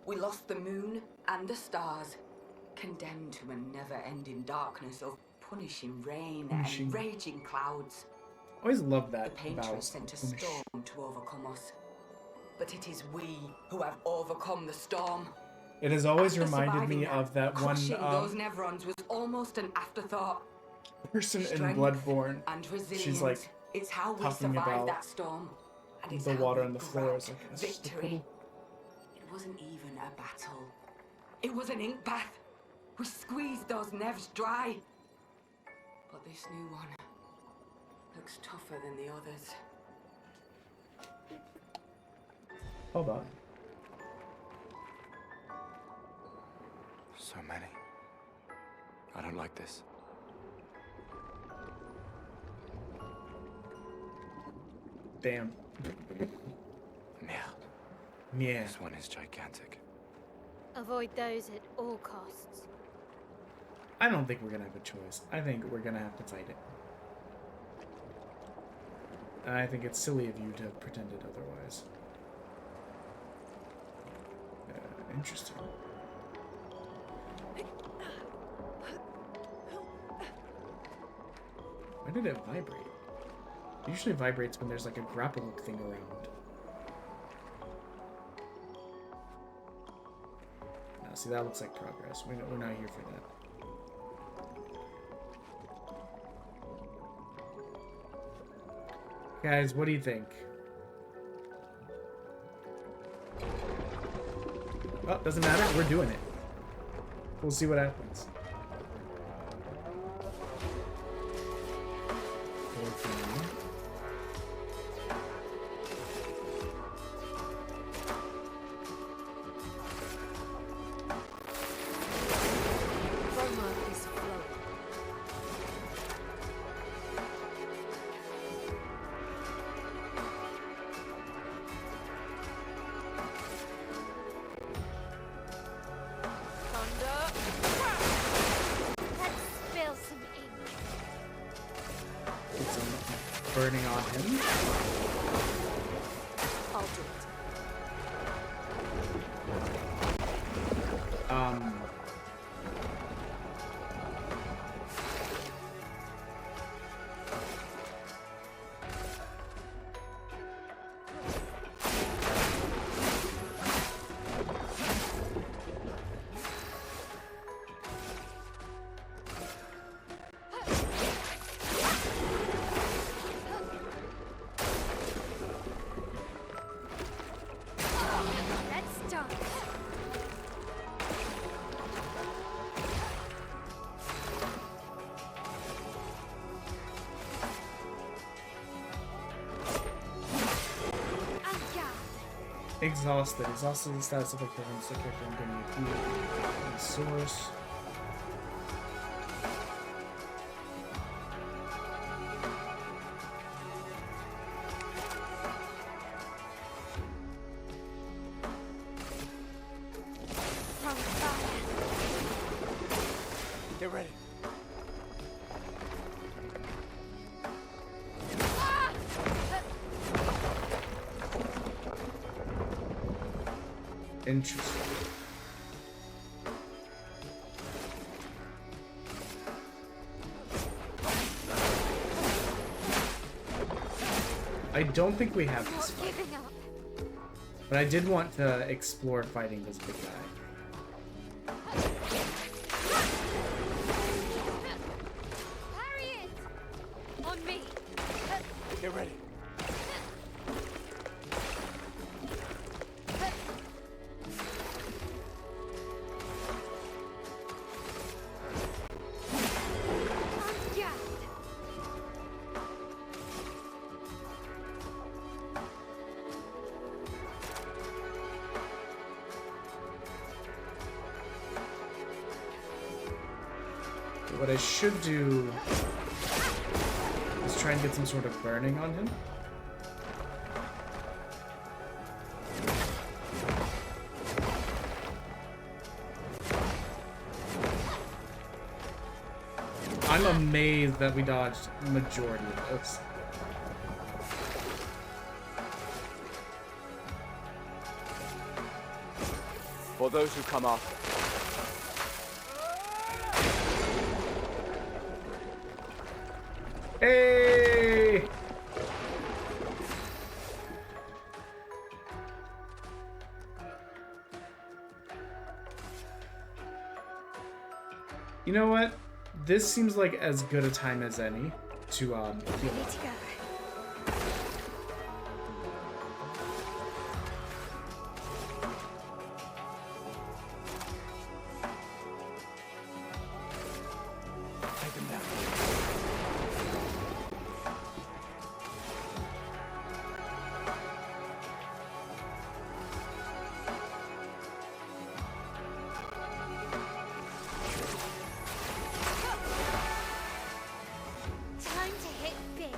We lost the moon and the stars, condemned to a never-ending darkness of punishing rain and raging clouds. Always love that. The Paintress sent a storm to overcome us. But it is we who have overcome the storm. It has always reminded me of that one those Nevrons was almost an afterthought. Person in Bloodborne. And She's like it's how we talking survived about that storm. And it's the how water we on the floor is grabbed like it's just a victory. little... It wasn't even a battle. It was an ink bath. We squeezed those Nevs dry. But this new one looks tougher than the others. Hold on. So many. I don't like this. Damn. Yeah. Yeah. This one is gigantic. Avoid those at all costs. I don't think we're gonna have a choice. I think we're gonna have to fight it. I think it's silly of you to pretend it otherwise. Interesting. Why did it vibrate? It usually vibrates when there's like a grapple hook thing around. Now, see, that looks like progress. We're not here for that. Guys, what do you think? Well, doesn't matter. We're doing it. We'll see what happens. working. Roma is flowing. Thunder. Let's spill some ink. Get some burning on him. I'll do it. Let's dance. Exhausted. Exhausted is the status of a character. So character I'm going to heal the source. From fire. Get ready. Interesting. I don't think we have this Not fight, giving up. but I did want to explore fighting this big guy. Harriet! On me. Get ready. Yeah. What I should do is try and get some sort of burning on him. I'm amazed that we dodged the majority of those. For those who come after. Hey! You know what? This seems like as good a time as any to heal. Ready to go. Take him down. Time to hit big.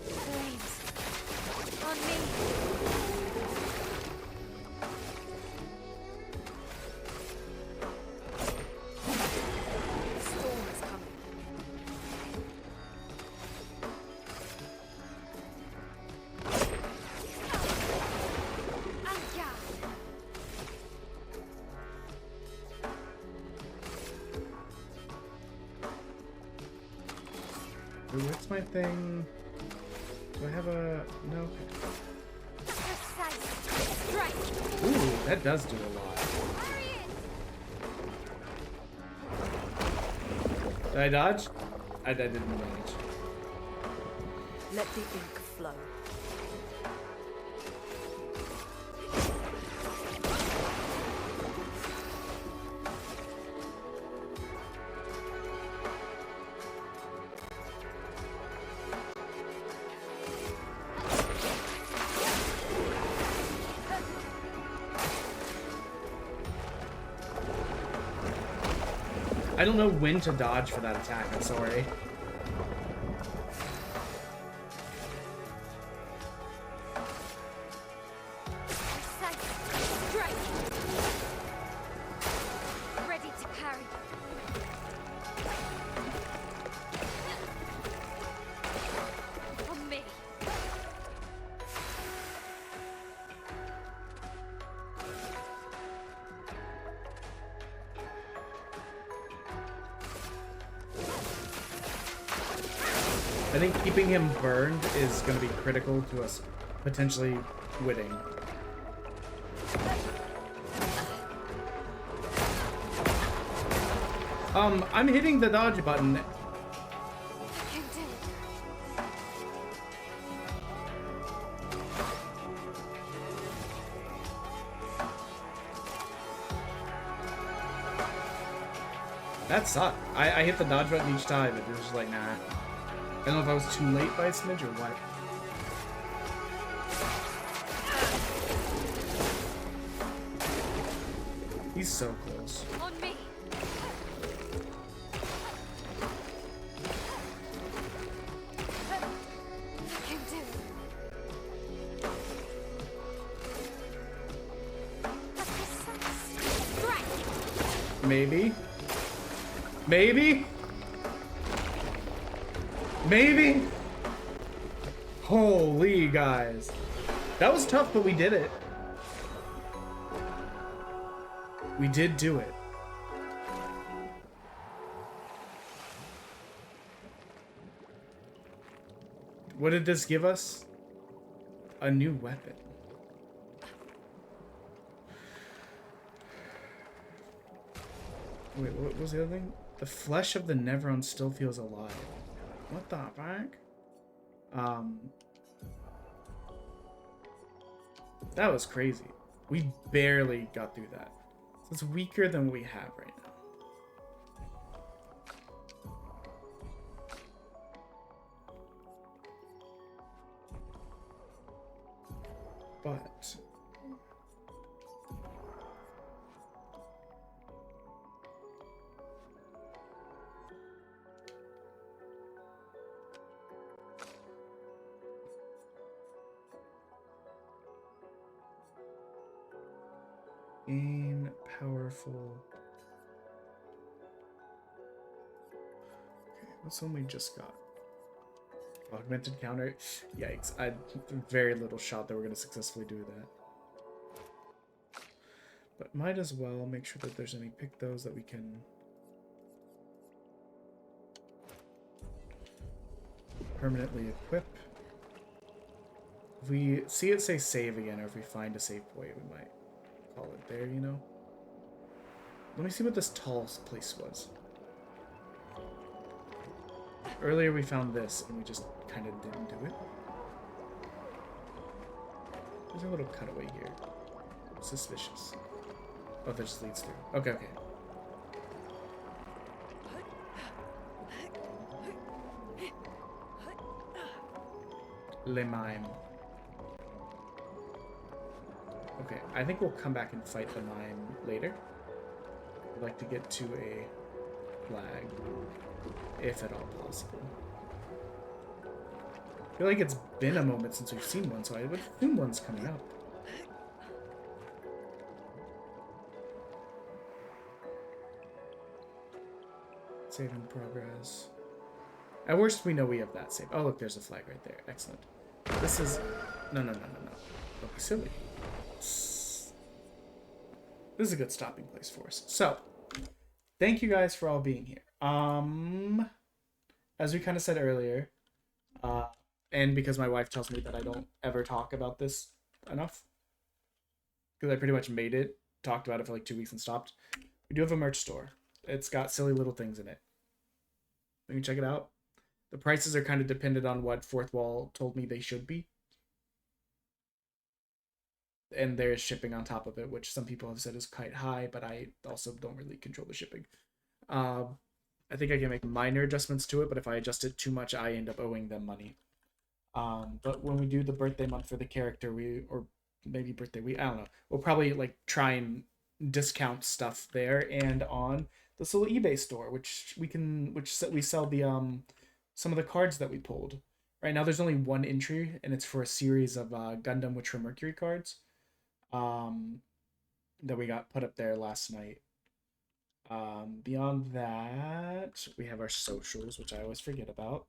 Flames. On me. The storm is coming. And yeah. Ooh, what's my thing? Do I have a... no? Precise. Strike. Ooh, that does do a lot. Harriet! Did I dodge? I didn't dodge. Let the ink flow. I don't know when to dodge for that attack, I'm sorry. Ready to carry. On me. I think keeping him burned is going to be critical to us potentially winning. I'm hitting the dodge button. That sucked. I hit the dodge button each time, and it was just like, nah. I don't know if I was too late by a smidge or what. He's so close. On me. You can do it. Maybe. Maybe? Maybe? Holy guys. That was tough, but we did it. We did do it. What did this give us? A new weapon. Wait, what was the other thing? The flesh of the Neveron still feels alive. What the fuck? That was crazy. We barely got through that. So it's weaker than we have right now. But gain powerful. Okay, what's the one we just got? Augmented counter. Yikes! I had very little shot that we're gonna successfully do that. But might as well make sure that there's any pick those that we can. Permanently equip. If we see it say save again, or if we find a save point, we might call it there, you know? Let me see what this tall place was. Earlier we found this, and we just kind of didn't do it. There's a little cutaway here. Suspicious. Oh, that just leads through. Okay, okay. Le Mime. Okay, I think we'll come back and fight the Mime later. I'd like to get to a flag, if at all possible. I feel like it's been a moment since we've seen one, so I would assume one's coming up. Save in progress. At worst, we know we have that save. Oh, look, there's a flag right there. Excellent. This is... No. Don't be silly. This is a good stopping place for us. So, thank you guys for all being here. As we kind of said earlier, and because my wife tells me that I don't ever talk about this enough, because I pretty much made it, talked about it for like 2 weeks and stopped. We do have a merch store. It's got silly little things in it. Let me check it out. The prices are kind of dependent on what Fourth Wall told me they should be. And there's shipping on top of it, which some people have said is quite high, but I also don't really control the shipping. I think I can make minor adjustments to it, but if I adjust it too much, I end up owing them money. But when we do the birthday month for the character, or maybe birthday week, I don't know, we'll probably like try and discount stuff there and on this little eBay store, which we sell the some of the cards that we pulled. Right now, there's only one entry, and it's for a series of Gundam Witcher Mercury cards, that we got put up there last night. Beyond that, we have our socials, which I always forget about.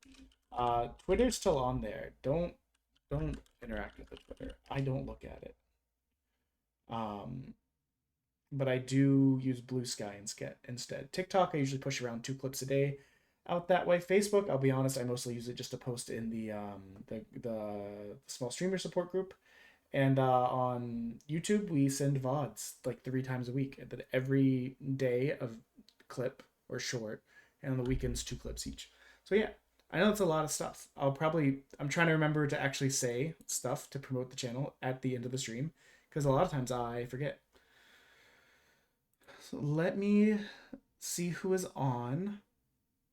Twitter's still on there. Don't interact with the Twitter. I don't look at it. But I do use Blue Sky instead. TikTok, I usually push around 2 clips a day out that way. Facebook, I'll be honest, I mostly use it just to post in the small streamer support group. And on YouTube, we send VODs like 3 times a week. And then every day of clip or short, and on the weekends 2 clips each. So yeah, I know it's a lot of stuff. I'm trying to remember to actually say stuff to promote the channel at the end of the stream, because a lot of times I forget. So let me see who is on,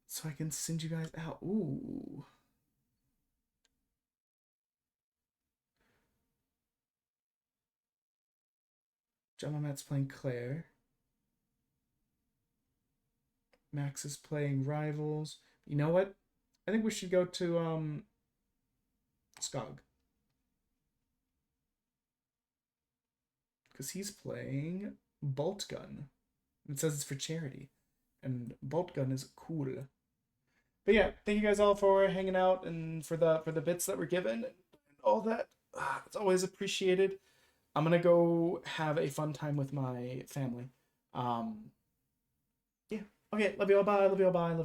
so I can send you guys out. Ooh. Matt's playing Claire. Max is playing Rivals. You know what? I think we should go to Skog. Because he's playing Bolt Gun. It says it's for charity. And Bolt Gun is cool. But yeah, thank you guys all for hanging out and for the bits that were given and all that. It's always appreciated. I'm gonna go have a fun time with my family. Yeah. Okay, love you all, bye. Love you all, bye. Love